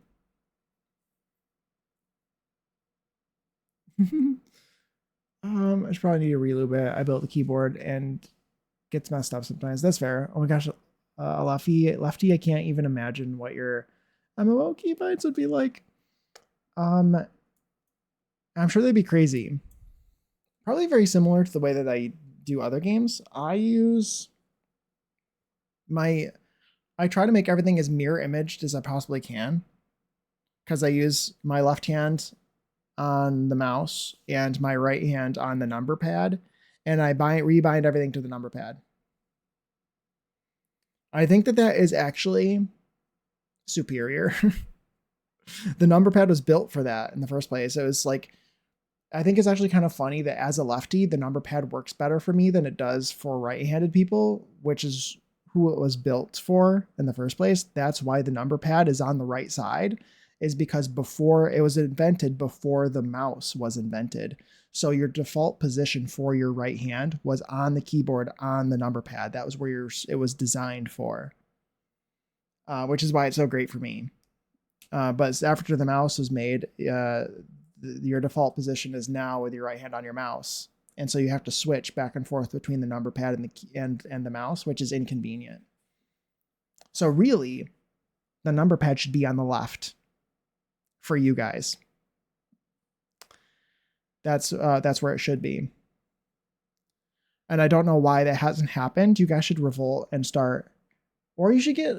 I should probably need to relube it. I built the keyboard and gets messed up sometimes. That's fair. Oh my gosh, lefty. I can't even imagine what your MMO keybinds would be like. I'm sure they'd be crazy. Probably very similar to the way that I do other games. I try to make everything as mirror imaged as I possibly can, because I use my left hand on the mouse and my right hand on the number pad, and I rebind everything to the number pad. I think that is actually superior. The number pad was built for that in the first place. It was like, I think it's actually kind of funny that as a lefty, the number pad works better for me than it does for right-handed people, which is who it was built for in the first place. That's why the number pad is on the right side, is because before it was invented, before the mouse was invented. So your default position for your right hand was on the keyboard on the number pad. That was where it was designed for, which is why it's so great for me. But after the mouse was made, your default position is now with your right hand on your mouse, and so you have to switch back and forth between the number pad and the mouse, which is inconvenient. So really, the number pad should be on the left for you guys. That's where it should be. And I don't know why that hasn't happened. You guys should revolt and start, or you should get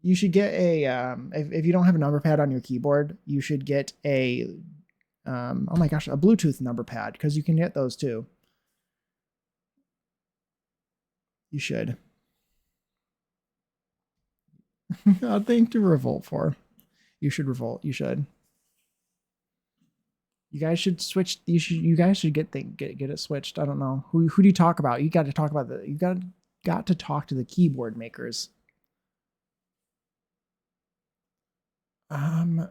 if you don't have a number pad on your keyboard, you should get a oh my gosh, a Bluetooth number pad, because you can get those too. You should. Thing to revolt for. You should revolt. You should. You guys should switch. You guys should get it switched. I don't know who do you talk about. You got to talk about you got to talk to the keyboard makers. I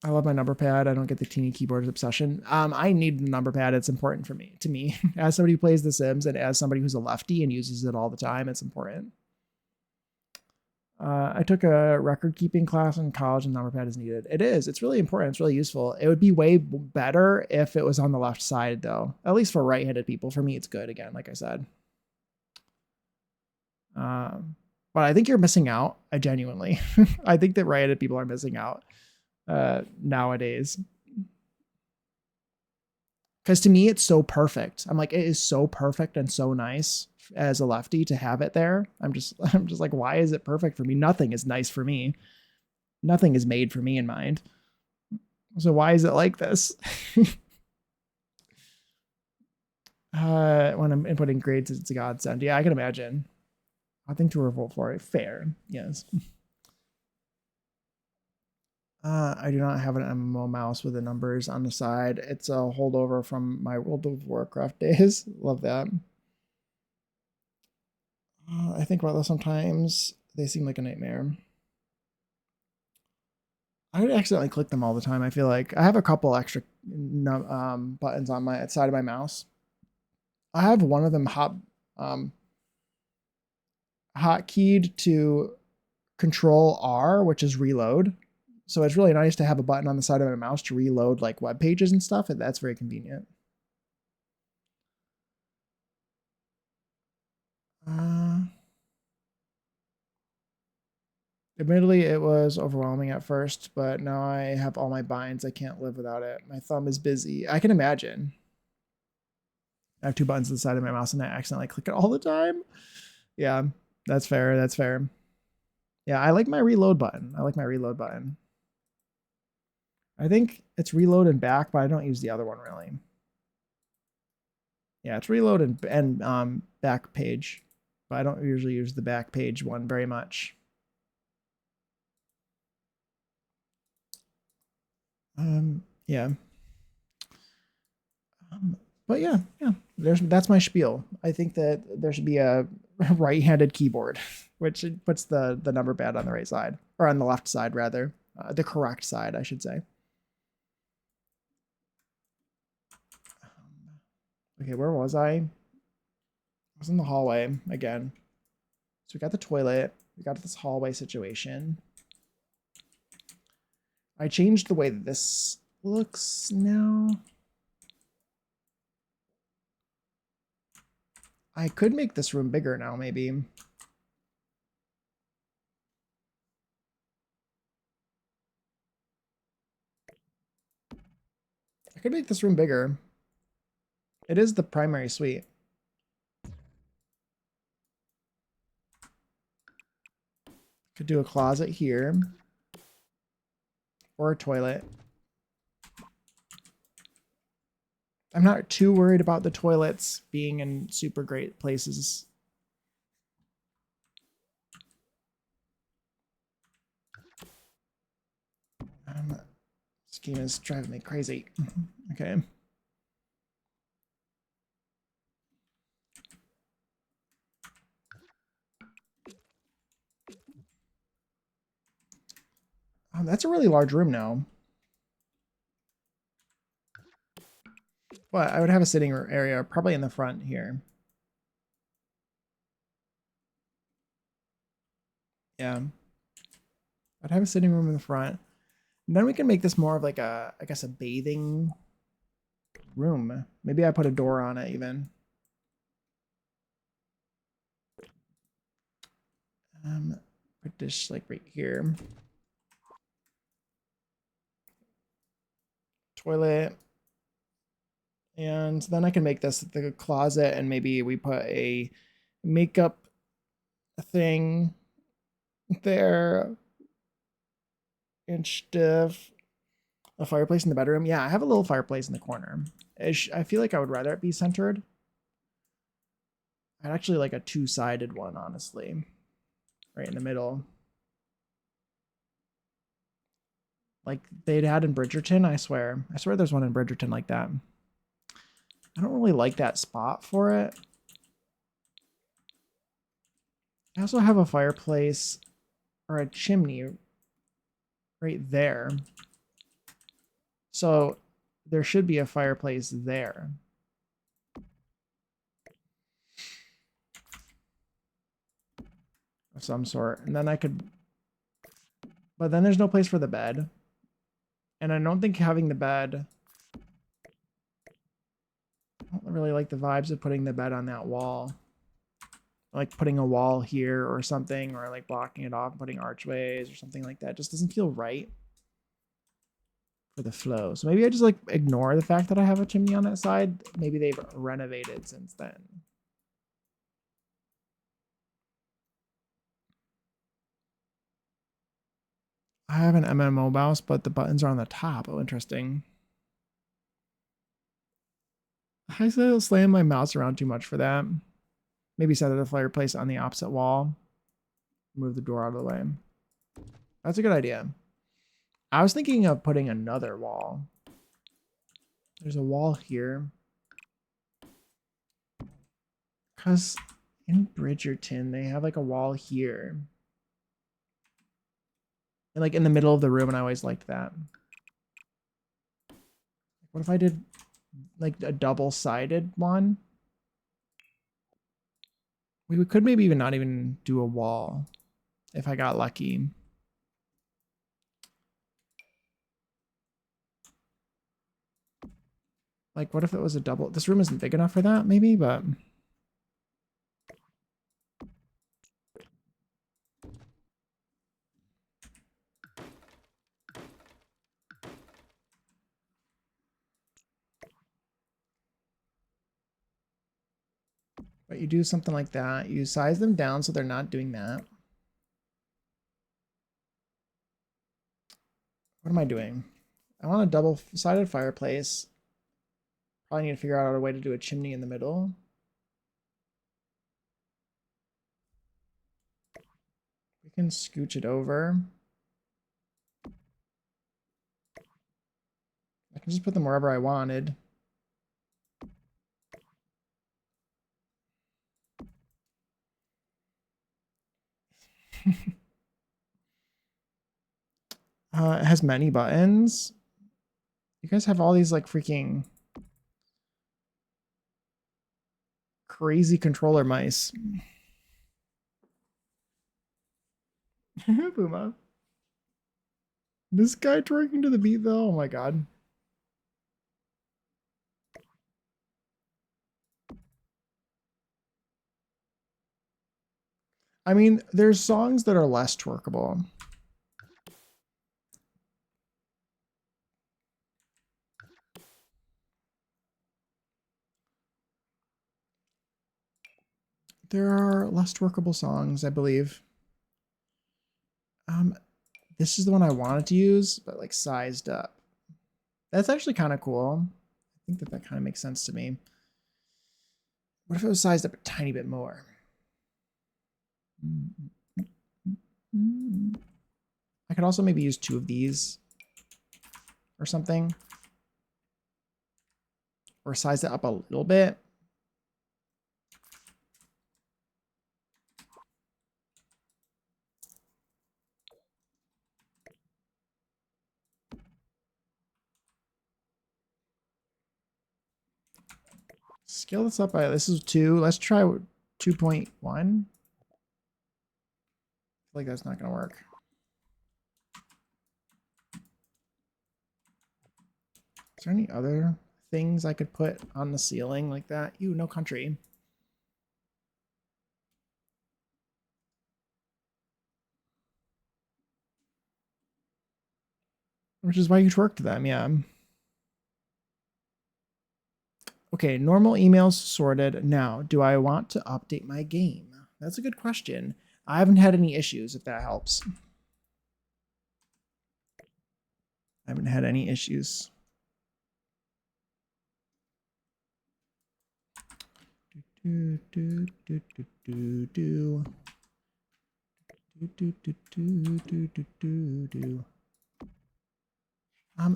love my number pad. I don't get the teeny keyboard obsession. I need the number pad. It's important to me as somebody who plays The Sims and as somebody who's a lefty and uses it all the time. It's important. I took a record keeping class in college and number pad is needed. It is. It's really important. It's really useful. It would be way better if it was on the left side though, at least for right-handed people. For me, it's good again, like I said. But I think you're missing out. I genuinely, I think that right-handed people are missing out nowadays. Because to me, it's so perfect. I'm like, it is so perfect and so nice as a lefty to have it there. I'm just like, why is it perfect for me? Nothing is nice for me. Nothing is made for me in mind. So why is it like this? When I'm inputting grades, it's a godsend. Yeah, I can imagine. I think to revolt for it. Fair. Yes. I do not have an MMO mouse with the numbers on the side. It's a holdover from my World of Warcraft days. Love that. I think about those sometimes. They seem like a nightmare. I would accidentally click them all the time. I feel like I have a couple extra buttons on my side of my mouse. I have one of them hotkeyed to Control R, which is reload. So it's really nice to have a button on the side of my mouse to reload like web pages and stuff, and that's very convenient. Admittedly, it was overwhelming at first, but now I have all my binds. I can't live without it. My thumb is busy. I can imagine. I have two buttons to the side of my mouse and I accidentally click it all the time. Yeah, that's fair. That's fair. Yeah, I like my reload button. I like my reload button. I think it's reload and back, but I don't use the other one really. Yeah, it's reload and back page, but I don't usually use the back page one very much. Yeah. But yeah, that's my spiel. I think that there should be a right-handed keyboard, which puts the number pad on the right side, or on the left side rather, the correct side, I should say. Okay, where was I? I was in the hallway again. So we got the toilet. We got this hallway situation. I changed the way that this looks now. I could make this room bigger now, maybe. I could make this room bigger. It is the primary suite. Could do a closet here. Or a toilet. I'm not too worried about the toilets being in super great places. This game is driving me crazy. Okay. Oh, that's a really large room now. But I would have a sitting area probably in the front here. Yeah. I'd have a sitting room in the front. And then we can make this more of like a, I guess, a bathing room. Maybe I put a door on it even. Put this like right here. Toilet. And then I can make this the closet and maybe we put a makeup thing there and stuff. A fireplace in the bedroom. Yeah, I have a little fireplace in the corner. I feel like I would rather it be centered. I'd actually like a two-sided one, honestly. Right in the middle. Like they'd had in Bridgerton, I swear. I swear there's one in Bridgerton like that. I don't really like that spot for it. I also have a fireplace or a chimney right there. So there should be a fireplace there. Of some sort. And then I could... But then there's no place for the bed. And I don't think having the bed... I don't really like the vibes of putting the bed on that wall. Like putting a wall here or something, or like blocking it off, putting archways or something like that. It just doesn't feel right for the flow. So maybe I just like ignore the fact that I have a chimney on that side. Maybe they've renovated since then. I have an MMO mouse, but the buttons are on the top. Oh, interesting. I still slam my mouse around too much for that. Maybe set the fireplace on the opposite wall. Move the door out of the way. That's a good idea. I was thinking of putting another wall. There's a wall here. Because in Bridgerton, they have like a wall here. And like in the middle of the room, and I always liked that. What if I did like a double-sided one? We could maybe even not even do a wall if I got lucky. Like, what if it was a double? This room isn't big enough for that, maybe, but... You do something like that. You size them down so they're not doing that. What am I doing? I want a double-sided fireplace. Probably need to figure out a way to do a chimney in the middle. We can scooch it over. I can just put them wherever I wanted. It has many buttons. You guys have all these like freaking crazy controller mice. Puma. This guy twerking to the beat though, oh my god. I mean, there's songs that are less twerkable. There are less twerkable songs, I believe. This is the one I wanted to use, but like sized up. That's actually kind of cool. I think that kind of makes sense to me. What if it was sized up a tiny bit more? I could also maybe use 2 of these or something. Or size it up a little bit. Scale this up by, this is 2. Let's try 2.1. I feel like that's not going to work. Is there any other things I could put on the ceiling like that? Ew, no country. Which is why you twerk to them, yeah. Okay, normal emails sorted. Now, do I want to update my game? That's a good question. I haven't had any issues, if that helps. I haven't had any issues.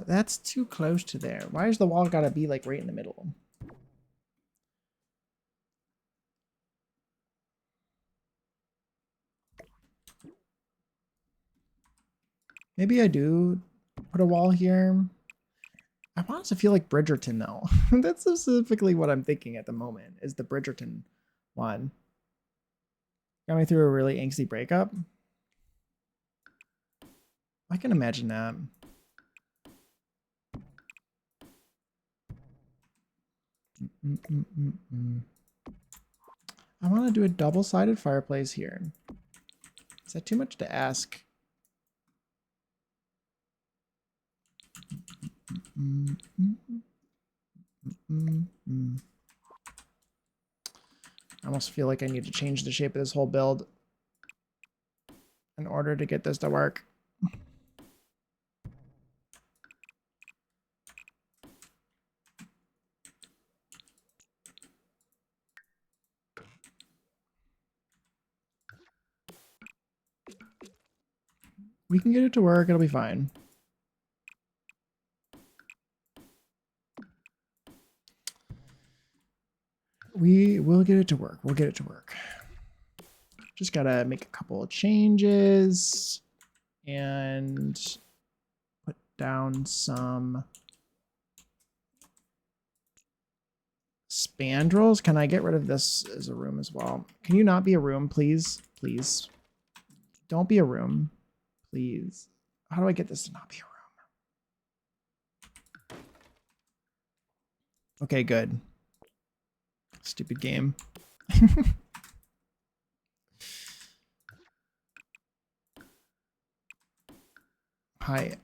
That's too close to there. Why is the wall gotta be like right in the middle? Maybe I do put a wall here. I want it to feel like Bridgerton though. That's specifically what I'm thinking at the moment, is the Bridgerton one. Got me through a really angsty breakup. I can imagine that. I want to do a double-sided fireplace here. Is that too much to ask? I almost feel like I need to change the shape of this whole build in order to get this to work. We can get it to work. It'll be fine. We will get it to work. We'll get it to work. Just gotta make a couple of changes and put down some spandrels. Can I get rid of this as a room as well? Can you not be a room, please? Please. Don't be a room. Please. How do I get this to not be a room? Okay, good. Stupid game. Hi.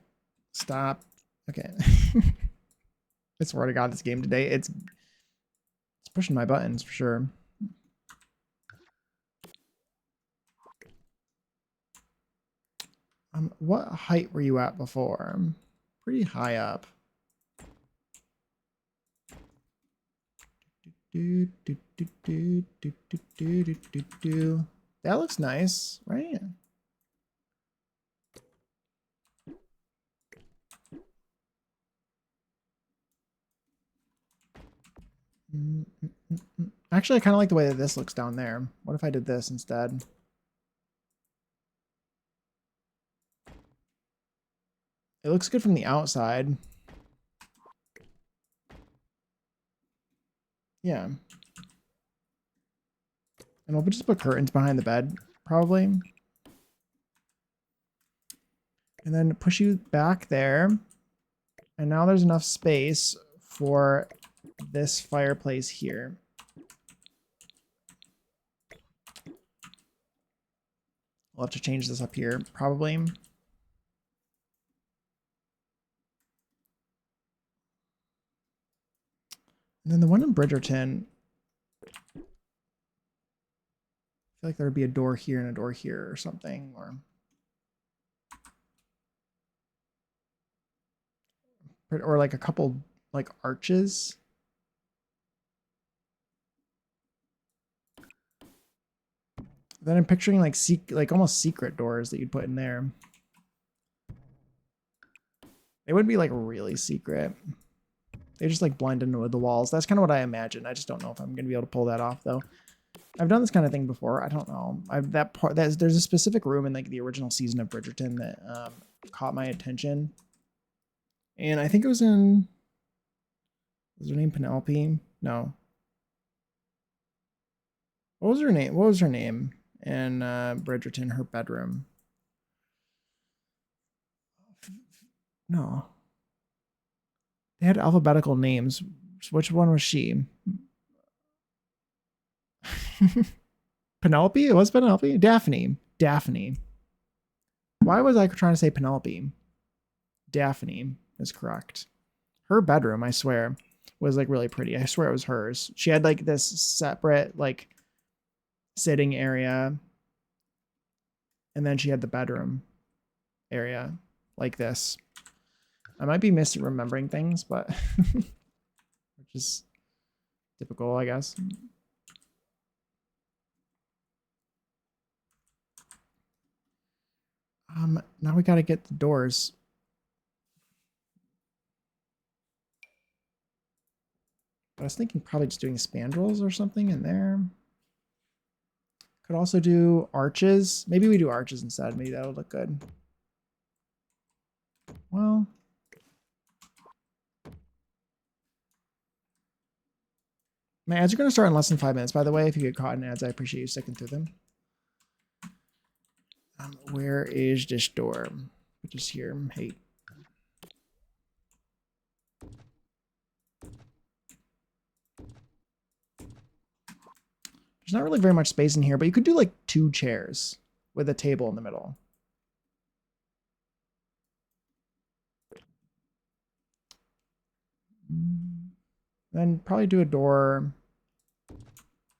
Stop. Okay. I swear to God, this game today, it's pushing my buttons for sure. What height were you at before? Pretty high up. That looks nice, right? Actually, I kind of like the way that this looks down there. What if I did this instead? It looks good from the outside. Yeah. And we'll just put curtains behind the bed, probably. And then push you back there. And now there's enough space for this fireplace here. We'll have to change this up here, probably. And then the one in Bridgerton, I feel like there would be a door here and a door here or something, or like a couple like arches. Then I'm picturing like almost secret doors that you'd put in there. They wouldn't be like really secret. They just like blend in with the walls. That's kind of what I imagine. I just don't know if I'm gonna be able to pull that off though. I've done this kind of thing before. I don't know. There's a specific room in like the original season of Bridgerton that caught my attention, and I think it was in. Was her name Penelope? No. What was her name? What was her name in Bridgerton? Her bedroom. No. They had alphabetical names. Which one was she? Penelope? It was Penelope? Daphne. Daphne. Why was I trying to say Penelope? Daphne is correct. Her bedroom, I swear, was like really pretty. I swear it was hers. She had like this separate like sitting area. And then she had the bedroom area like this. I might be misremembering things, but which is typical, I guess. Now we gotta get the doors. I was thinking probably just doing spandrels or something in there. Could also do arches. Maybe we do arches instead. Maybe that'll look good. Well, my ads are going to start in less than 5 minutes, by the way. If you get caught in ads, I appreciate you sticking through them. Where is this door? Just here. Hey. There's not really very much space in here, but you could do like 2 chairs with a table in the middle. Then probably do a door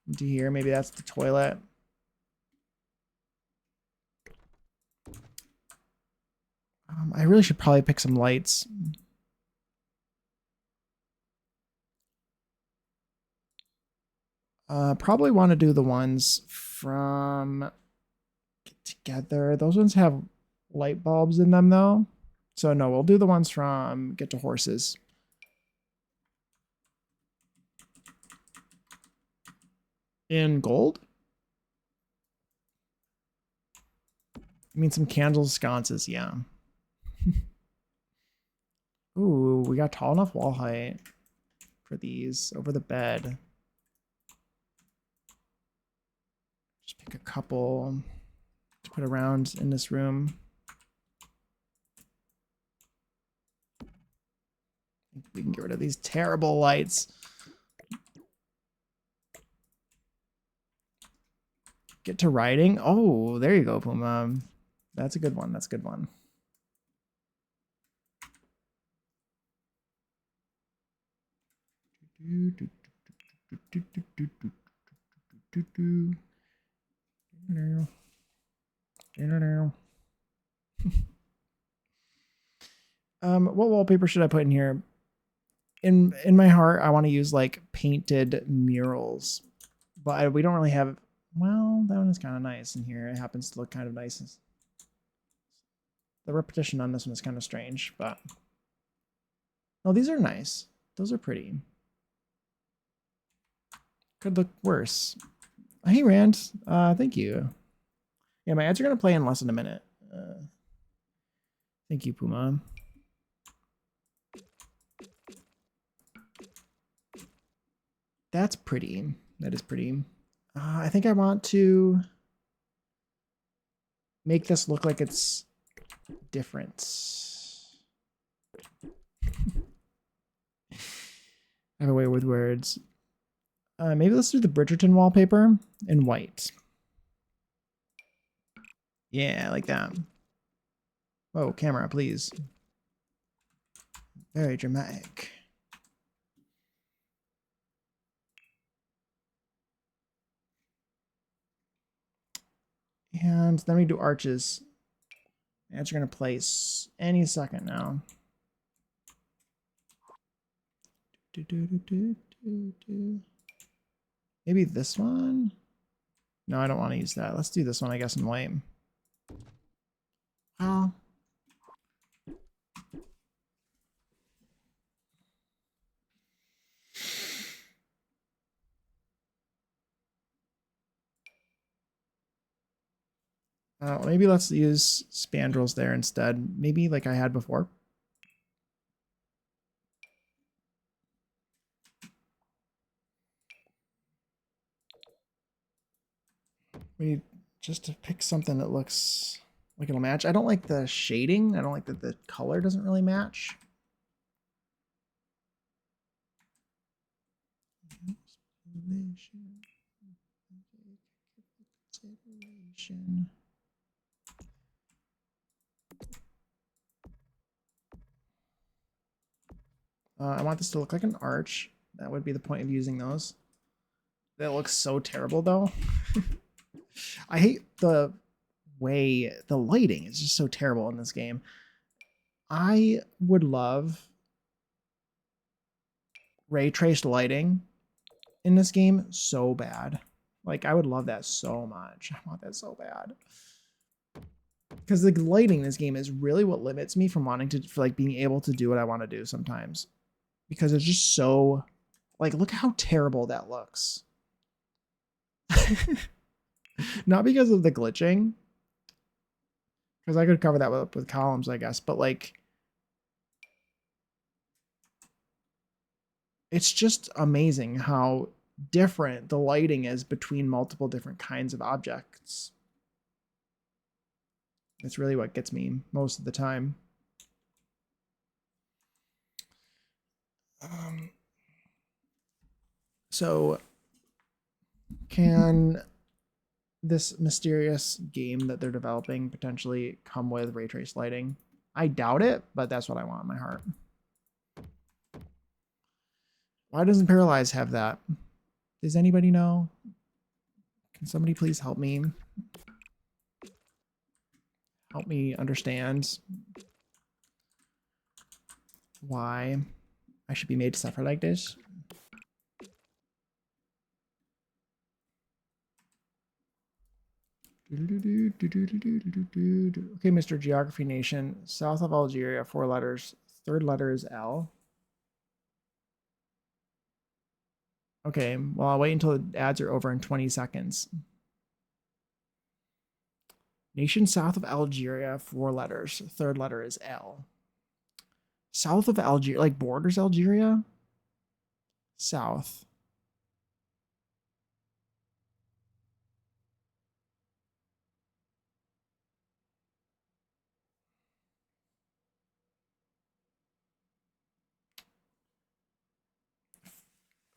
into here. Maybe that's the toilet. I really should probably pick some lights. Probably want to do the ones from Get Together. Those ones have light bulbs in them though. So no, we'll do the ones from Get to Horses. In gold? I mean some candles, sconces, yeah. Ooh, we got tall enough wall height for these over the bed. Just pick a couple to put around in this room. We can get rid of these terrible lights. Get to writing. Oh, there you go, Puma. That's a good one. That's a good one. What wallpaper should I put in here? In my heart, I want to use like painted murals, but we don't really have. Well, that one is kind of nice in here. It happens to look kind of nice. The repetition on this one is kind of strange, but no, these are nice. Those are pretty. Could look worse. Hey, Rand. Thank you. Yeah, my ads are gonna play in less than a minute. Thank you, Puma. That's pretty. That is pretty. I think I want to make this look like it's different. I have a way with words. Maybe let's do the Bridgerton wallpaper in white. Yeah, like that. Oh, camera, please. Very dramatic. And then we do arches. Ads are going to place any second now. Maybe this one? No, I don't want to use that. Let's do this one, I guess, in white. Oh. Maybe let's use spandrels there instead. Maybe like I had before. We need just to pick something that looks like it'll match. I don't like the shading. I don't like that the color doesn't really match. I want this to look like an arch. That would be the point of using those. That looks so terrible though. I hate the way the lighting is just so terrible in this game. I would love ray traced lighting in this game so bad. Like I would love that so much. I want that so bad. Because the lighting in this game is really what limits me from wanting to, for like being able to do what I want to do sometimes. Because it's just so, like, look how terrible that looks. Not because of the glitching, because I could cover that with columns, I guess, but like, it's just amazing how different the lighting is between multiple different kinds of objects. It's really what gets me most of the time. So can this mysterious game that they're developing potentially come with ray trace lighting? I doubt it, but that's what I want in my heart. Why doesn't Paralyze have that? Does anybody know? Can somebody please help me? Help me understand why I should be made to suffer like this. Okay, Mr. Geography Nation. South of Algeria, 4 letters. Third letter is L. Okay, well, I'll wait until the ads are over in 20 seconds. Nation south of Algeria, 4 letters. Third letter is L. South of Algeria, like borders Algeria? South.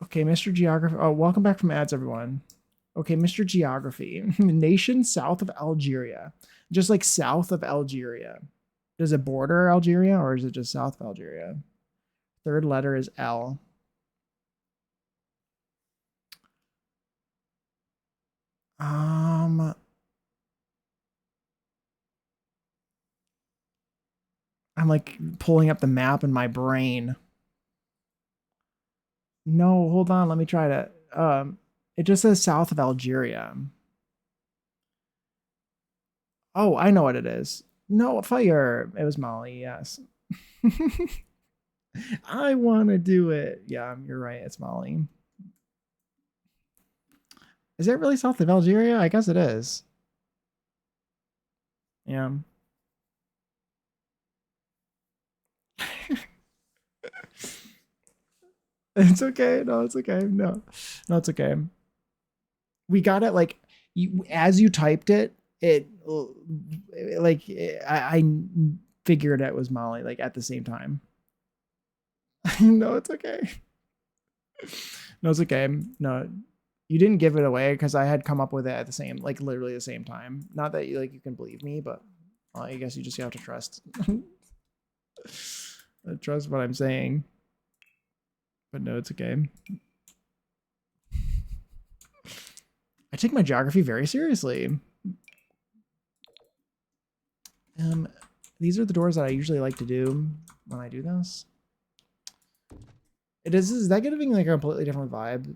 Okay, Mr. Geography. Oh, welcome back from ads, everyone. Okay, Mr. Geography. Nation south of Algeria. Just like south of Algeria. Does it border Algeria or is it just south of Algeria? Third letter is L. I'm I'm like pulling up the map in my brain. No, hold on. Let me try to. It just says south of Algeria. Oh, I know what it is. No, fire. It was Mali, yes. I want to do it. Yeah, you're right. It's Mali. Is it really south of Algeria? I guess it is. Yeah. It's okay. No, it's okay. No, no, it's okay. We got it like as you typed it, it like I figured it was Molly like at the same time. No, it's okay. No, it's okay. No, you didn't give it away because I had come up with it at the same, like literally the same time. Not that you can believe me, but I guess you just have to trust. Trust what I'm saying. But no, it's okay. I take my geography very seriously. These are the doors that I usually like to do when I do this. Is that giving like a completely different vibe?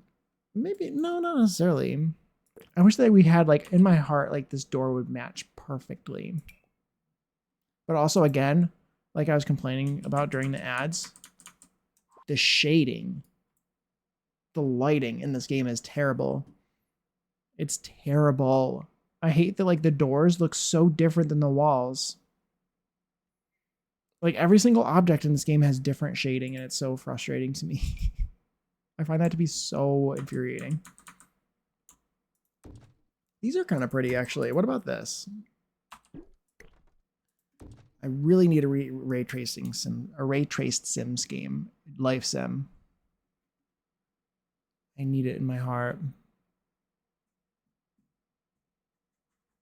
Maybe, no, not necessarily. I wish that we had like in my heart, like this door would match perfectly. But also again, like I was complaining about during the ads, the shading, the lighting in this game is terrible. It's terrible. I hate that like the doors look so different than the walls. Like every single object in this game has different shading and it's so frustrating to me. I find that to be so infuriating. These are kind of pretty actually. What about this? I really need a ray tracing sim, a ray traced Sims game, life sim. I need it in my heart.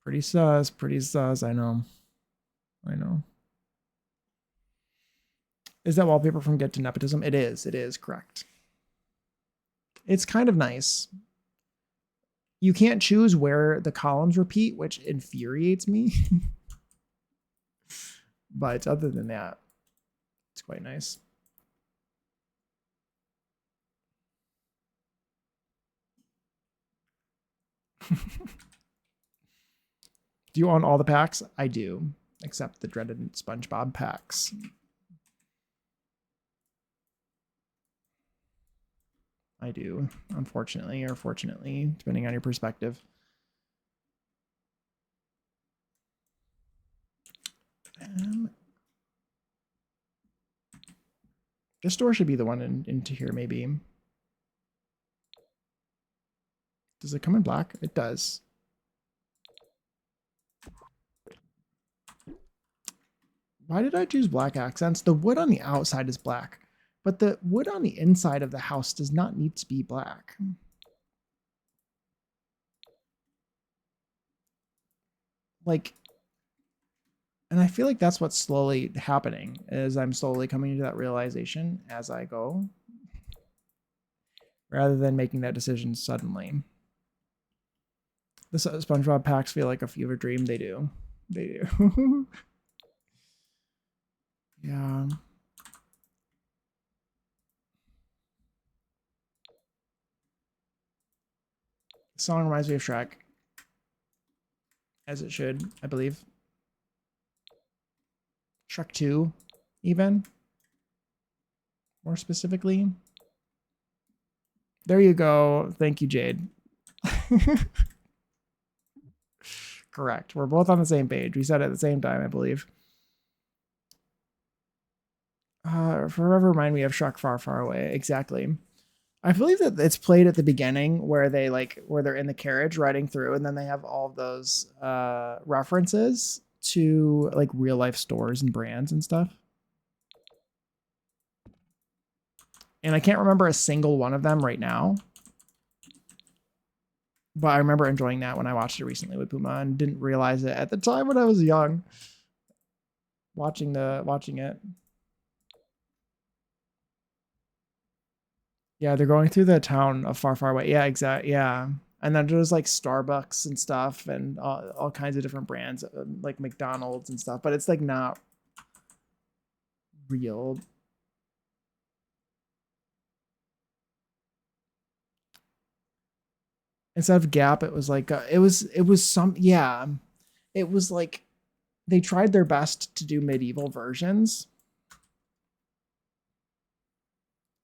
Pretty sus, I know. I know. Is that wallpaper from Get to Nepotism? It is correct. It's kind of nice. You can't choose where the columns repeat, which infuriates me. But other than that, it's quite nice. Do you own all the packs? I do, except the dreaded SpongeBob packs. I do, unfortunately, or fortunately, depending on your perspective. This door should be the one into here, maybe. Does it come in black? It does. Why did I choose black accents? The wood on the outside is black, but the wood on the inside of the house does not need to be black. Like, and I feel like that's what's slowly happening is I'm slowly coming to that realization as I go, rather than making that decision suddenly. The SpongeBob packs feel like a fever dream. They do. They do. Yeah. The song reminds me of Shrek. As it should, I believe. Shrek 2, even. More specifically. There you go. Thank you, Jade. Correct. We're both on the same page. We said it at the same time, I believe. Forever remind me of Shrek Far, Far Away. Exactly. I believe that it's played at the beginning where they're in the carriage riding through, and then they have all of those references to like real life stores and brands and stuff. And I can't remember a single one of them right now. But I remember enjoying that when I watched it recently with Puma and didn't realize it at the time when I was young. Watching it. Yeah, they're going through the town of Far, Far Away. Yeah, exactly. Yeah. And then there's like Starbucks and stuff and all kinds of different brands like McDonald's and stuff. But it's like not. real. Instead of Gap, it was like it was some yeah. It was like they tried their best to do medieval versions.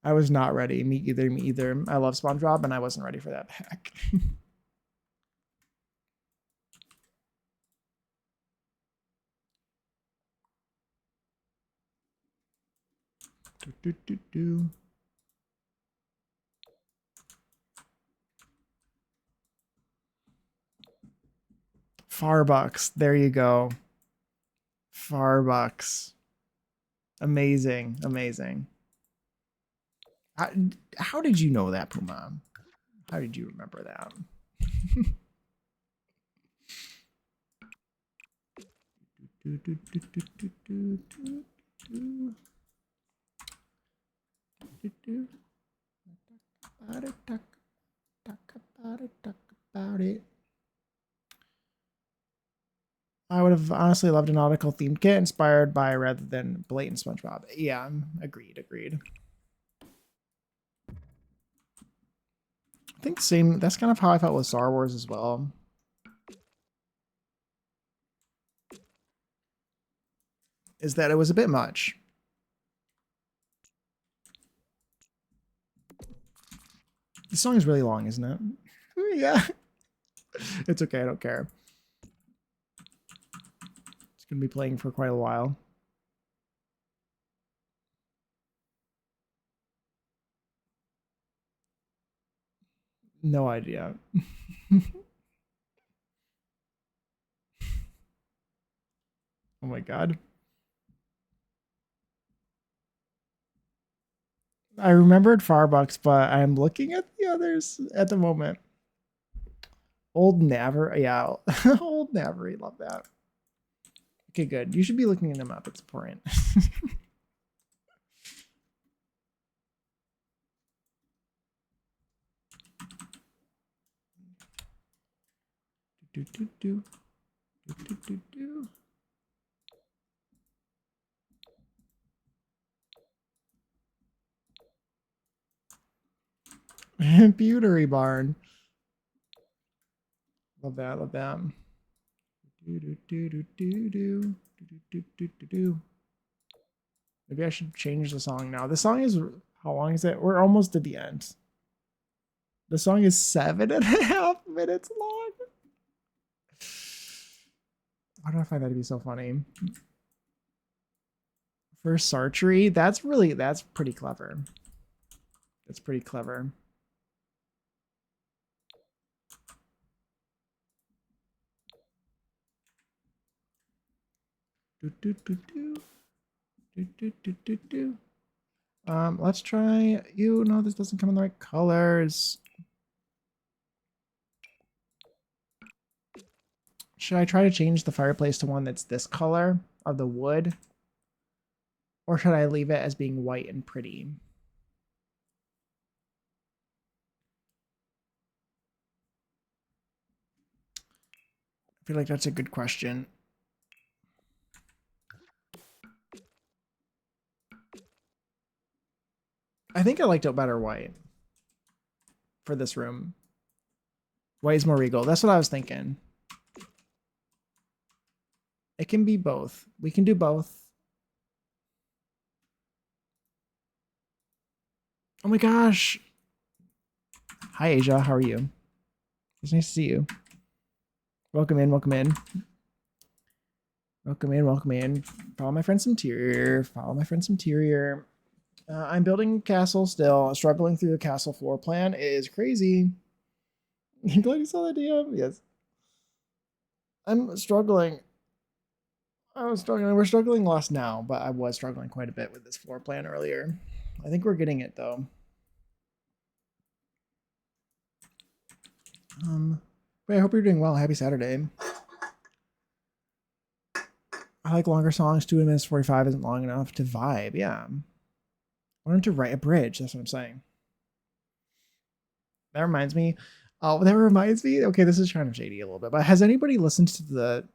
I was not ready. Me either. Me either. I love SpongeBob, and I wasn't ready for that pack. do, do, do. Farbucks. There you go. Farbucks. Amazing. Amazing. How did you know that, Puma? How did you remember that? Talk about it. I would have honestly loved a nautical themed kit inspired by rather than blatant SpongeBob. Yeah, agreed. I think same. That's kind of how I felt with Star Wars as well. Is that it was a bit much. The song is really long, isn't it? Yeah. It's okay. I don't care. It's going to be playing for quite a while. No idea. Oh my god. I remembered Farbucks, but I'm looking at the others at the moment. Old Naver, yeah, Old Naver, love that. Okay, good. You should be looking them up. It's important. do, do, do. Do, do, do, do. Pewtery Barn. Love that, love that. Do, do, do, do, do, do, do, do, do, do. Maybe I should change the song now. The song is, how long is it? We're almost at the end. The song is 7.5 minutes long. Why do I find that to be so funny? For Sartry, that's pretty clever. That's pretty clever. Let's try you. No, this doesn't come in the right colors. Should I try to change the fireplace to one that's this color of the wood? Or should I leave it as being white and pretty? I feel like that's a good question. I think I liked it better white for this room. White is more regal. That's what I was thinking. It can be both. We can do both. Oh my gosh. Hi, Asia. How are you? It's nice to see you. Welcome in. Welcome in. Welcome in. Welcome in. Follow my friend's interior. Follow my friend's interior. I'm building a castle still. Struggling through the castle floor plan. It is crazy. Glad you saw that DM. Yes. I'm struggling. I was struggling. We're struggling less now, but I was struggling quite a bit with this floor plan earlier. I think we're getting it though. But I hope you're doing well. Happy Saturday. I like longer songs. 2 minutes 45 isn't long enough to vibe. Yeah. I wanted to write a bridge. That's what I'm saying. That reminds me. Oh, that reminds me. Okay, this is kind of shady a little bit, but has anybody listened to the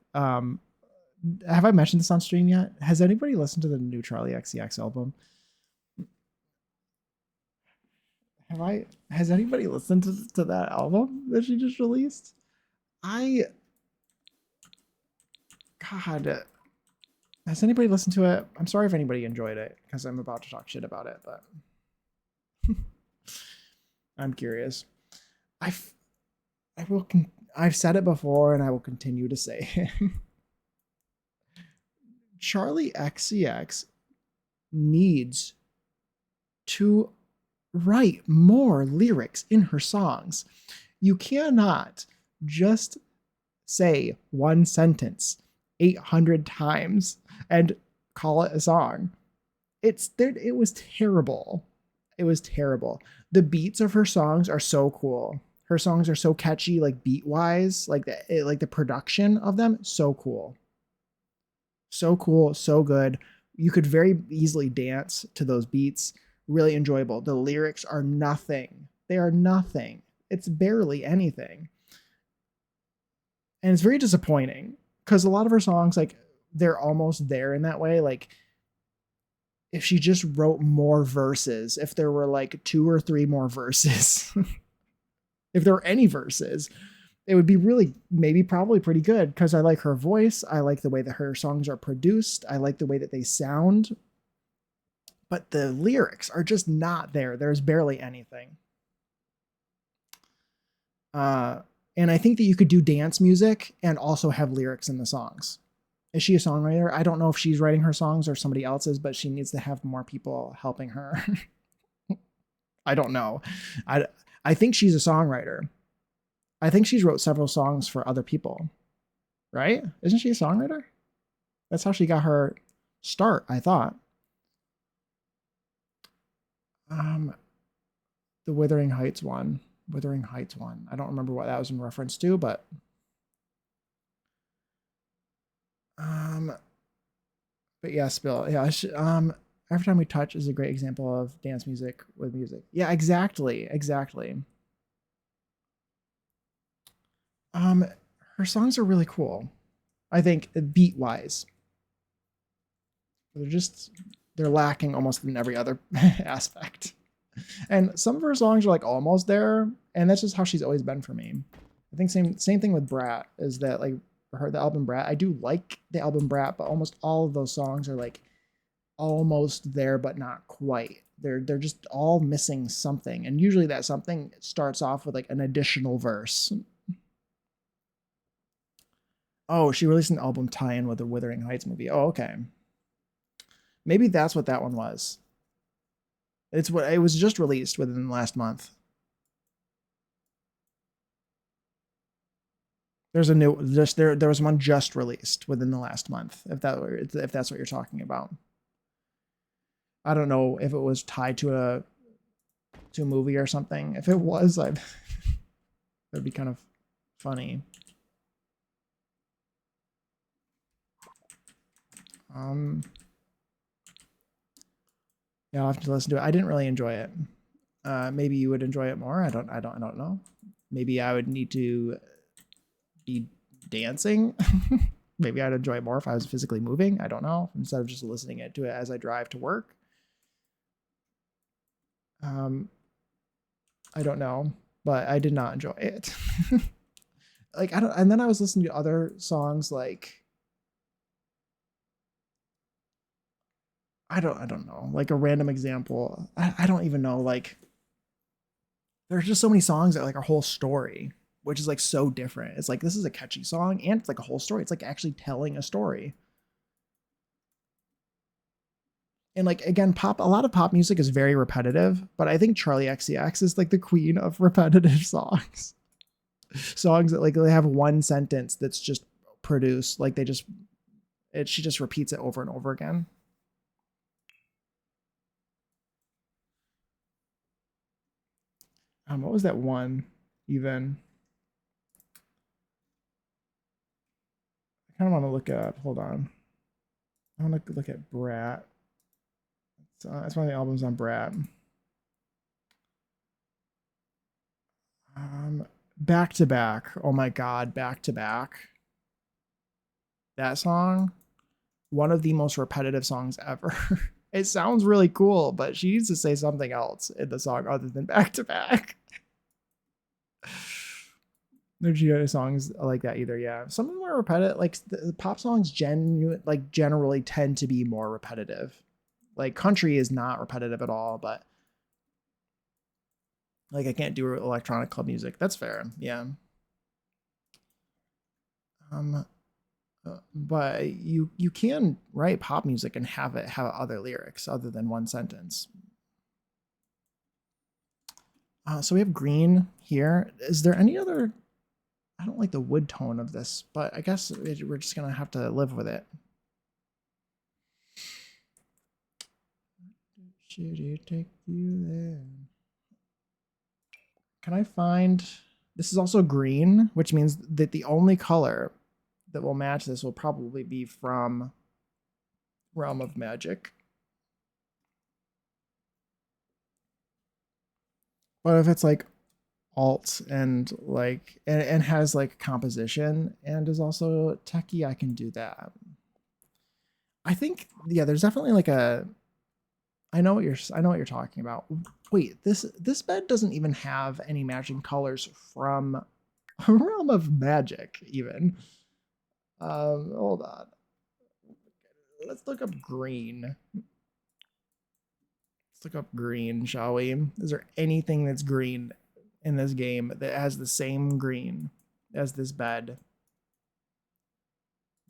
have I mentioned this on stream yet? Has anybody listened to the new Charlie XCX album? Have I? Has anybody listened to that album that she just released? I God, has anybody listened to it? I'm sorry if anybody enjoyed it because I'm about to talk shit about it, but I'm curious. I I will. I've said it before, and I will continue to say it. Charlie XCX needs to write more lyrics in her songs. You cannot just say one sentence 800 times and call it a song. It was terrible. It was terrible. The beats of her songs are so cool. Her songs are so catchy, like beat wise, like the production of them, so cool. So cool, so good. You could very easily dance to those beats. Really enjoyable. The lyrics are nothing. They are nothing. It's barely anything. And it's very disappointing because a lot of her songs, like, they're almost there in that way. Like, if she just wrote more verses, if there were like 2 or 3 more verses, if there were any verses, it would be really, maybe probably pretty good because I like her voice. I like the way that her songs are produced. I like the way that they sound. But the lyrics are just not there. There's barely anything. And I think that you could do dance music and also have lyrics in the songs. Is she a songwriter? I don't know if she's writing her songs or somebody else's, but she needs to have more people helping her. I don't know. I think she's a songwriter. I think she's wrote several songs for other people. Right? Isn't she a songwriter? That's how she got her start, I thought. The Wuthering Heights one. Wuthering Heights one. I don't remember what that was in reference to, but but yeah, Spill. Yeah, Every Time We Touch is a great example of dance music with music. Yeah, exactly. Her songs are really cool. I think beat wise. They're lacking almost in every other aspect. And some of her songs are like almost there, and that's just how she's always been for me. I think same thing with Brat is that, like, the album Brat. I do like the album Brat, but almost all of those songs are like almost there but not quite. They're just all missing something, and usually that something starts off with like an additional verse. Oh, she released an album tie-in with the Wuthering Heights movie. Oh, okay. Maybe that's what that one was. It was just released within the last month. There's a new there was one just released within the last month. If that's what you're talking about. I don't know if it was tied to a movie or something. If it was, that'd be kind of funny. Yeah, I'll have to listen to it. I didn't really enjoy it. Maybe you would enjoy it more. I don't know. Maybe I would need to be dancing. Maybe I'd enjoy it more if I was physically moving. I don't know. Instead of just listening to it as I drive to work. I don't know, but I did not enjoy it. Like, I don't. And then I was listening to other songs like, I don't know, like a random example. I don't even know. Like, there's just so many songs that like a whole story, which is like so different. It's like, this is a catchy song and it's like a whole story. It's like actually telling a story. And like, again, a lot of pop music is very repetitive, but I think Charlie XCX is like the queen of repetitive songs. Songs that like they have one sentence that's just produced, like she just repeats it over and over again. What was that one even? I kind of want to look at. Hold on. I want to look at Brat. It's one of the albums on Brat. Back to Back. Oh my God, Back to Back. that song, one of the most repetitive songs ever. It sounds really cool, but she needs to say something else in the song other than back to back. There's any songs like that either. Yeah, some of them are repetitive. Like the pop songs, generally tend to be more repetitive. Like country is not repetitive at all, but like I can't do electronic club music. That's fair. Yeah. Um, but you can write pop music and have it have other lyrics other than one sentence. So we have green here. Is there any other? I don't like the wood tone of this, but I guess we're just gonna have to live with it. Should you take you there? Can I find? This is also green, which means that the only color that will match this will probably be from Realm of Magic. But if it's like alt and like and has like composition and is also techie, I can do that. I think yeah, there's definitely like a I know what you're talking about. Wait, this bed doesn't even have any matching colors from Realm of Magic even. Hold on. Let's look up green. Let's look up green, shall we? Is there anything that's green in this game that has the same green as this bed?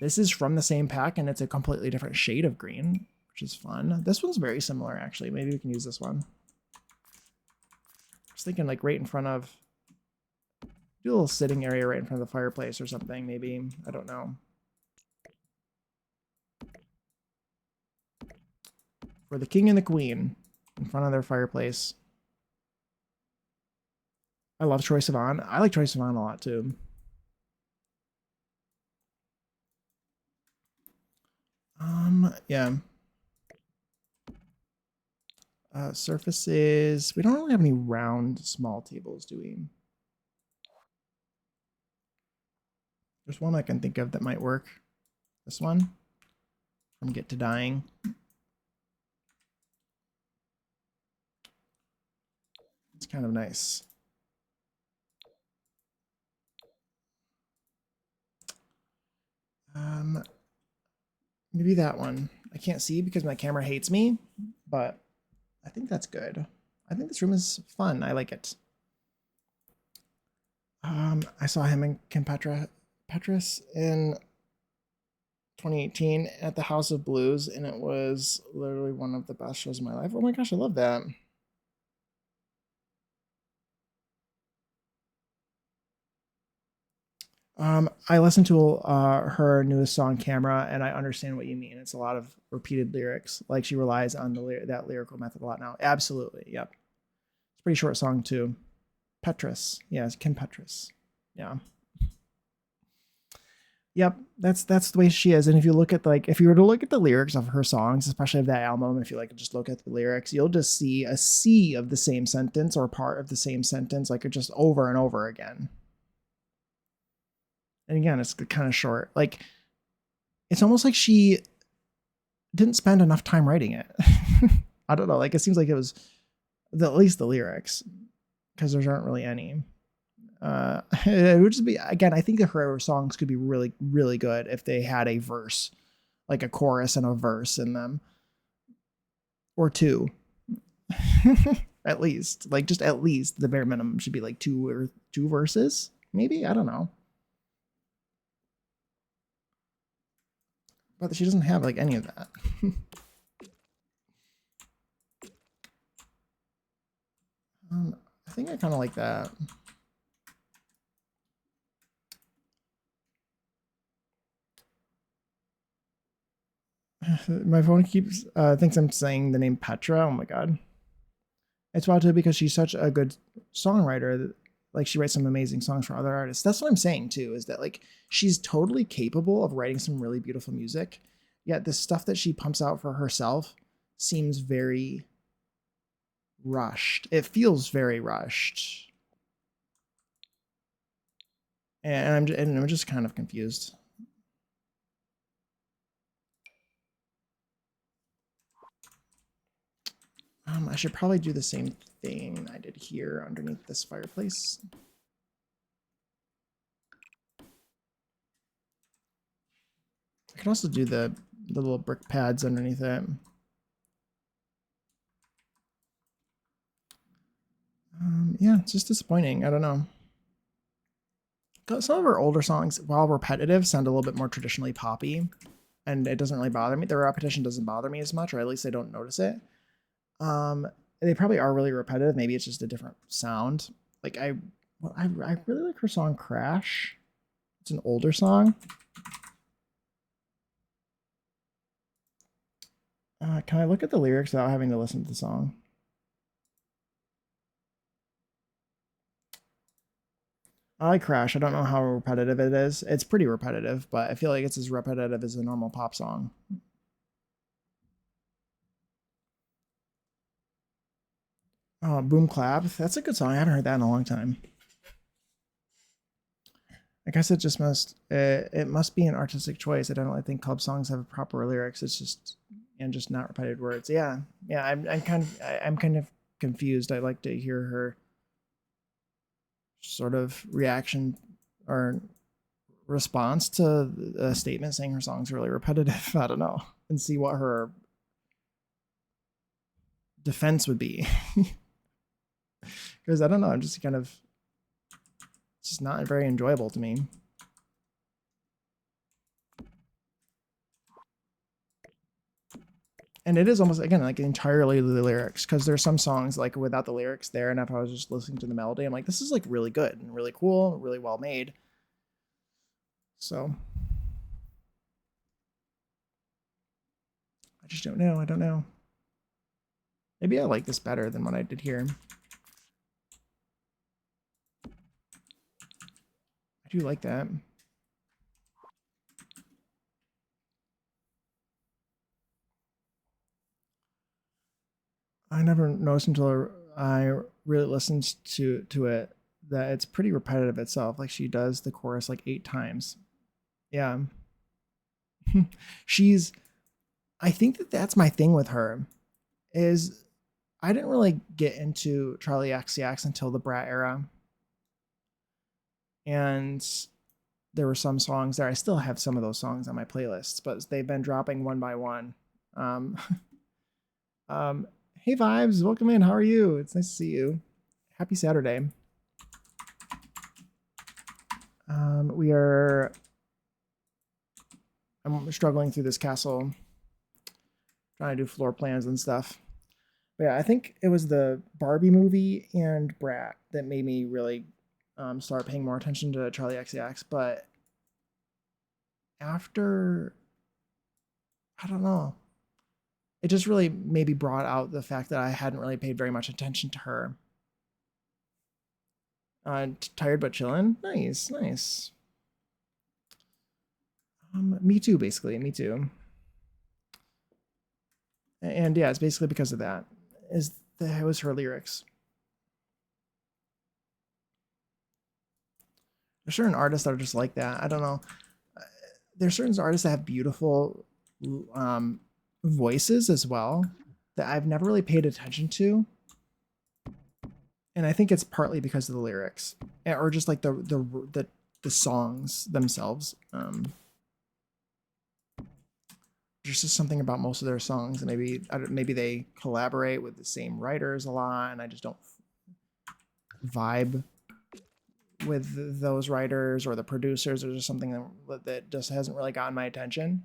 This is from the same pack and it's a completely different shade of green, which is fun. This one's very similar actually. Maybe we can use this one. Just thinking like right in front of, do a little sitting area right in front of the fireplace or something maybe. I don't know. For the king and the queen in front of their fireplace. I love Troye Sivan. I like Troye Sivan a lot too. Yeah. Surfaces. We don't really have any round small tables, do we? There's one I can think of that might work. This one. From Get to Dying. It's kind of nice. Maybe that one. I can't see because my camera hates me, but I think that's good. I think this room is fun. I like it. I saw him and Kim Petras in 2018 at the House of Blues, and it was literally one of the best shows of my life. Oh my gosh, I love that. I listened to her newest song, Camera, and I understand what you mean. It's a lot of repeated lyrics. Like she relies on that lyrical method a lot now. Absolutely. Yep. It's a pretty short song too. Petras. Yeah, it's Kim Petras. Yeah. Yep, that's the way she is. And if you look at like if you were to look at the lyrics of her songs, especially of that album, if you like just look at the lyrics, you'll just see a sea of the same sentence or part of the same sentence, like just over and over again. And again, it's kind of short. Like it's almost like she didn't spend enough time writing it. I don't know. Like it seems like it was at least the lyrics, because there aren't really any. It would just be again. I think the her songs could be really, really good if they had a verse, like a chorus and a verse in them, or two, at least. Like just at least the bare minimum should be like two verses, maybe. I don't know. But she doesn't have like any of that. I think I kind of like that. My phone keeps thinks I'm saying the name Petra. Oh my god. It's wild too because she's such a good songwriter. That, like she writes some amazing songs for other artists. That's what I'm saying too. Is that like she's totally capable of writing some really beautiful music. Yet the stuff that she pumps out for herself seems very rushed. It feels very rushed, and I'm just kind of confused. I should probably do the same thing I did here underneath this fireplace. I could also do the little brick pads underneath it. Yeah, it's just disappointing. I don't know. Some of our older songs, while repetitive, sound a little bit more traditionally poppy, and it doesn't really bother me. The repetition doesn't bother me as much, or at least I don't notice it. They probably are really repetitive. Maybe it's just a different sound. Like I really like her song "Crash." It's an older song. Can I look at the lyrics without having to listen to the song? I like Crash. I don't know how repetitive it is. It's pretty repetitive, but I feel like it's as repetitive as a normal pop song. Boom Clap. That's a good song. I haven't heard that in a long time. I guess it just it must be an artistic choice. I don't really think club songs have proper lyrics. It's just not repetitive words. Yeah, yeah. I'm kind of confused. I like to hear her sort of reaction or response to a statement saying her song's really repetitive. I don't know, and see what her defense would be. Because I don't know, I'm just kind of, it's just not very enjoyable to me. And it is almost, again, like entirely the lyrics, because there's some songs like without the lyrics there, and if I was just listening to the melody, I'm like, this is like really good and really cool, really well made. So I just don't know. I don't know. Maybe I like this better than what I did here. I do like that. I never noticed until I really listened to it that it's pretty repetitive itself. Like she does the chorus like 8 times. Yeah. She's I think that that's my thing with her is I didn't really get into Charlie XCX until the Brat era. And there were some songs there. I still have some of those songs on my playlists, but they've been dropping one by one. Um, um, hey Vibes, welcome in. How are you? It's nice to see you. Happy Saturday. We are. I'm struggling through this castle, trying to do floor plans and stuff. But yeah, I think it was the Barbie movie and Brat that made me really start paying more attention to Charlie XCX. But after, I don't know, it just really maybe brought out the fact that I hadn't really paid very much attention to her. Tired but chillin'. Nice, nice. Me too, basically. Me too. And yeah, it's basically because of that. It was her lyrics. There's certain artists that are just like that. I don't know. There's certain artists that have beautiful voices as well that I've never really paid attention to, and I think it's partly because of the lyrics, or just like the songs themselves. There's just something about most of their songs, and maybe they collaborate with the same writers a lot, and I just don't vibe with those writers or the producers. There's just something that just hasn't really gotten my attention.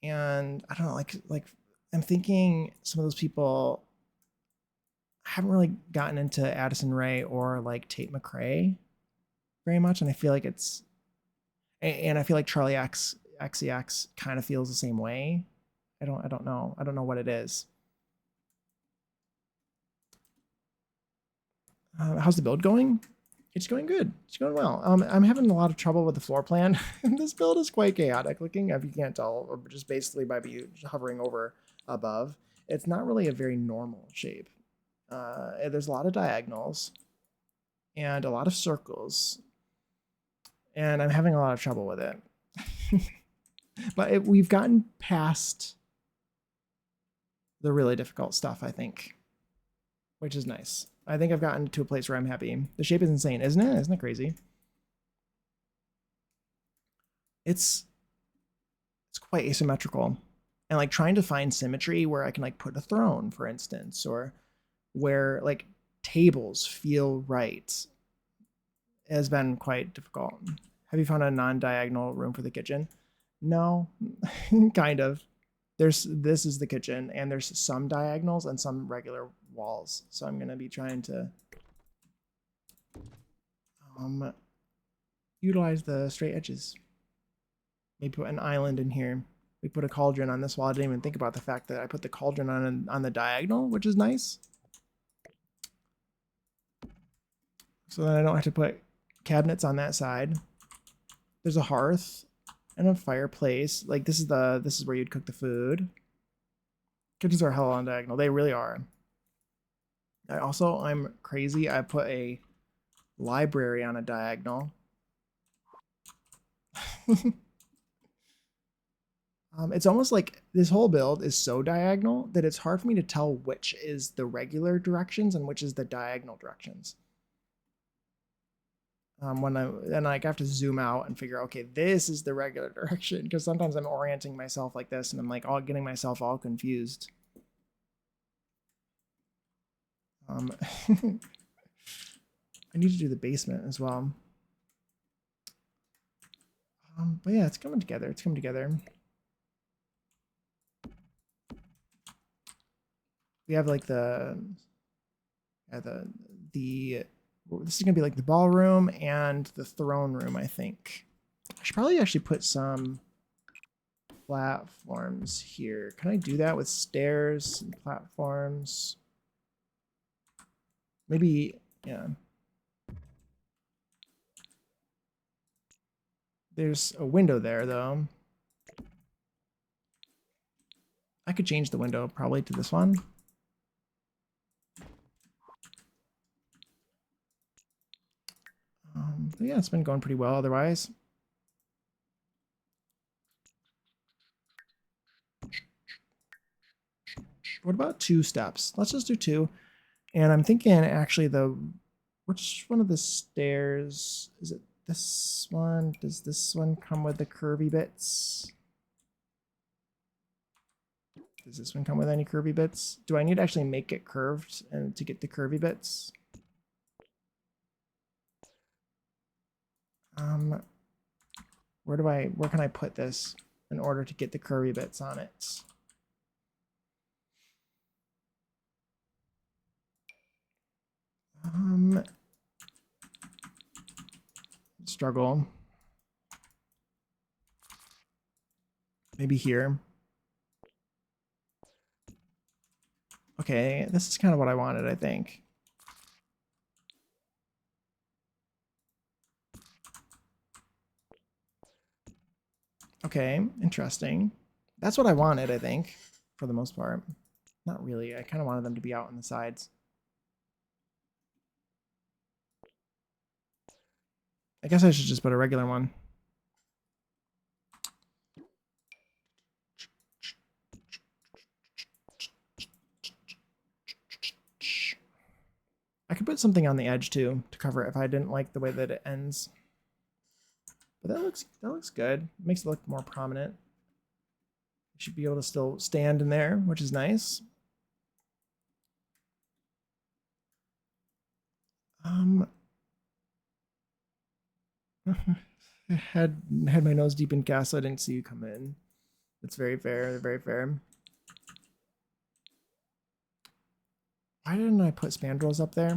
And I don't know, like I'm thinking some of those people haven't really gotten into Addison Rae or like Tate McRae very much, and I feel like and I feel like Charlie XCX kind of feels the same way. I don't know. I don't know what it is. How's the build going? It's going good. It's going well. I'm having a lot of trouble with the floor plan. This build is quite chaotic looking, if you can't tell, or just basically by hovering over above. It's not really a very normal shape. There's a lot of diagonals and a lot of circles, and I'm having a lot of trouble with it. But we've gotten past the really difficult stuff, I think, which is nice. I think I've gotten to a place where I'm happy. The shape is insane, isn't it? Isn't it crazy? It's quite asymmetrical. And like trying to find symmetry where I can like put a throne, for instance, or where like tables feel right has been quite difficult. Have you found a non-diagonal room for the kitchen? No, kind of. This is the kitchen, and there's some diagonals and some regular walls. So I'm gonna be trying to utilize the straight edges. Maybe put an island in here. We put a cauldron on this wall. I didn't even think about the fact that I put the cauldron on the diagonal, which is nice. So then I don't have to put cabinets on that side. There's a hearth and a fireplace. Like this is where you'd cook the food. Kitchens are hell on diagonal. They really are. I'm crazy. I put a library on a diagonal. It's almost like this whole build is so diagonal that it's hard for me to tell which is the regular directions and which is the diagonal directions. Then I have to zoom out and figure, okay, this is the regular direction, because sometimes I'm orienting myself like this and I'm like getting myself all confused. I need to do the basement as well. But yeah, it's coming together. It's coming together. We have like this is gonna be like the ballroom and the throne room, I think. I should probably actually put some platforms here. Can I do that with stairs and platforms? Maybe, yeah. There's a window there though. I could change the window probably to this one. But yeah, it's been going pretty well otherwise. What about 2 steps? Let's just do 2. And I'm thinking actually which one of the stairs, is it this one? Does this one come with the curvy bits? Does this one come with any curvy bits? Do I need to actually make it curved and to get the curvy bits? Where can I put this in order to get the curvy bits on it? Struggle. Maybe here. Okay, this is kind of what I wanted, I think. Okay, interesting. That's what I wanted, I think, for the most part. Not really. I kind of wanted them to be out on the sides. I guess I should just put a regular one. I could put something on the edge too to cover it if I didn't like the way that it ends. But that looks good. It makes it look more prominent. You should be able to still stand in there, which is nice. had my nose deep in gas, so I didn't see you come in. It's very fair, very fair. Why didn't I put spandrels up there?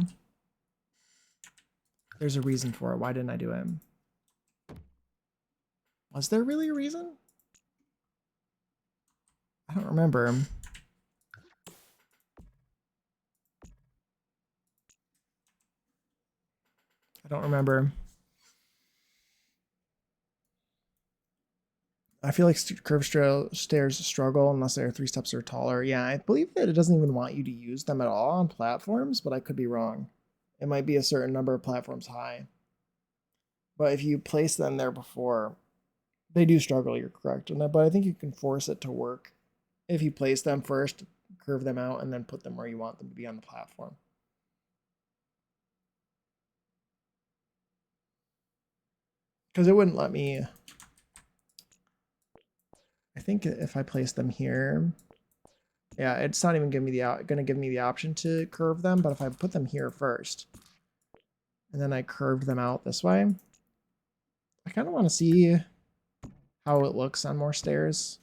There's a reason for it. Why didn't I do it? Was there really a reason? I don't remember. I don't remember. I feel like curved stairs struggle unless they're 3 steps or taller. Yeah, I believe that it doesn't even want you to use them at all on platforms, but I could be wrong. It might be a certain number of platforms high. But if you place them there before, they do struggle, you're correct. But I think you can force it to work if you place them first curve them out and then put them where you want them to be on the platform. Because it wouldn't let me. I think if I place them here, yeah, it's not even gonna give me the option to curve them. But if I put them here first, and then I curved them out this way, I kind of want to see how it looks on more stairs.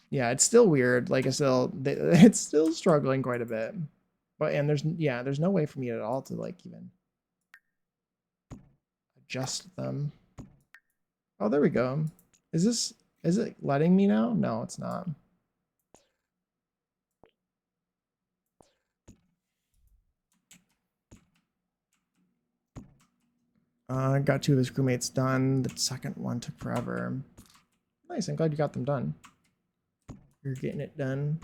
Yeah, it's still weird. Like it's still struggling quite a bit. But and there's no way for me at all to like even adjust them. Oh, there we go. Is it letting me now? No, it's not. Got 2 of his crewmates done. The second one took forever. Nice, I'm glad you got them done. You're getting it done.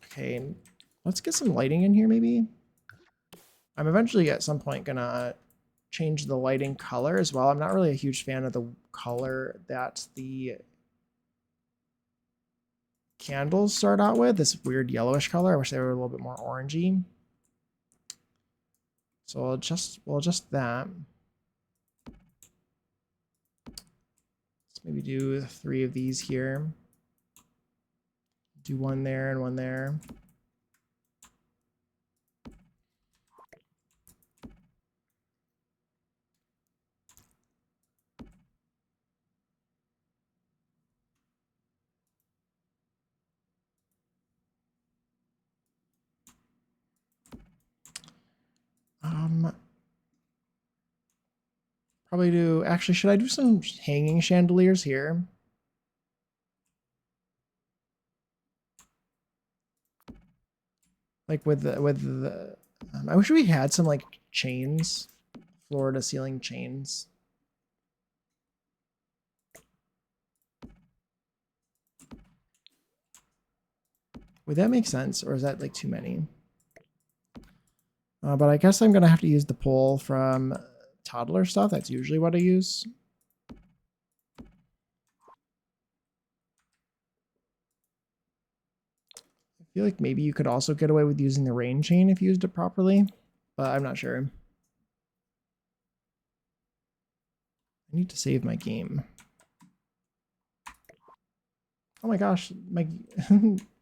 Okay, let's get some lighting in here maybe. I'm eventually at some point gonna change the lighting color as well. I'm not really a huge fan of the color that the candles start out with, this weird yellowish color. I wish they were a little bit more orangey. So we'll adjust that. Let's maybe do 3 of these here. Do 1 there and 1 there. Probably do, actually, should I do some hanging chandeliers here? Like with the I wish we had some like chains, floor to ceiling chains. Would that make sense, or is that like too many? But I guess I'm gonna have to use the pole from toddler stuff. That's usually what I use. I feel like maybe you could also get away with using the rain chain if you used it properly, but I'm not sure. I need to save my game. Oh my gosh, my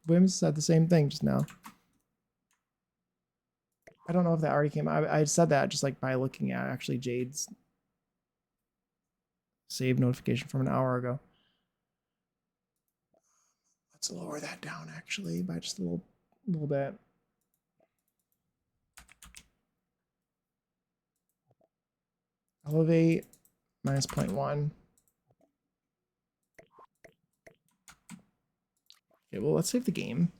Wims said the same thing just now. I don't know if that already came out. I said that just like by looking at actually Jade's save notification from an hour ago. Let's lower that down actually by just a little bit. Elevate minus 0.1. Okay, well, let's save the game.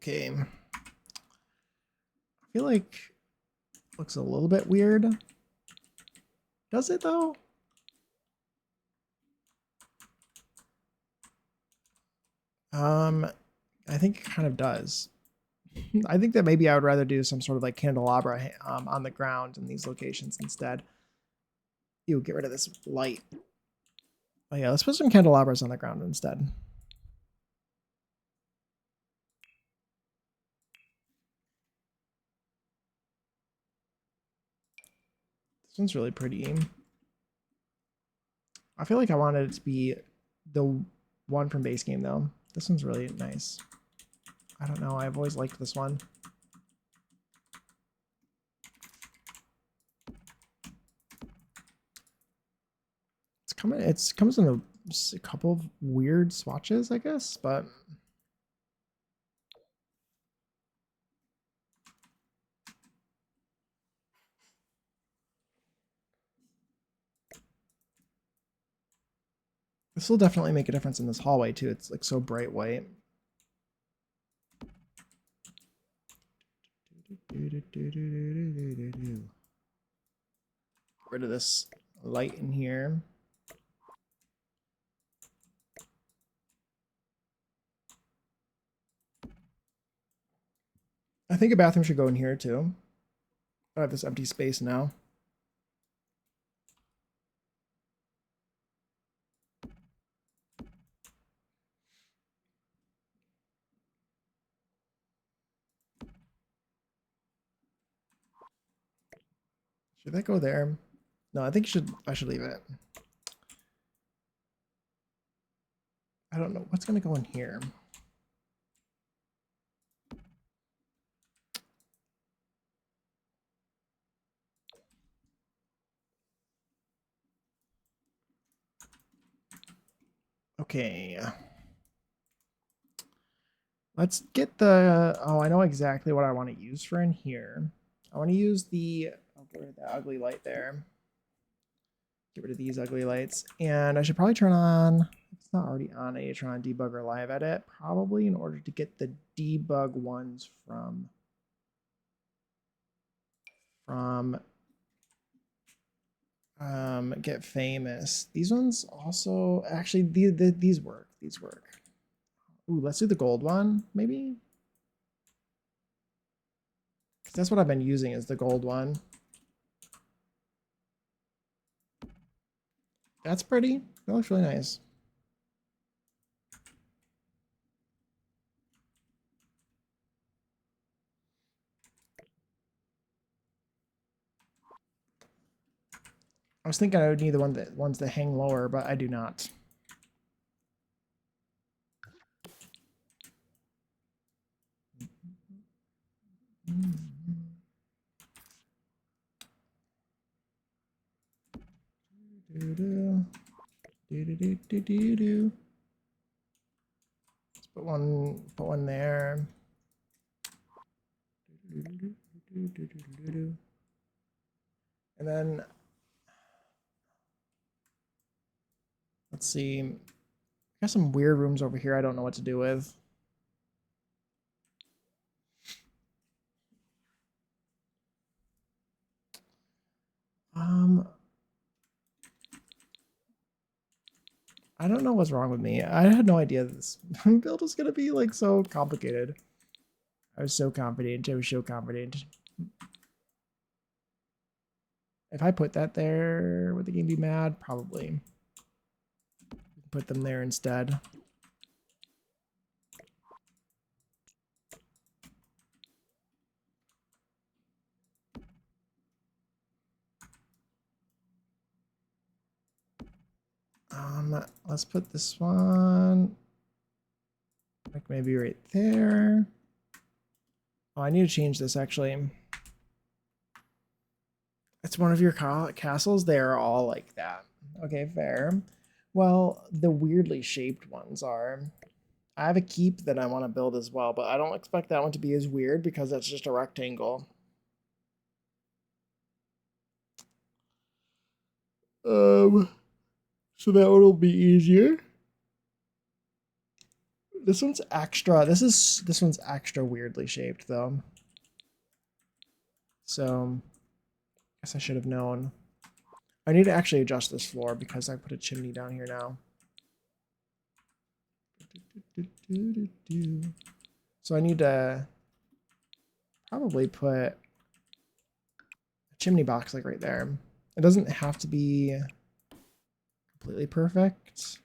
Okay. I feel like it looks a little bit weird. Does it though? I think it kind of does. I think that maybe I would rather do some sort of like candelabra on the ground in these locations instead. Ew, get rid of this light. Oh yeah, let's put some candelabras on the ground instead. This one's really pretty. I feel like I wanted it to be the one from base game though. This one's really nice. I don't know, I've always liked this one. It comes in a couple of weird swatches, I guess, but This will definitely make a difference in this hallway too. It's like so bright white. Get rid of this light in here. I think a bathroom should go in here too. I have this empty space now. Should that go there? No, I think I should leave it. I don't know what's gonna go in here. Okay. Let's get the, oh, I know exactly what I want to use for in here. I want to use the, I'll get rid of that ugly light there. Get rid of these ugly lights. And I should probably turn on, if it's not already on, I need to turn on debugger live edit, probably in order to get the debug ones from Get Famous. These ones also, actually, these work. These work. Ooh, let's do the gold one, maybe? Because that's what I've been using is the gold one. That's pretty. That looks really nice. I was thinking I would need the ones that hang lower, but I do not. Let's put one there. And then let's see. I got some weird rooms over here I don't know what to do with. I don't know what's wrong with me. I had no idea this build was gonna be like so complicated. I was so confident. I was so confident. If I put that there, would the game be mad? Probably. Put them there instead. Let's put this one like maybe right there. Oh, I need to change this actually. It's one of your castles. They are all like that. Okay, fair. Well, the weirdly shaped ones are. I have a keep that I want to build as well, but I don't expect that one to be as weird because that's just a rectangle. So that one will be easier. This one's extra. This one's extra weirdly shaped though. So I guess I should have known. I need to actually adjust this floor because I put a chimney down here now. So I need to probably put a chimney box like right there. It doesn't have to be completely perfect.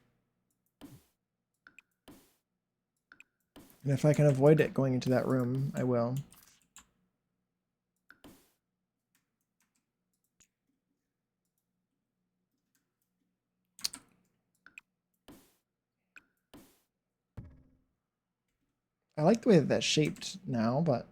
And if I can avoid it going into that room, I will. I like the way that that's shaped now, but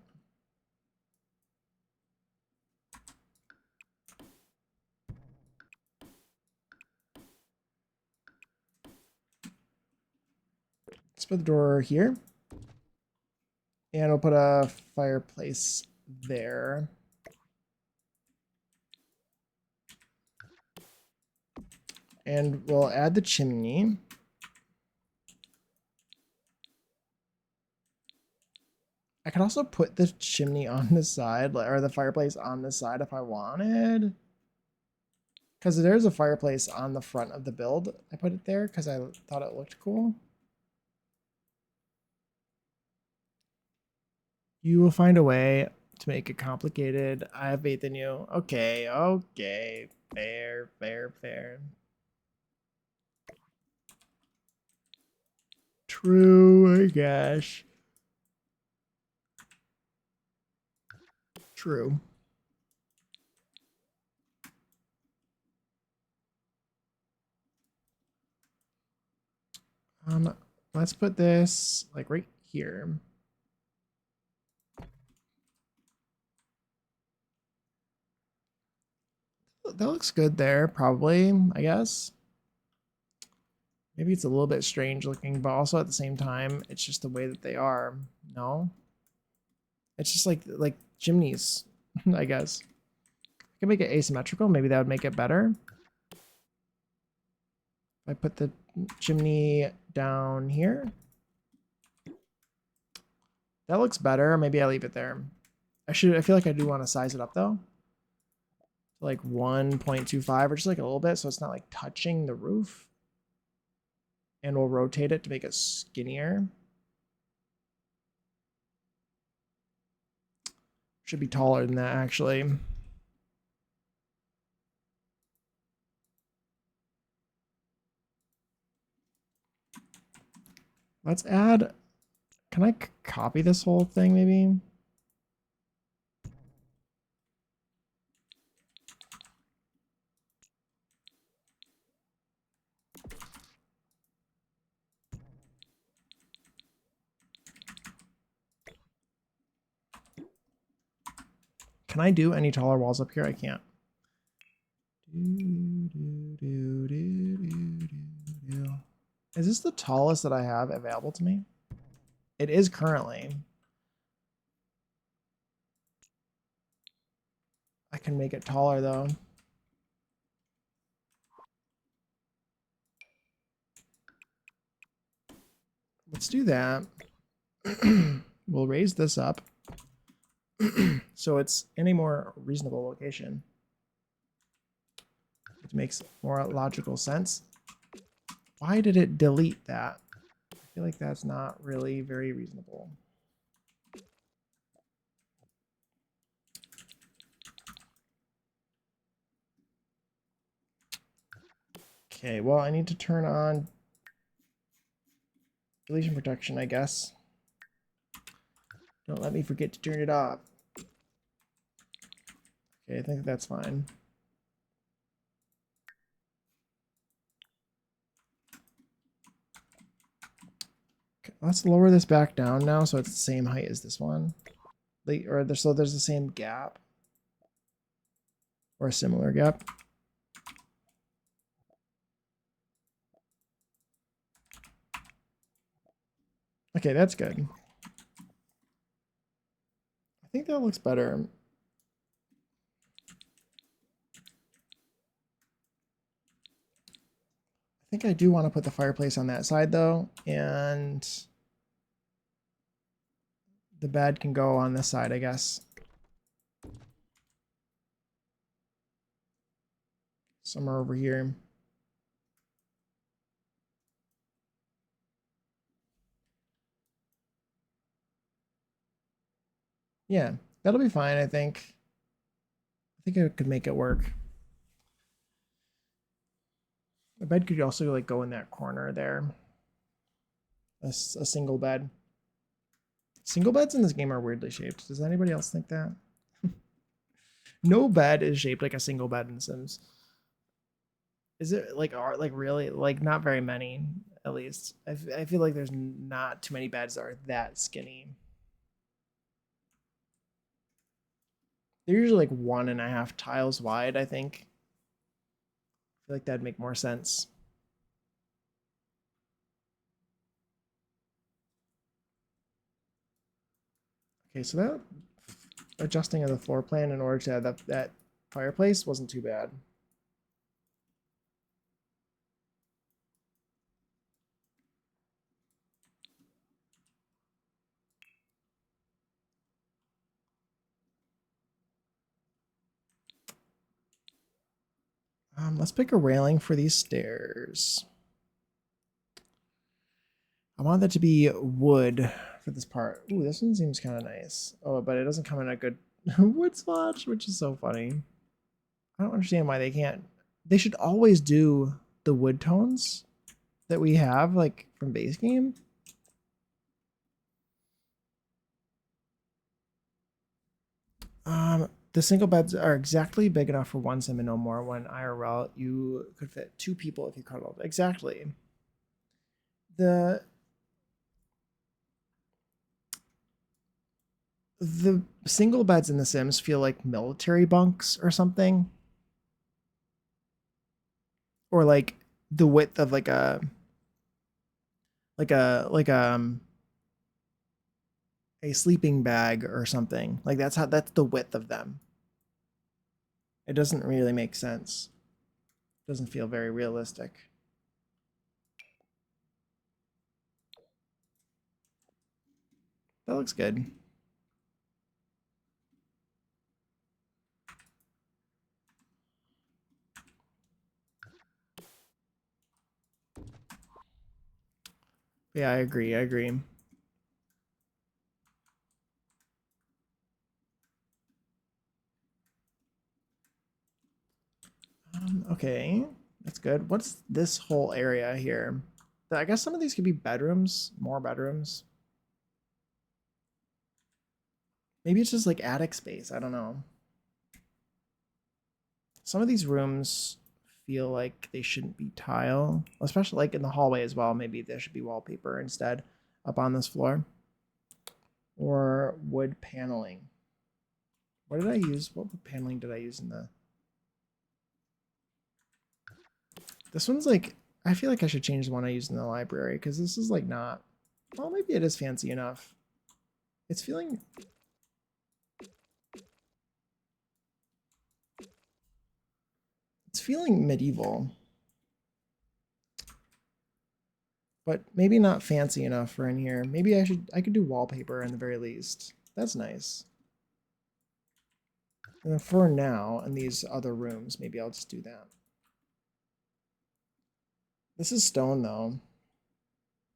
let's put the door here. And we'll put a fireplace there. And we'll add the chimney. I could also put the chimney on the side, or the fireplace on the side if I wanted. Because there's a fireplace on the front of the build. I put it there because I thought it looked cool. You will find a way to make it complicated. I have faith in you. Okay, okay. Fair, fair, fair. True, I guess. True. Let's put this like right here. That looks good there, probably, I guess. Maybe it's a little bit strange looking, but also at the same time, it's just the way that they are. No? It's just like chimneys, I guess. I can make it asymmetrical. Maybe that would make it better. If I put the chimney down here. That looks better. Maybe I leave it there. I feel like I do want to size it up though. Like 1.25 or just like a little bit so it's not like touching the roof. And we'll rotate it to make it skinnier. Should be taller than that actually. Let's add, can I copy this whole thing maybe? Can I do any taller walls up here? I can't. Is this the tallest that I have available to me? It is currently. I can make it taller though. Let's do that. We'll raise this up so it's in a more reasonable location. It makes more logical sense. Why did it delete that? I feel like that's not really very reasonable. Okay, well, I need to turn on deletion protection, I guess. Don't let me forget to turn it off. Okay, I think that's fine. Okay, let's lower this back down now so it's the same height as this one. So there's the same gap. Or a similar gap. Okay, that's good. I think that looks better. I think I do want to put the fireplace on that side though, and the bed can go on this side, I guess. Somewhere over here. Yeah, that'll be fine, I think. I think I could make it work. The bed could also like go in that corner there. A single bed. Single beds in this game are weirdly shaped. Does anybody else think that? No bed is shaped like a single bed in Sims. Is it like really like not very many at least. I feel like there's not too many beds that are that skinny. They're usually like 1.5 tiles wide, I think. I feel like that'd make more sense. Okay, so that adjusting of the floor plan in order to have that fireplace wasn't too bad. Let's pick a railing for these stairs. I want that to be wood for this part. Ooh, this one seems kind of nice. Oh, but it doesn't come in a good wood swatch, which is so funny. I don't understand why they can't. They should always do the wood tones that we have, like, from base game. The single beds are exactly big enough for one sim and no more. When IRL, you could fit 2 people if you cuddled. Exactly. The single beds in The Sims feel like military bunks or something, or like the width of like a sleeping bag or something. Like that's the width of them. It doesn't really make sense. It doesn't feel very realistic. That looks good. Yeah, I agree. I agree. Okay, that's good. What's this whole area here? I guess some of these could be bedrooms, more bedrooms. Maybe it's just like attic space. I don't know. Some of these rooms feel like they shouldn't be tile, especially like in the hallway as well. Maybe there should be wallpaper instead up on this floor. Or wood paneling. What did I use? What wood paneling did I use in the... This one's like, I feel like I should change the one I used in the library because this is like not... Well, maybe it is fancy enough. It's feeling... It's feeling medieval. But maybe not fancy enough for in here. Maybe I could do wallpaper in the very least. That's nice. And then for now, in these other rooms, maybe I'll just do that. This is stone though.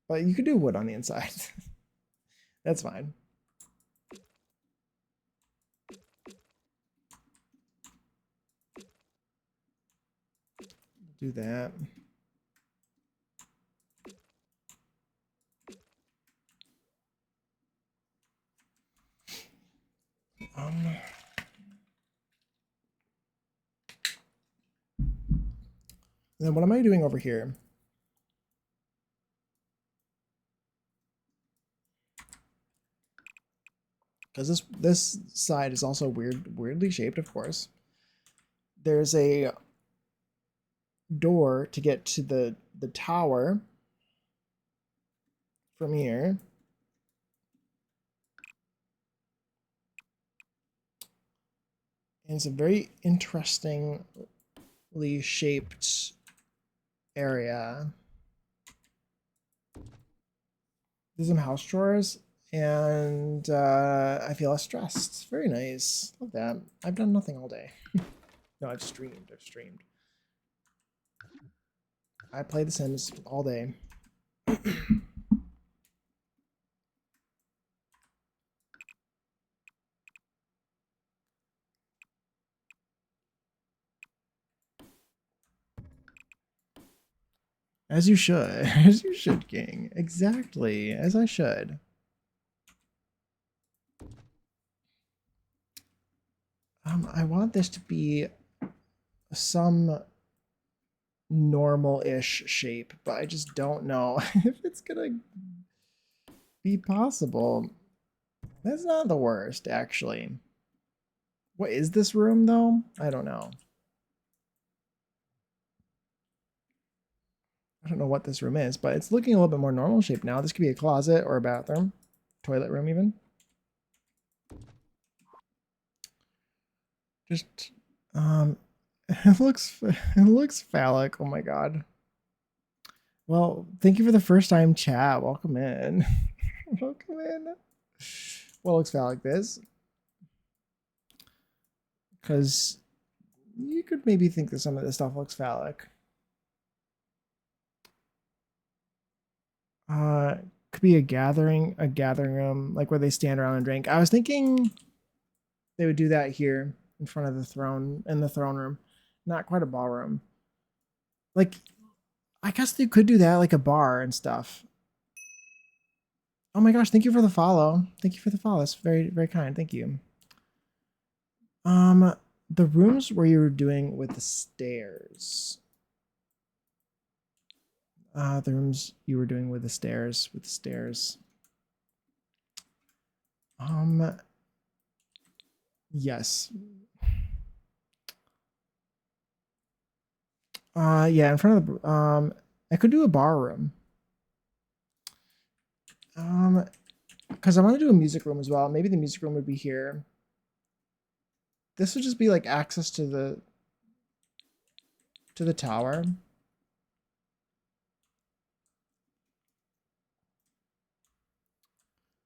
But you could do wood on the inside. That's fine. Do that. Then what am I doing over here? Because this side is also weirdly shaped, of course. There's a door to get to the tower from here. And it's a very interestingly shaped area. There's some house chores, and I feel less stressed. Very nice. Love that. I've done nothing all day. No, I've streamed. I play The Sims all day. As you should. As you should, King. Exactly. As I should. I want this to be some normal-ish shape, but I just don't know if it's gonna be possible. That's not the worst, actually. What is this room, though? I don't know. I don't know what this room is, but it's looking a little bit more normal shape now. This could be a closet or a bathroom, toilet room even. Just, it looks phallic. Oh my god. Well, thank you for the first time chat. Welcome in. Welcome in. What looks phallic this? Because you could maybe think that some of this stuff looks phallic. Could be a gathering room, like where they stand around and drink. I was thinking they would do that here in front of the throne, in the throne room. Not quite a ballroom. Like, I guess they could do that, like a bar and stuff. Oh my gosh, thank you for the follow. Thank you for the follow. That's very, very kind. Thank you. The rooms where you were doing with the stairs. The rooms you were doing with the stairs, yes. Yeah, in front of the, I could do a bar room. Because I want to do a music room as well. Maybe the music room would be here. This would just be like access to the tower.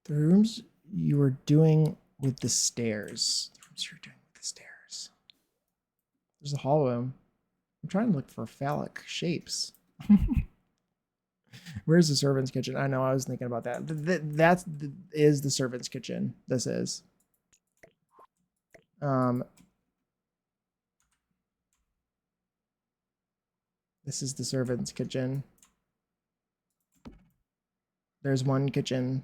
The rooms you were doing with the stairs. The rooms you were doing with the stairs. There's a hall room. I'm trying to look for phallic shapes. Where's the servant's kitchen? I know, I was thinking about that. That is the servant's kitchen. This is. This is the servant's kitchen. There's one kitchen.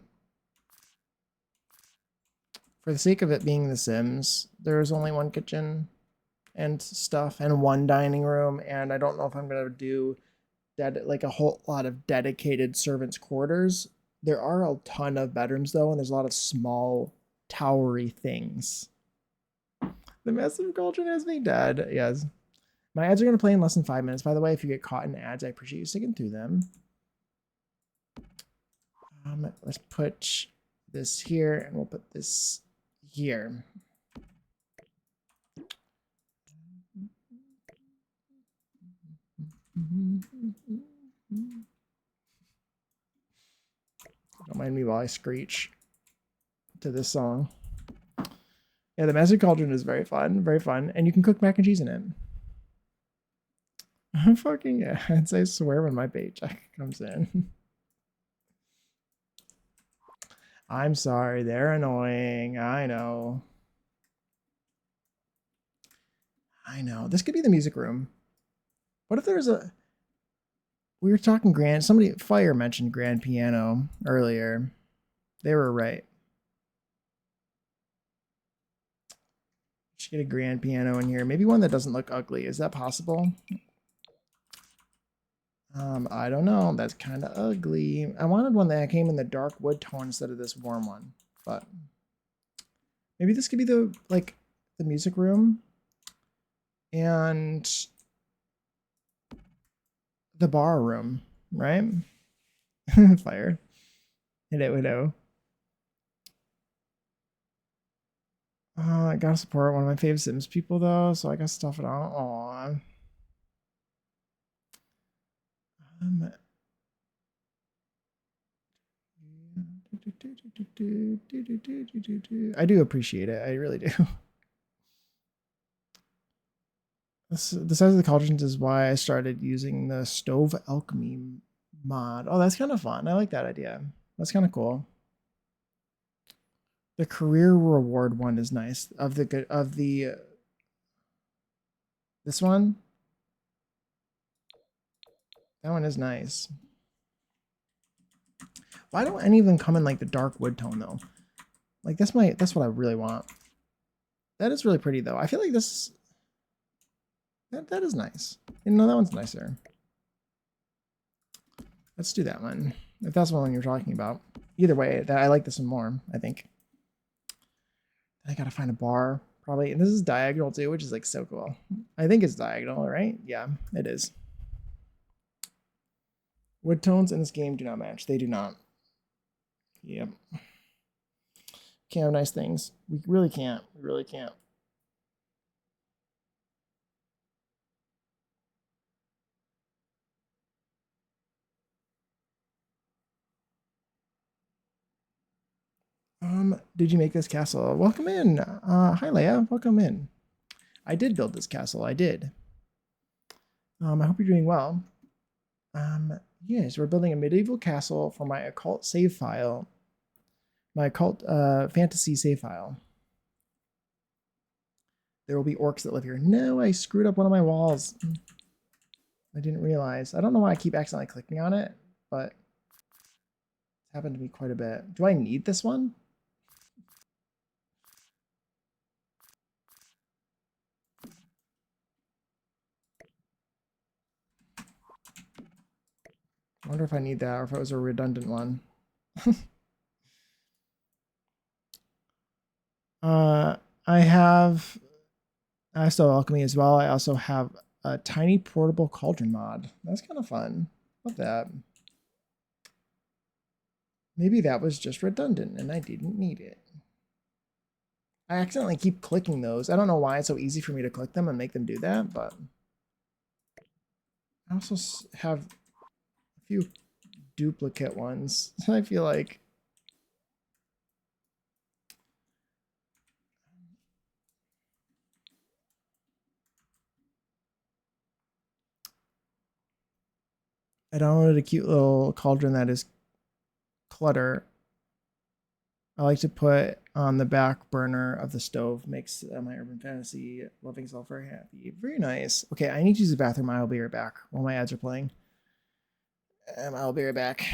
For the sake of it being The Sims, there's only one kitchen and stuff and one dining room, and I don't know if I'm gonna do like a whole lot of dedicated servants' quarters. There are a ton of bedrooms though, and there's a lot of small towery things. The massive cauldron has me dead. Yes. My ads are going to play in less than 5 minutes. By the way, if you get caught in ads, I appreciate you sticking through them. Let's put this here, and we'll put this here. Don't mind me while I screech to this song. Yeah, the Massive Cauldron is very fun, and you can cook mac and cheese in it. I'm fucking ads, I swear, when my paycheck comes in. I'm sorry, they're annoying. I know. This could be the music room. What if there's a... We were talking grand... Somebody... Fire mentioned grand piano earlier. They were right. Should get a grand piano in here. Maybe one that doesn't look ugly. Is that possible? I don't know. That's kind of ugly. I wanted one that came in the dark wood tone instead of this warm one. But maybe this could be the music room and the bar room, right? Fire. Hello. I gotta support one of my favorite Sims people though, so I gotta stuff it out. Aww. I do appreciate it. I really do. The size of the cauldrons is why I started using the stove alchemy mod. Oh, that's kind of fun. I like that idea. That's kind of cool. The career reward one is nice. This one. That one is nice. Why don't any of them come in like the dark wood tone though? Like that's what I really want. That is really pretty though. I feel like this that is nice. You know, that one's nicer. Let's do that one. If that's the one you're talking about. Either way, I like this one more, I think. I gotta find a bar, probably. And this is diagonal too, which is like so cool. I think it's diagonal, right? Yeah, it is. Wood tones in this game do not match. They do not. Yep. Can't have nice things. We really can't. We really can't. Did you make this castle? Welcome in. Hi Leia, welcome in. I did build this castle. I did. I hope you're doing well. Yes, we're building a medieval castle for my occult save file. My occult fantasy save file. There will be orcs that live here. No, I screwed up one of my walls. I didn't realize. I don't know why I keep accidentally clicking on it, but it's happened to me quite a bit. Do I need this one? I wonder if I need that or if it was a redundant one. I have still alchemy as well. I also have a tiny portable cauldron mod. That's kind of fun. Love that. Maybe that was just redundant and I didn't need it. I accidentally keep clicking those. I don't know why it's so easy for me to click them and make them do that, but I also have a few duplicate ones. I feel like I downloaded a cute little cauldron that is clutter. I like to put on the back burner of the stove. Makes my urban fantasy loving self very happy. Very nice. Okay, I need to use the bathroom. I'll be right back while my ads are playing. I'll be right back.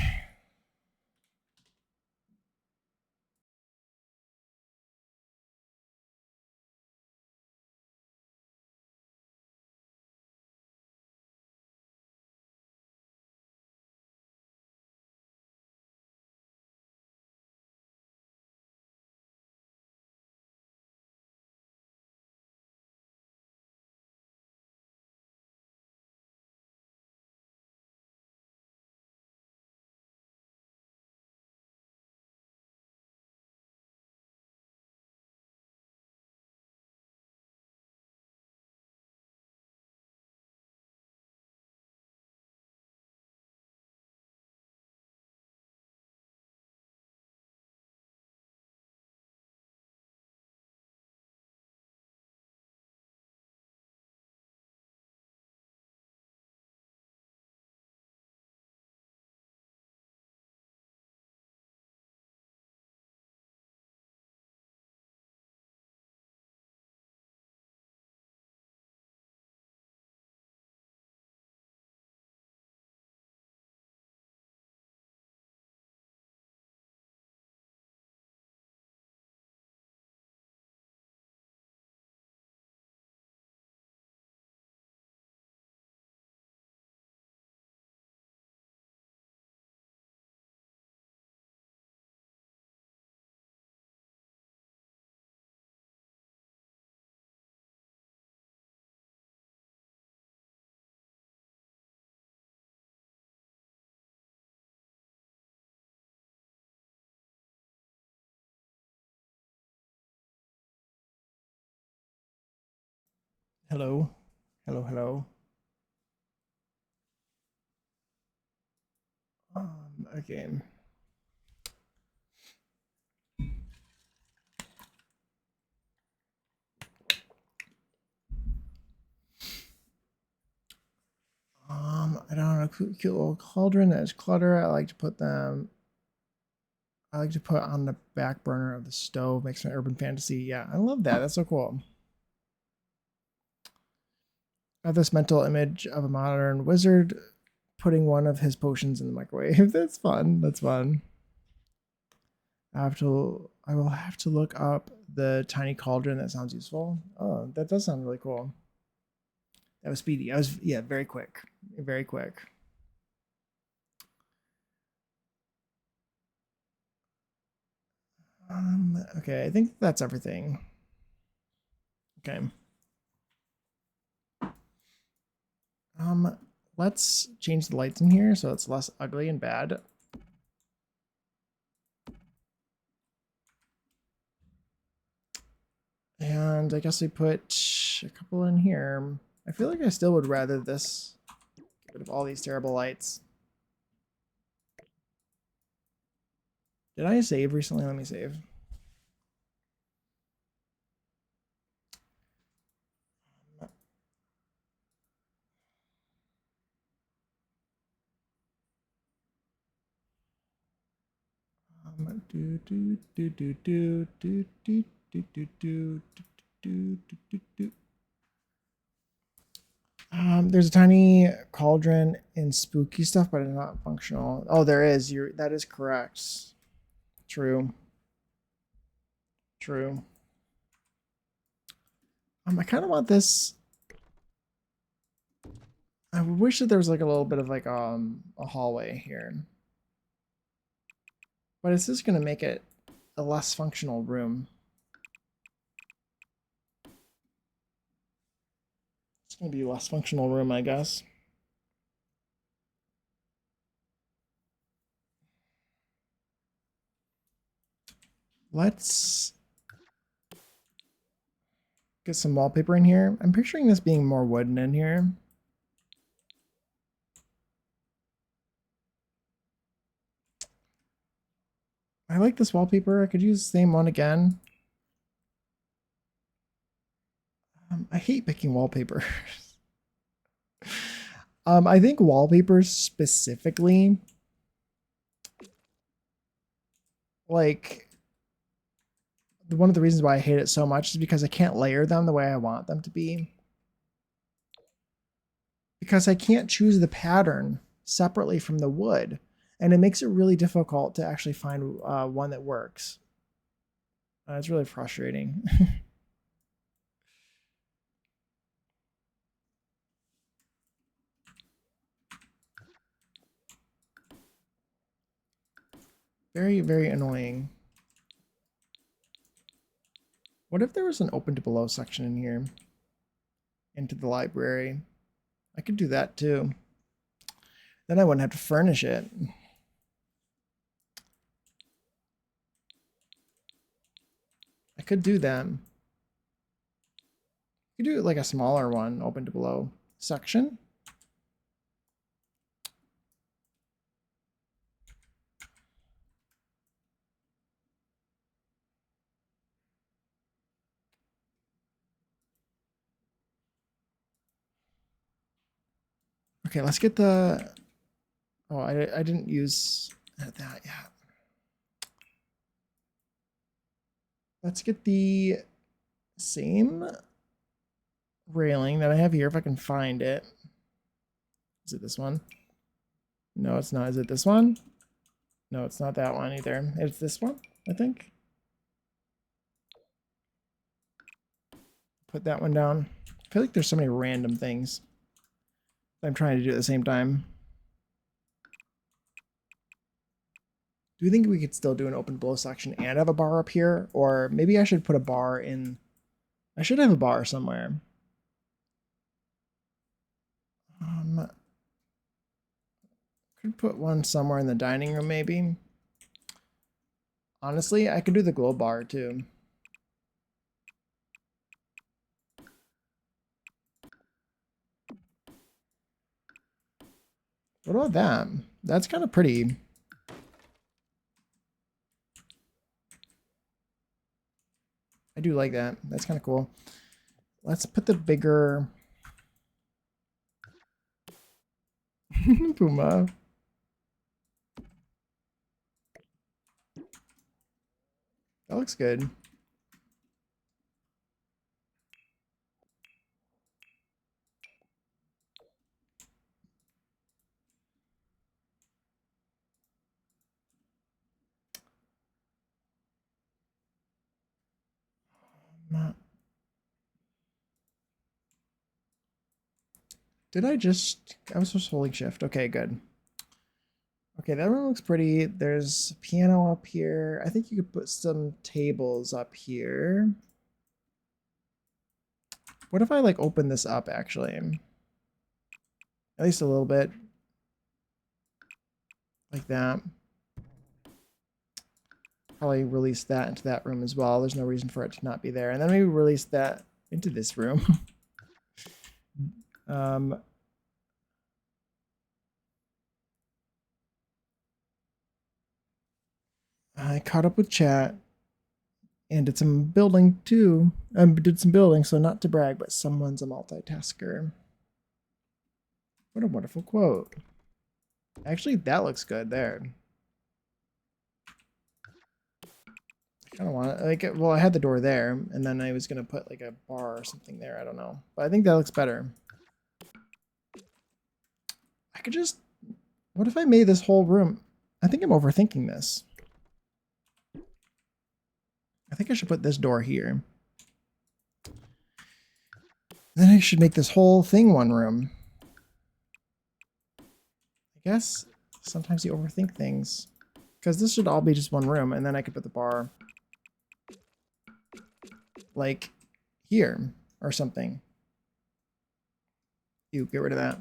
Hello. Hello, hello. Okay. I don't know, cute little cauldron that is clutter. I like to put them. I like to put on the back burner of the stove. Makes my urban fantasy. Yeah, I love that. That's so cool. I have this mental image of a modern wizard putting one of his potions in the microwave. That's fun. That's fun. I will have to look up the tiny cauldron. That sounds useful. Oh, that does sound really cool. That was speedy. I was, yeah, very quick. Very quick. Okay, I think that's everything. Okay. Let's change the lights in here so it's less ugly and bad. And I guess we put a couple in here. I feel like I still would rather this. Get rid of all these terrible lights. Did I save recently? Let me save. Do do do do do do do do do do do do do. There's a tiny cauldron and spooky stuff, but it's not functional. Oh, there is. That is correct. True. True. I kind of want this. I wish that there was like a little bit of like a hallway here, but it's just gonna make it a less functional room. It's gonna be a less functional room, I guess. Let's get some wallpaper in here. I'm picturing this being more wooden in here. I like this wallpaper. I could use the same one again. I hate picking wallpaper. I think wallpapers specifically, like, one of the reasons why I hate it so much is because I can't layer them the way I want them to be. Because I can't choose the pattern separately from the wood. And it makes it really difficult to actually find one that works. It's really frustrating. Very, very annoying. What if there was an open to below section in here? Into the library. I could do that too. Then I wouldn't have to furnish it. I could do that. You could do like a smaller one, open to below section. Okay, let's get the... Oh, I didn't use that yet. Let's get the same railing that I have here if I can find it. Is it this one? No, it's not. Is it this one? No, it's not that one either. It's this one, I think. Put that one down. I feel like there's so many random things I'm trying to do at the same time. Do you think we could still do an open below section and have a bar up here? Or maybe I should put a bar in... I should have a bar somewhere. Could put one somewhere in the dining room, maybe. Honestly, I could do the glow bar too. What about that? That's kind of pretty. I do like that. That's kind of cool. Let's put the bigger Puma. That looks good. Did I just... I was just holding shift. Okay, good. Okay, that room looks pretty. There's a piano up here. I think you could put some tables up here. What if I like open this up actually? At least a little bit. Like that. Probably release that into that room as well. There's no reason for it to not be there. And then maybe release that into this room. I caught up with chat and did some building too. Did some building, so not to brag, but someone's a multitasker. What a wonderful quote. Actually, that looks good there. kind of want to, like, well, I had the door there, and then I was going to put like a bar or something there. I don't know. But I think that looks better. I could just, what if I made this whole room? I think I'm overthinking this. I think I should put this door here. Then I should make this whole thing one room. I guess sometimes you overthink things. Because this should all be just one room, and then I could put the bar like here or something. You get rid of that.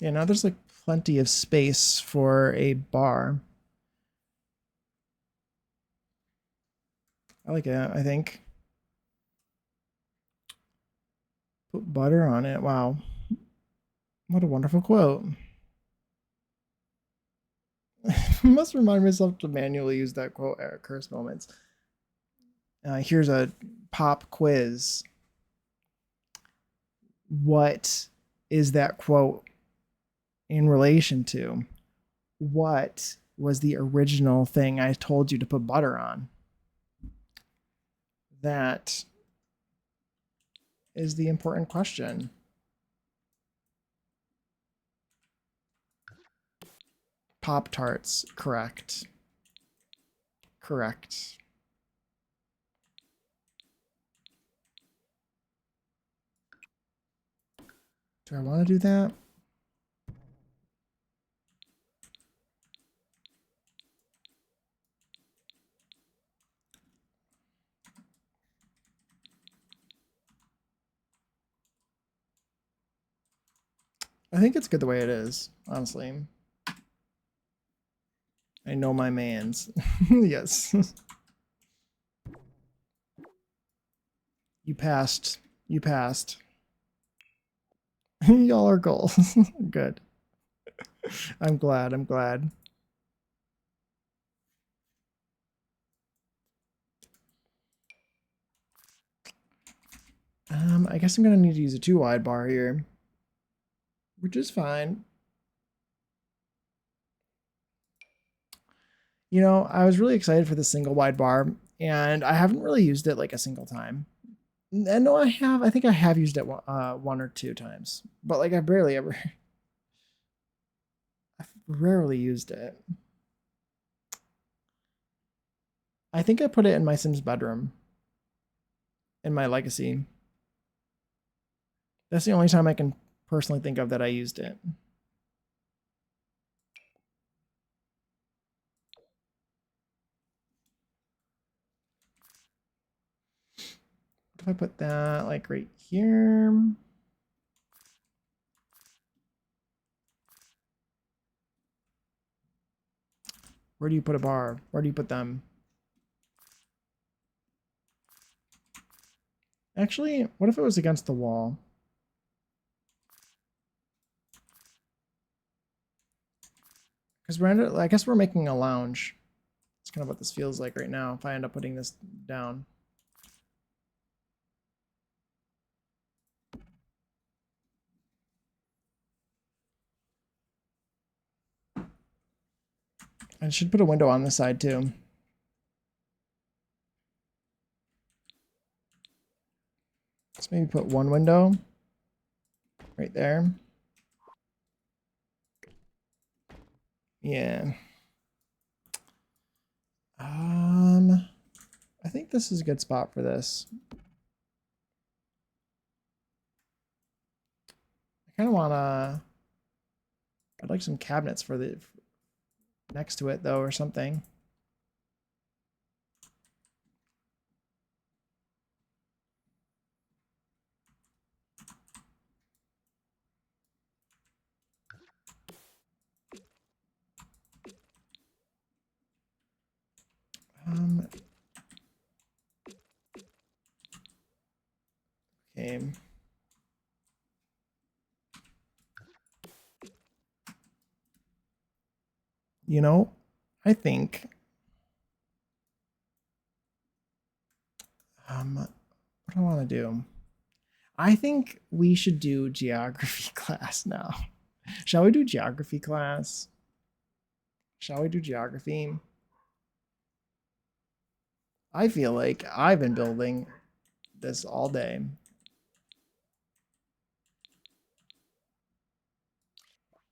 Yeah, now there's like plenty of space for a bar. I like it, I think. Put butter on it. Wow. What a wonderful quote. Must remind myself to manually use that quote at curse moments. Here's a pop quiz. What is that quote in relation to? What was the original thing I told you to put butter on? That is the important question. Pop-Tarts, correct. Correct. Do I want to do that? I think it's good the way it is, honestly. I know my mans. Yes. You passed. You passed. Y'all are goals. Good. I'm glad. I'm glad. I guess I'm gonna need to use a 2-wide bar here, which is fine. You know, I was really excited for the single wide bar, and I haven't really used it like a single time. And no, I have. I think I have used it one or two times, but like I've rarely used it. I think I put it in my Sims bedroom, in my legacy. That's the only time I can personally think of that I used it. If I put that like right here. Where do you put a bar? Where do you put them? Actually, what if it was against the wall? Because I guess we're making a lounge. That's kind of what this feels like right now if I end up putting this down. I should put a window on this side too. Let's maybe put one window right there. Yeah. I think this is a good spot for this. I kind of want to, I'd like some cabinets for the next to it though or something. Okay. You know, I think what do I want to do? I think we should do geography class now. Shall we do geography class? Shall we do geography? I feel like I've been building this all day.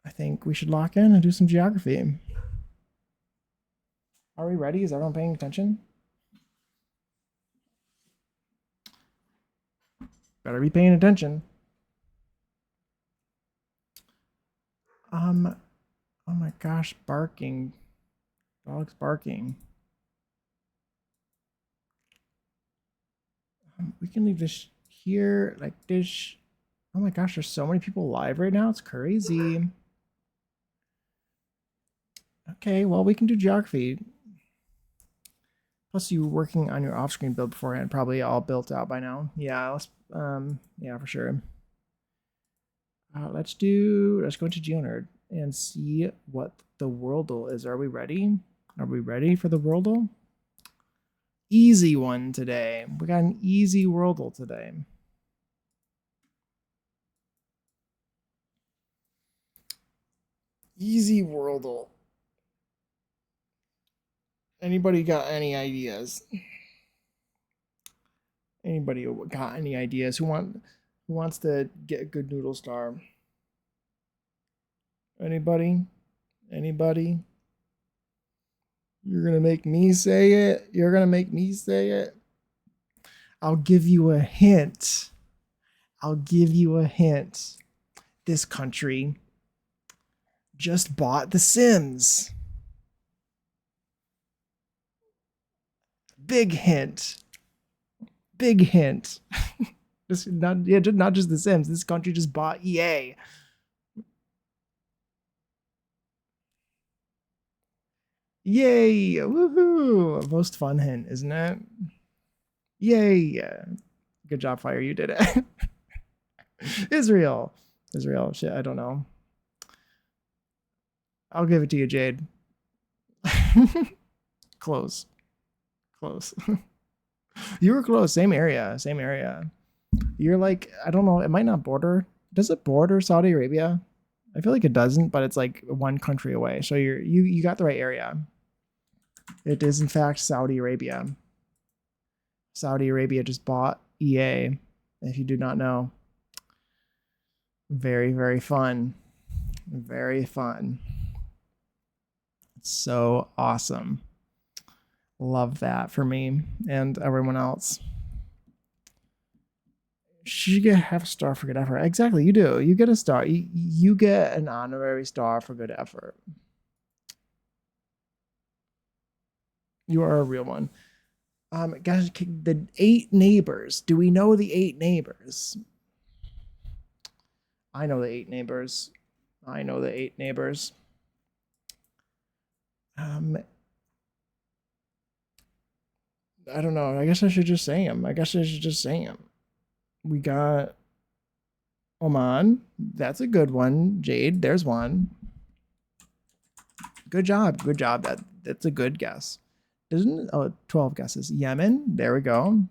I think we should lock in and do some geography. Are we ready? Is everyone paying attention? Better be paying attention. Oh my gosh, barking. Dog's barking. We can leave this here like this. Oh my gosh, there's so many people live right now. It's crazy. Okay, well, we can do geography. Plus, you working on your off-screen build beforehand, probably all built out by now. Yeah, yeah, for sure. Let's go into GeoNerd and see what the Worldle is. Are we ready? Are we ready for the Worldle? Easy one today. We got an easy Worldle today. Easy Worldle. Anybody got any ideas? Anybody got any ideas? Who wants to get a good noodle star? Anybody? Anybody? You're gonna make me say it? You're gonna make me say it? I'll give you a hint. I'll give you a hint. This country just bought The Sims. Big hint. Big hint. not just The Sims. This country just bought EA. Yay! Woohoo! Most fun hint, isn't it? Yay! Good job, Fire. You did it. Israel. Shit, I don't know. I'll give it to you, Jade. Close. You were close. Same area. You're like, I don't know. It might not border. Does it border Saudi Arabia? I feel like it doesn't, but it's like one country away. So you got the right area. It is in fact Saudi Arabia. Saudi Arabia just bought EA. If you do not know, very, very fun. Very fun. It's so awesome. Love that for me and everyone else. Should you get half a star for good effort? Exactly, you do. You get a star. You get an honorary star for good effort. You are a real one. Guys, the 8 neighbors. Do we know the 8 neighbors? I know the 8 neighbors. I don't know. I guess I should just say them. We got Oman. That's a good one. Jade, there's one. Good job. That's a good guess. Isn't it? Oh, 12 guesses. Yemen. There we go.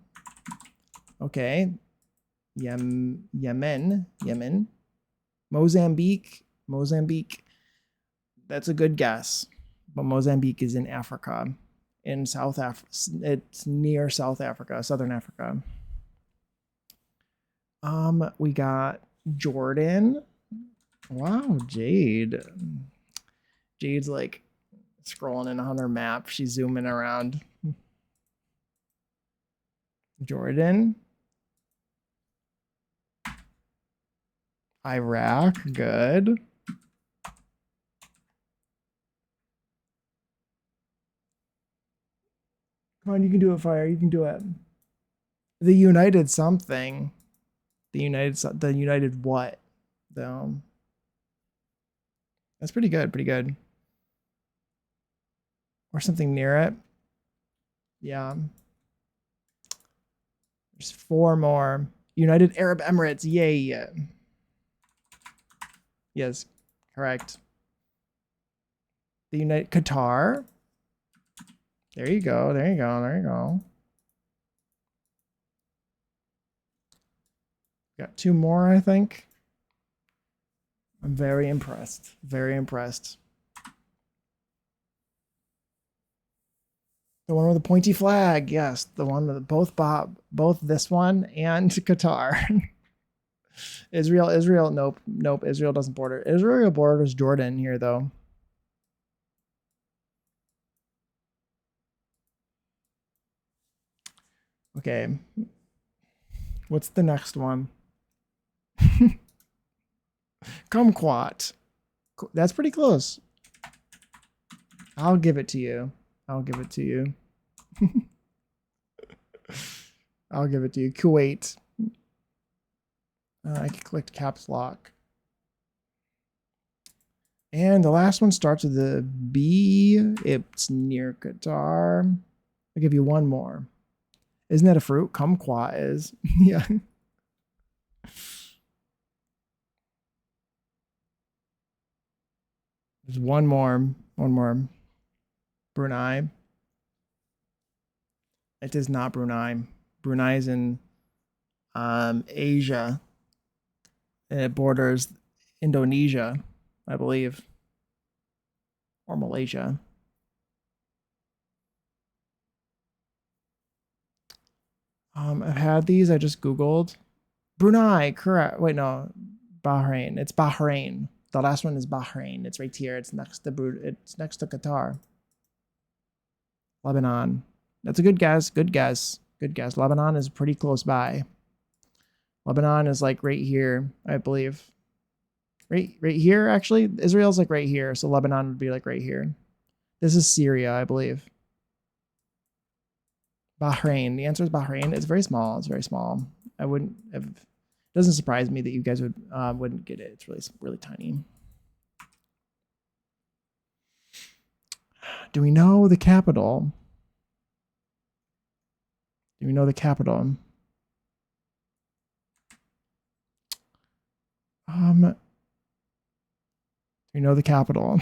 Okay. Yemen. Mozambique. That's a good guess. But Mozambique is in Africa. In South Africa. It's near South Africa, Southern Africa. We got Jordan. Wow, Jade. Jade's like scrolling in on her map. She's zooming around. Jordan. Iraq, good. Come on, you can do it, Fire. You can do it. The United something. The United what? Though. That's pretty good. Or something near it. Yeah. There's 4 more. United Arab Emirates. Yay. Yes, correct. The United Qatar. There you go. Got 2 more, I think. I'm very impressed. Very impressed. The one with the pointy flag, yes. The one with both this one and Qatar. Israel, nope. Israel doesn't border. Israel borders Jordan here, though. Okay. What's the next one? Kumquat. That's pretty close. I'll give it to you. I'll give it to you. I'll give it to you. Kuwait. I clicked caps lock. And the last one starts with a B. It's near Qatar. I'll give you one more. Isn't that a fruit? Kumquat is. Yeah. There's one more. One more. Brunei. It is not Brunei. Brunei is in Asia. And it borders Indonesia, I believe. Or Malaysia. I've had these. I just Googled. Brunei, correct. Wait, no. Bahrain. It's Bahrain. The last one is Bahrain. It's right here. It's next to Qatar. Lebanon. That's a good guess. Good guess. Good guess. Lebanon is pretty close by. Lebanon is like right here, I believe. Right here, actually. Israel's like right here, so Lebanon would be like right here. This is Syria, I believe. Bahrain. The answer is Bahrain. It's very small. It's very small. I wouldn't have. It doesn't surprise me that you guys wouldn't get it. It's really tiny. Do we know the capital? Do we know the capital? Do we know the capital?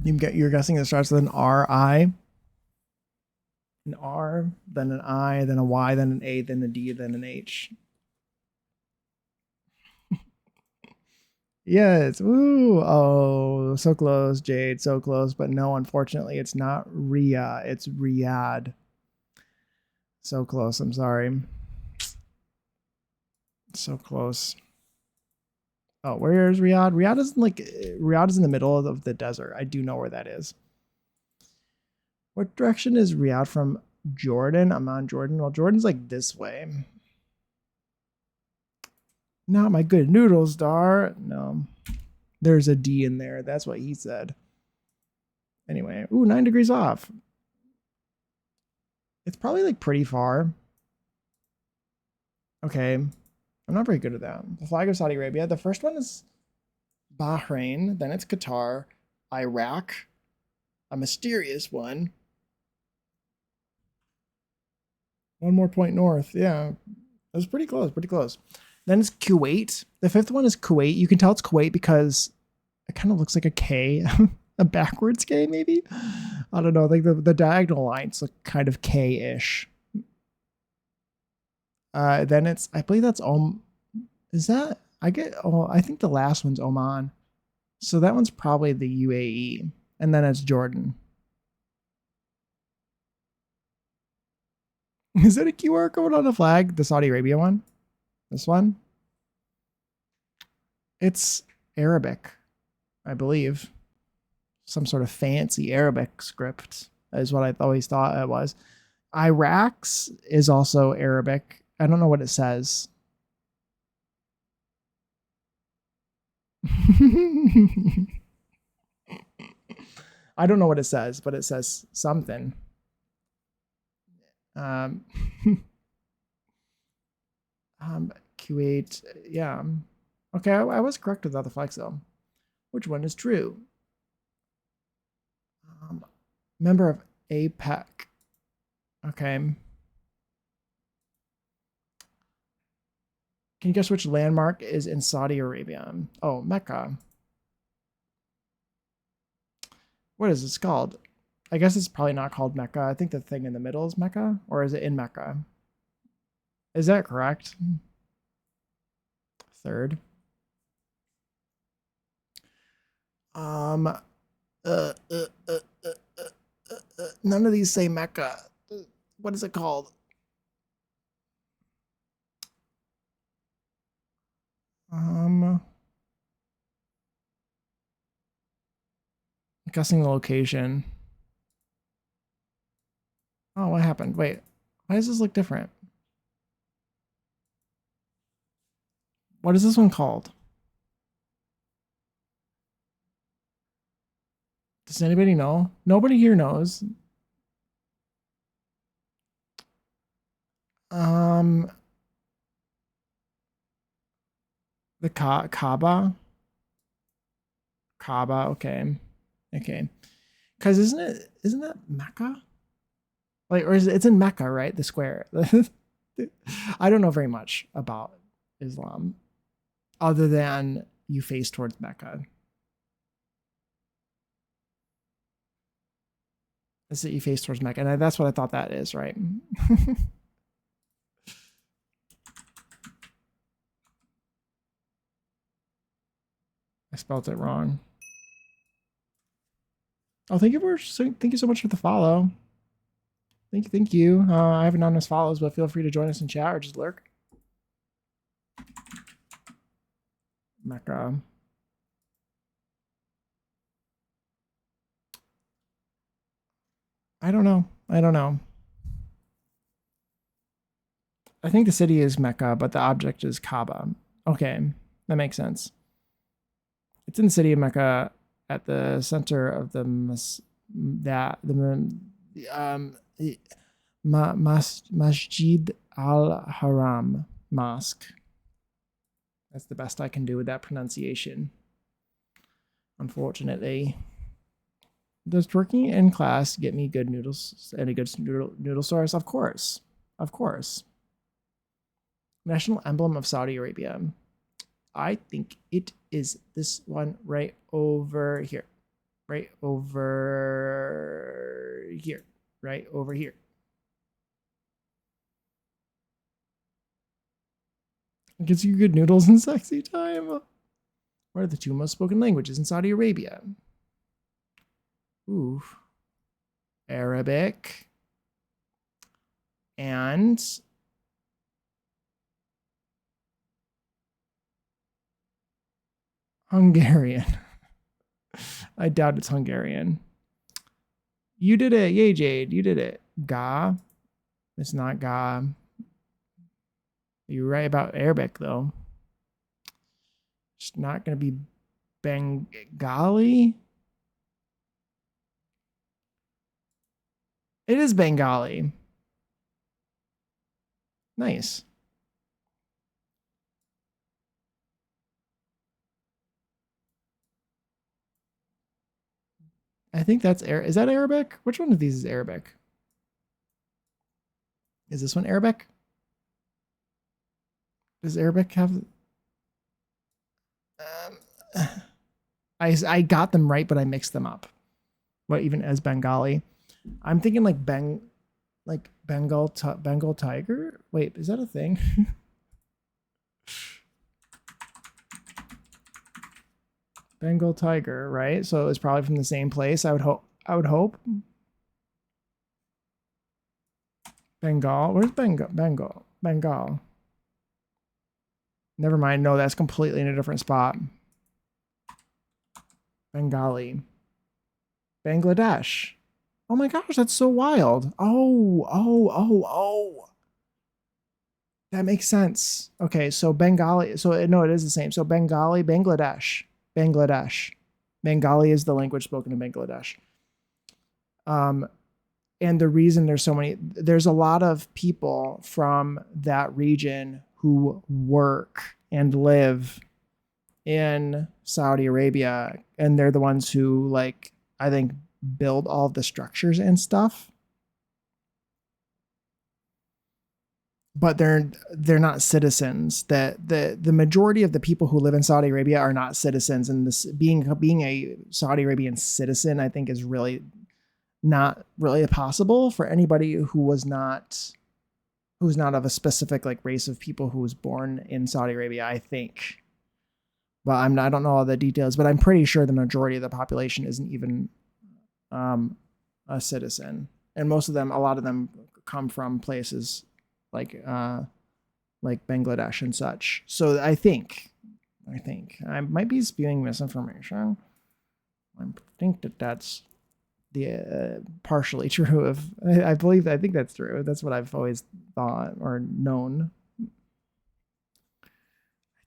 You're guessing it starts with an R-I? An R, then an I, then a Y, then an A, then a D, then an H. Yes. Ooh. Oh, so close, Jade. So close. But no, unfortunately, it's not Riyadh. It's Riyadh. So close. I'm sorry. So close. Oh, where is Riyadh? Riyadh is in the middle of the desert. I do know where that is. What direction is Riyadh from Jordan? I'm on Jordan. Well, Jordan's like this way. Not my good noodles, Dar. No. There's a D in there. That's what he said. Anyway, ooh, 9 degrees off. It's probably like pretty far. Okay. I'm not very good at that. The flag of Saudi Arabia. The first one is Bahrain. Then it's Qatar, Iraq, a mysterious one. One more point north. Yeah. It was pretty close. Pretty close. Then it's Kuwait. The fifth one is Kuwait. You can tell it's Kuwait because it kind of looks like a K, a backwards K, maybe. I don't know. Like the diagonal lines look kind of K-ish. Then it's, I believe that's is that, I think the last one's Oman. So that one's probably the UAE. And then it's Jordan. Is that a QR code on the flag? The Saudi Arabia one? This one? It's Arabic, I believe. Some sort of fancy Arabic script is what I always thought it was. Iraq's is also Arabic. I don't know what it says. I don't know what it says, but it says something. Kuwait, yeah. Okay, I was correct without the flex though. Which one is true? Member of APEC. Okay. Can you guess which landmark is in Saudi Arabia? Oh, Mecca. What is this called? I guess it's probably not called Mecca. I think the thing in the middle is Mecca, or is it in Mecca? Is that correct? Third. None of these say Mecca. What is it called? Guessing the location. Oh, what happened? Wait, why does this look different? What is this one called? Does anybody know? Nobody here knows. The Kaaba. Kaaba. Okay. Because isn't that Mecca? Like, or is it's in Mecca, right? The square. I don't know very much about Islam, other than you face towards Mecca. Is that you face towards Mecca, and that's what I thought that is, right? I spelled it wrong. Oh, thank you so much for the follow. Thank you. I have anonymous follows, but feel free to join us in chat or just lurk. Mecca. I don't know. I think the city is Mecca, but the object is Kaaba. Okay, that makes sense. It's in the city of Mecca, at the center of the Masjid al-Haram mosque. That's the best I can do with that pronunciation, unfortunately. Does twerking in class get me good noodles and a good noodle source? Of course. National emblem of Saudi Arabia. I think it is this one right over here. Right over here. It gives you good noodles and sexy time. What are the two most spoken languages in Saudi Arabia? Ooh. Arabic and Hungarian. I doubt it's Hungarian. You did it. Yay, Jade. You did it. Ga. It's not Ga. You're right about Arabic, though. It's not going to be Bengali. It is Bengali. Nice. I think that's is that Arabic? Which one of these is Arabic? Is this one Arabic? Does Arabic have? I got them right, but I mixed them up. What even as Bengali? I'm thinking like Bengal tiger. Wait, is that a thing? Bengal tiger, right? So it's probably from the same place. I would hope. Bengal. Where's Bengal? Never mind. No, that's completely in a different spot. Bengali. Bangladesh. Oh my gosh, that's so wild. Oh. That makes sense. Okay, so Bengali. So no, it is the same. So Bengali, Bangladesh. Bengali is the language spoken in Bangladesh. And the reason there's a lot of people from that region who work and live in Saudi Arabia, and they're the ones who, like, I think, build all of the structures and stuff. But they're not citizens. The majority of the people who live in Saudi Arabia are not citizens, and this being a Saudi Arabian citizen, I think, is really not really possible for anybody who was not who's not of a specific like race of people who was born in Saudi Arabia, I think. Well, I don't know all the details, but I'm pretty sure the majority of the population isn't even a citizen, and most of them, a lot of them, come from places like Bangladesh and such. So I think I might be spewing misinformation. I think that's the partially true of. I think that's true. That's what I've always thought or known.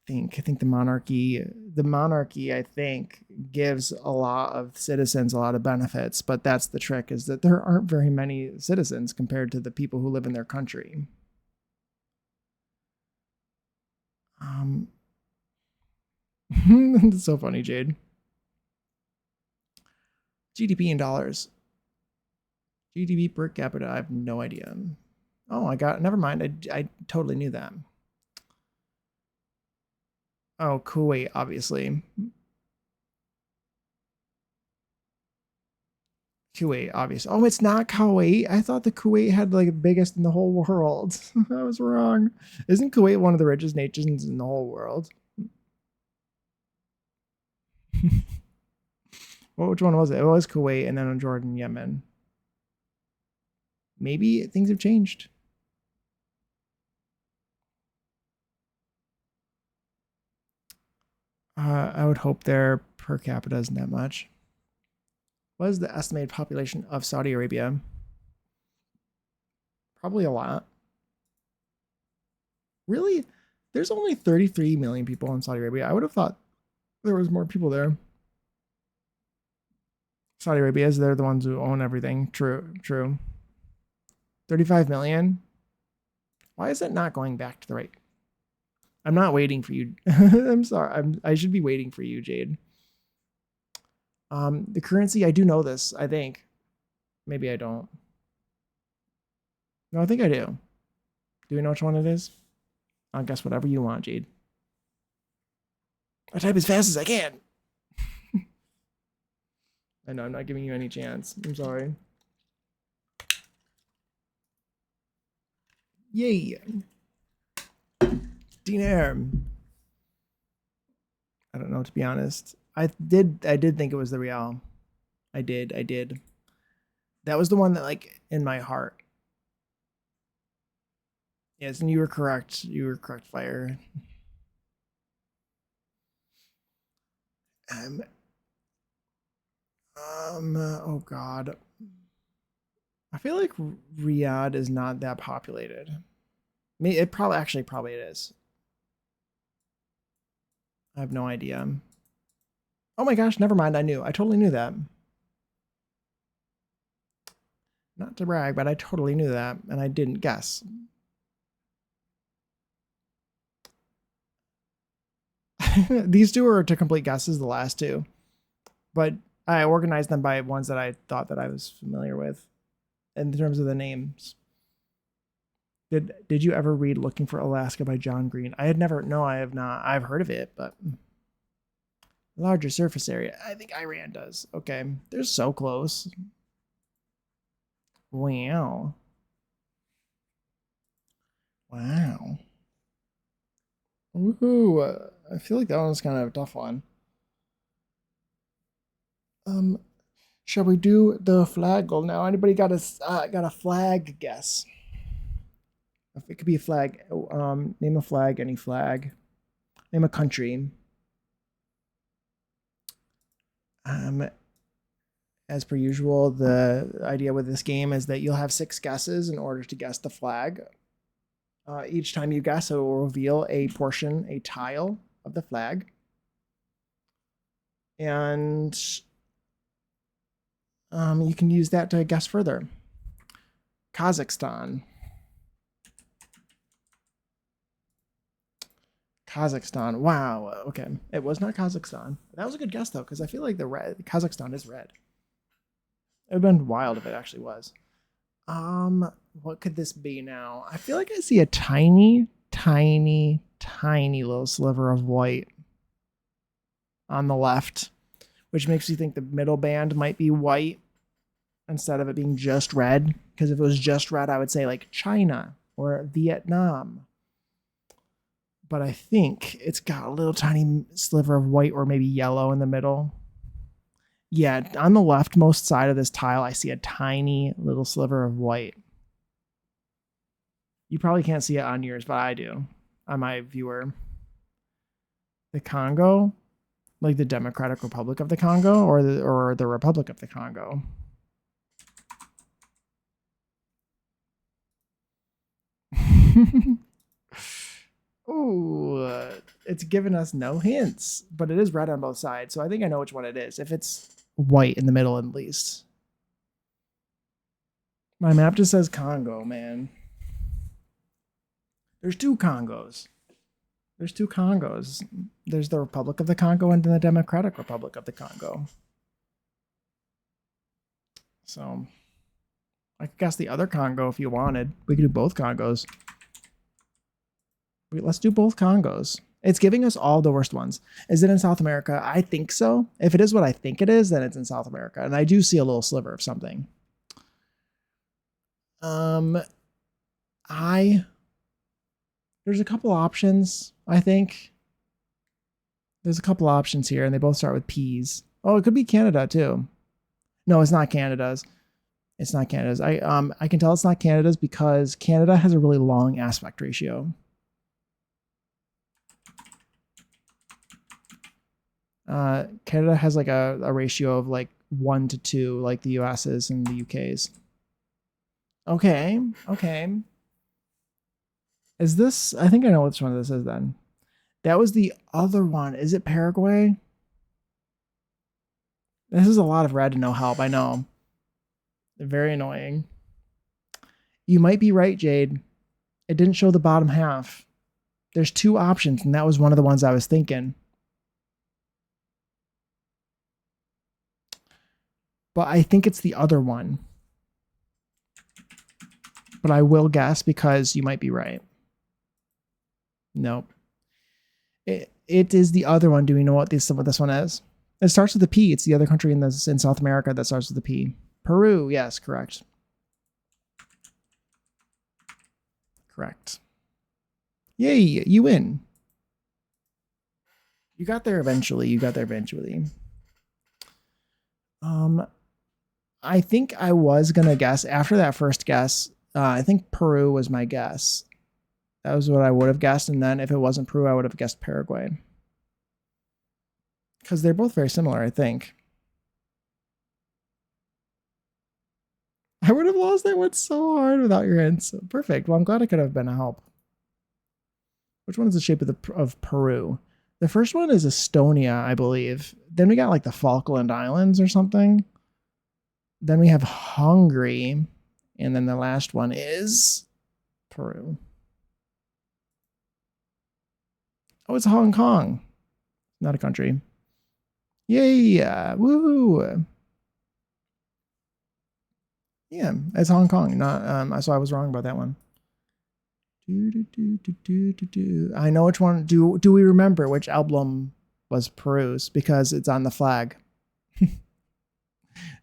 I think the monarchy I think gives a lot of citizens a lot of benefits, but that's the trick, is that there aren't very many citizens compared to the people who live in their country. It's so funny, Jade. GDP in dollars. GDP per capita, I have no idea. Oh, never mind. I totally knew that. Oh, Kuwait, obviously. Kuwait, obviously. Oh, it's not Kuwait. I thought the Kuwait had like the biggest in the whole world. I was wrong. Isn't Kuwait one of the richest nations in the whole world? Well, which one was it? It was Kuwait, and then Jordan, Yemen. Maybe things have changed. I would hope their per capita isn't that much. What is the estimated population of Saudi Arabia? Probably a lot. Really? There's only 33 million people in Saudi Arabia. I would have thought there was more people there. Saudi Arabia is, they're the ones who own everything. True. 35 million? Why is it not going back to the right? I'm not waiting for you. I'm sorry. I should be waiting for you, Jade. The currency, I do know this, I think. Maybe I don't. No, I think I do. Do we know which one it is? I'll guess whatever you want, Jade. I type as fast as I can. I know, I'm not giving you any chance. I'm sorry. Yay. Dinar. I don't know, to be honest. I did think it was the Real. I did. That was the one that, like, in my heart. Yes, and you were correct. Fire. Oh god. I feel like Riyadh is not that populated. I mean, it probably it is. I have no idea. Oh my gosh, never mind. I totally knew that. Not to brag, but I totally knew that, and I didn't guess. These two are to complete guesses, the last two. But I organized them by ones that I thought that I was familiar with in terms of the names. Did you ever read Looking for Alaska by John Green? I have not. I've heard of it, but larger surface area. I think Iran does. Okay. They're so close. Wow. Woohoo. I feel like that one's kind of a tough one. Shall we do the flag goal now? Anybody got a flag guess? If it could be a flag. Name a flag, any flag. Name a country. As per usual, the idea with this game is that you'll have 6 guesses in order to guess the flag. Each time you guess, it will reveal a tile of the flag. And you can use that to guess further. Kazakhstan. Wow. Okay. It was not Kazakhstan. That was a good guess, though, because I feel like Kazakhstan is red. It would have been wild if it actually was. What could this be now? I feel like I see a tiny little sliver of white on the left, which makes me think the middle band might be white instead of it being just red. Because if it was just red, I would say like China. or Vietnam. But I think it's got a little tiny sliver of white or maybe yellow in the middle. Yeah, on the leftmost side of this tile, I see a tiny little sliver of white. You probably can't see it on yours, but I do on my viewer. The Congo, like the Democratic Republic of the Congo, or the Republic of the Congo. Ooh, it's given us no hints, but it is red on both sides, so I think I know which one it is. If it's white in the middle, at least. My map just says Congo, man. There's two Congos. There's two Congos. There's the Republic of the Congo and the Democratic Republic of the Congo. So I could guess the other Congo if you wanted. We could do both Congos. Let's do both Congos. It's giving us all the worst ones. Is it in South America? I think so. If it is what I think it is, then it's in South America. And I do see a little sliver of something. There's a couple options, I think. There's a couple options here, and they both start with P's. Oh, it could be Canada too. No, it's not Canada's. It's not Canada's. I can tell it's not Canada's because Canada has a really long aspect ratio. Canada has like a ratio of like 1 to 2, like the US's and the UK's. Okay. Is this? I think I know which one this is then. That was the other one. Is it Paraguay? This is a lot of red to no help. I know. Very annoying. You might be right, Jade. It didn't show the bottom half. There's two options, and that was one of the ones I was thinking. But I think it's the other one. But I will guess because you might be right. Nope. It is the other one. Do we know what this one is? It starts with a P. It's the other country in South America that starts with a P. Peru. Yes, correct. Correct. Yay, you win. You got there eventually. I think I was going to guess after that first guess. I think Peru was my guess. That was what I would have guessed. And then if it wasn't Peru, I would have guessed Paraguay. Because they're both very similar, I think. I would have lost that one so hard without your hints. Perfect. Well, I'm glad I could have been a help. Which one is the shape of Peru? The first one is Estonia, I believe. Then we got like the Falkland Islands or something. Then we have Hungary. And then the last one is Peru. Oh, it's Hong Kong. Not a country. Yay! Woo! Yeah, it's Hong Kong. Not so I was wrong about that one. I know which one. Do we remember which album was Peru's? Because it's on the flag. Do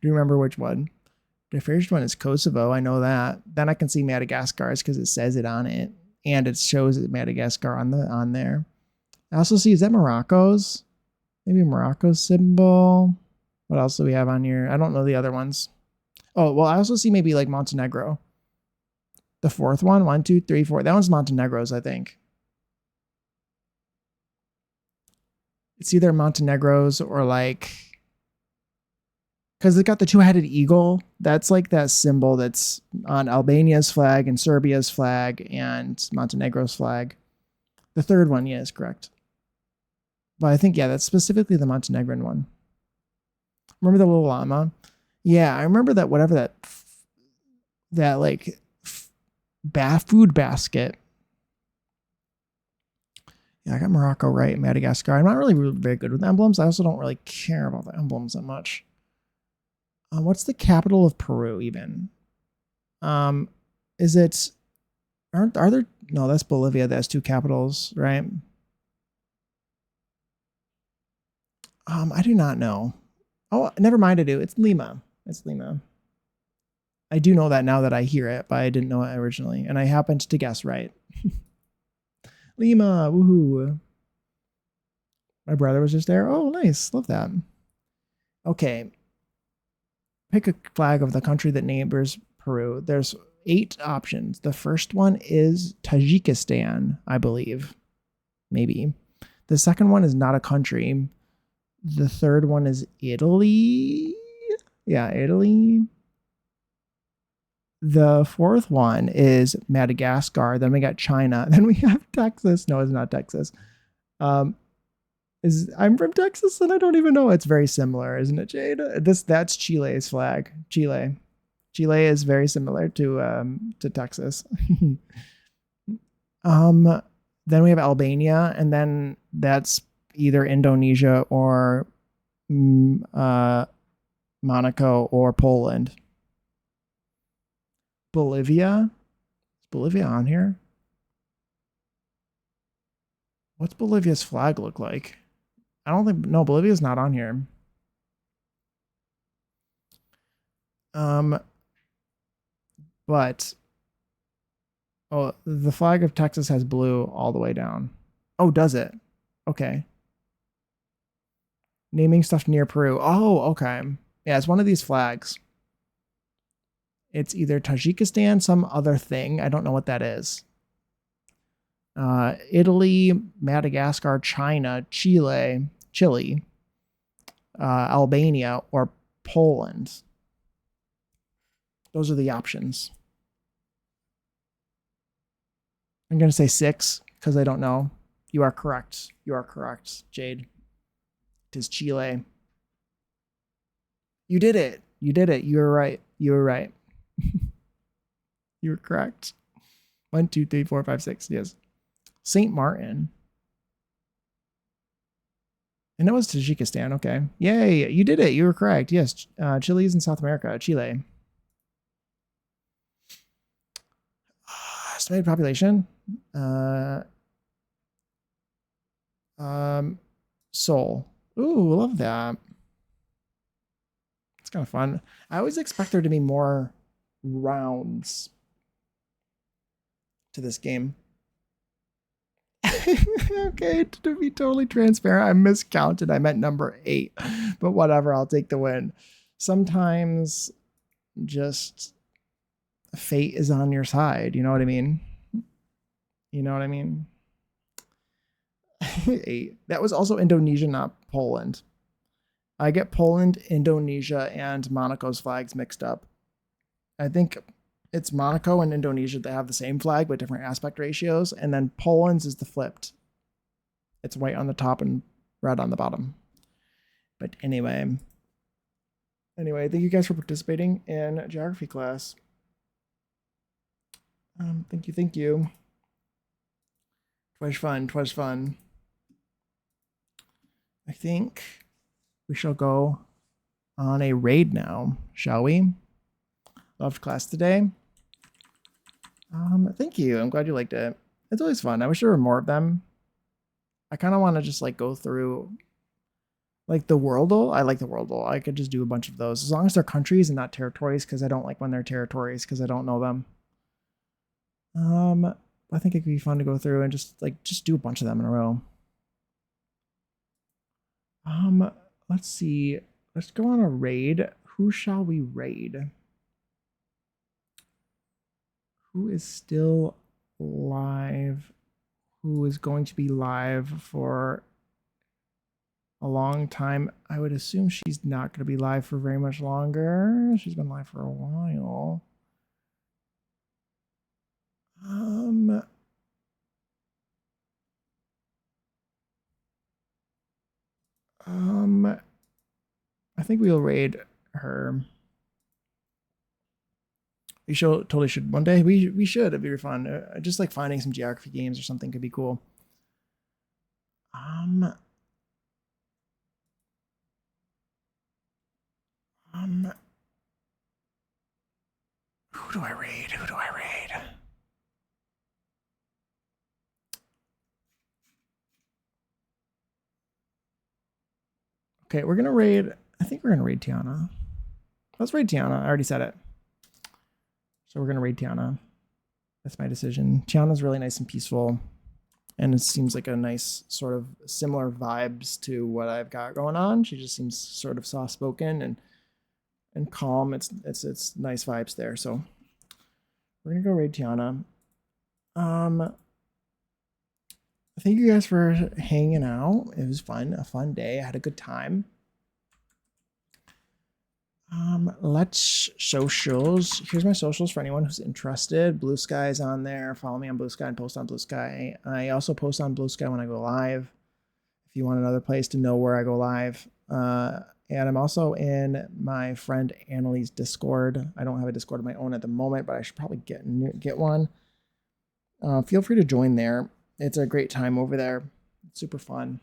you remember which one? The first one is Kosovo. I know that. Then I can see Madagascar's because it says it on it, and it shows Madagascar on there. I also see, is that Morocco's? Maybe Morocco's symbol. What else do we have on here? I don't know the other ones. Oh, well, I also see maybe like Montenegro. The fourth one, 1, 2, 3, 4. That one's Montenegro's, I think. It's either Montenegro's or like, because it got the two-headed eagle. That's like that symbol that's on Albania's flag and Serbia's flag and Montenegro's flag. The third one, yeah, is correct. But I think, yeah, that's specifically the Montenegrin one. Remember the little llama? Yeah, I remember that, whatever that like food basket. Yeah, I got Morocco right, Madagascar. I'm not really very good with emblems. I also don't really care about the emblems that much. What's the capital of Peru even? Is it, are there, no, that's Bolivia. That has two capitals, right? I do not know. Oh, never mind. I do. It's Lima. I do know that now that I hear it, but I didn't know it originally. And I happened to guess right. Lima, woohoo. My brother was just there. Oh, nice. Love that. Okay. Pick a flag of the country that neighbors Peru. There's 8 options. The first one is Tajikistan, I believe. Maybe. The second one is not a country. The third one is Italy. Yeah, Italy. The fourth one is Madagascar. Then we got China. Then we have Texas. No, it's not Texas. I'm from Texas and I don't even know. It's very similar, isn't it, Jade? That's Chile's flag. Chile. Chile is very similar to Texas. Then we have Albania, and then that's either Indonesia or Monaco or Poland. Bolivia? Is Bolivia on here? What's Bolivia's flag look like? I don't think, no, Bolivia's not on here. But oh, the flag of Texas has blue all the way down. Oh, does it? Okay. Naming stuff near Peru. Oh, okay. Yeah, it's one of these flags. It's either Tajikistan, some other thing. I don't know what that is. Italy, Madagascar, China, Chile, Albania, or Poland. Those are the options. I'm going to say 6 because I don't know. You are correct. You are correct, Jade. It is Chile. You did it. You did it. You were right. You were right. You were correct. 1, 2, 3, 4, 5, 6. Yes. St. Martin. And that was Tajikistan. Okay. Yay. You did it. You were correct. Yes. Chile is in South America. Chile. Estimated population. Seoul. Ooh, love that. It's kind of fun. I always expect there to be more rounds to this game. Okay, to be totally transparent, I miscounted. I meant number 8, but whatever, I'll take the win. Sometimes just fate is on your side. You know what I mean? You know what I mean? 8. That was also Indonesia, not Poland. I get Poland, Indonesia, and Monaco's flags mixed up. I think it's Monaco and Indonesia that have the same flag but different aspect ratios, and then Poland's is the flipped. It's white on the top and red on the bottom. But anyway, thank you guys for participating in geography class. Thank you. 'Twas fun. I think we shall go on a raid now, shall we? Loved class today. Thank you. I'm glad you liked it. It's always fun. I wish there were more of them. I kind of want to just like go through like the Worldle. I like the Worldle. I could just do a bunch of those as long as they're countries and not territories, because I don't like when they're territories because I don't know them. I think it could be fun to go through and just do a bunch of them in a row. Let's see. Let's go on a raid. Who shall we raid? Who is still live? Who is going to be live for a long time? I would assume she's not going to be live for very much longer. She's been live for a while. I think we'll raid her. We totally should one day. We should. It'd be fun. Just like finding some geography games or something could be cool. Who do I raid? Okay, we're gonna raid. I think we're gonna raid Tiana. Let's raid Tiana. I already said it. So we're going to raid Tiana. That's my decision. Tiana's really nice and peaceful. And it seems like a nice sort of similar vibes to what I've got going on. She just seems sort of soft spoken and calm. It's nice vibes there. So we're gonna go raid Tiana. Thank you guys for hanging out. It was fun, a fun day. I had a good time. Let's socials. Here's my socials for anyone who's interested. Blue Sky is on there. Follow me on Blue Sky and post on Blue Sky. I also post on Blue Sky when I go live. If you want another place to know where I go live. And I'm also in my friend Annalie's Discord. I don't have a Discord of my own at the moment, but I should probably get one. Feel free to join there. It's a great time over there. It's super fun,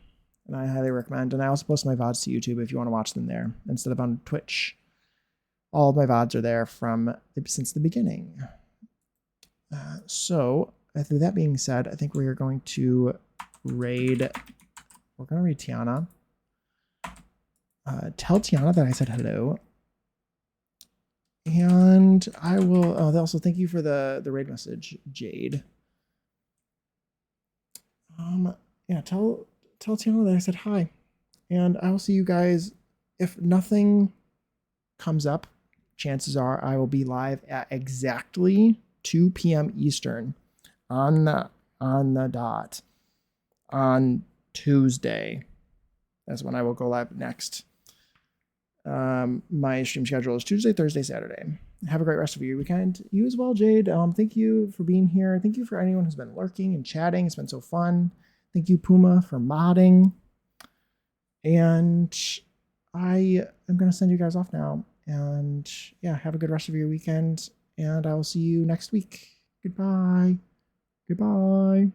and I highly recommend. And I also post my VODs to YouTube if you want to watch them there instead of on Twitch. All of my VODs are there since the beginning. So with that being said, I think we are going to raid. We're going to raid Tiana. Tell Tiana that I said hello. And I will also thank you for the raid message, Jade. Yeah, tell Tiana that I said hi. And I will see you guys. If nothing comes up, chances are I will be live at exactly 2 p.m. Eastern on the dot on Tuesday. That's when I will go live next. My stream schedule is Tuesday, Thursday, Saturday. Have a great rest of your weekend. You as well, Jade. Thank you for being here. Thank you for anyone who's been lurking and chatting. It's been so fun. Thank you, Puma, for modding. And I am going to send you guys off now. And yeah, have a good rest of your weekend. And I will see you next week. Goodbye. Goodbye.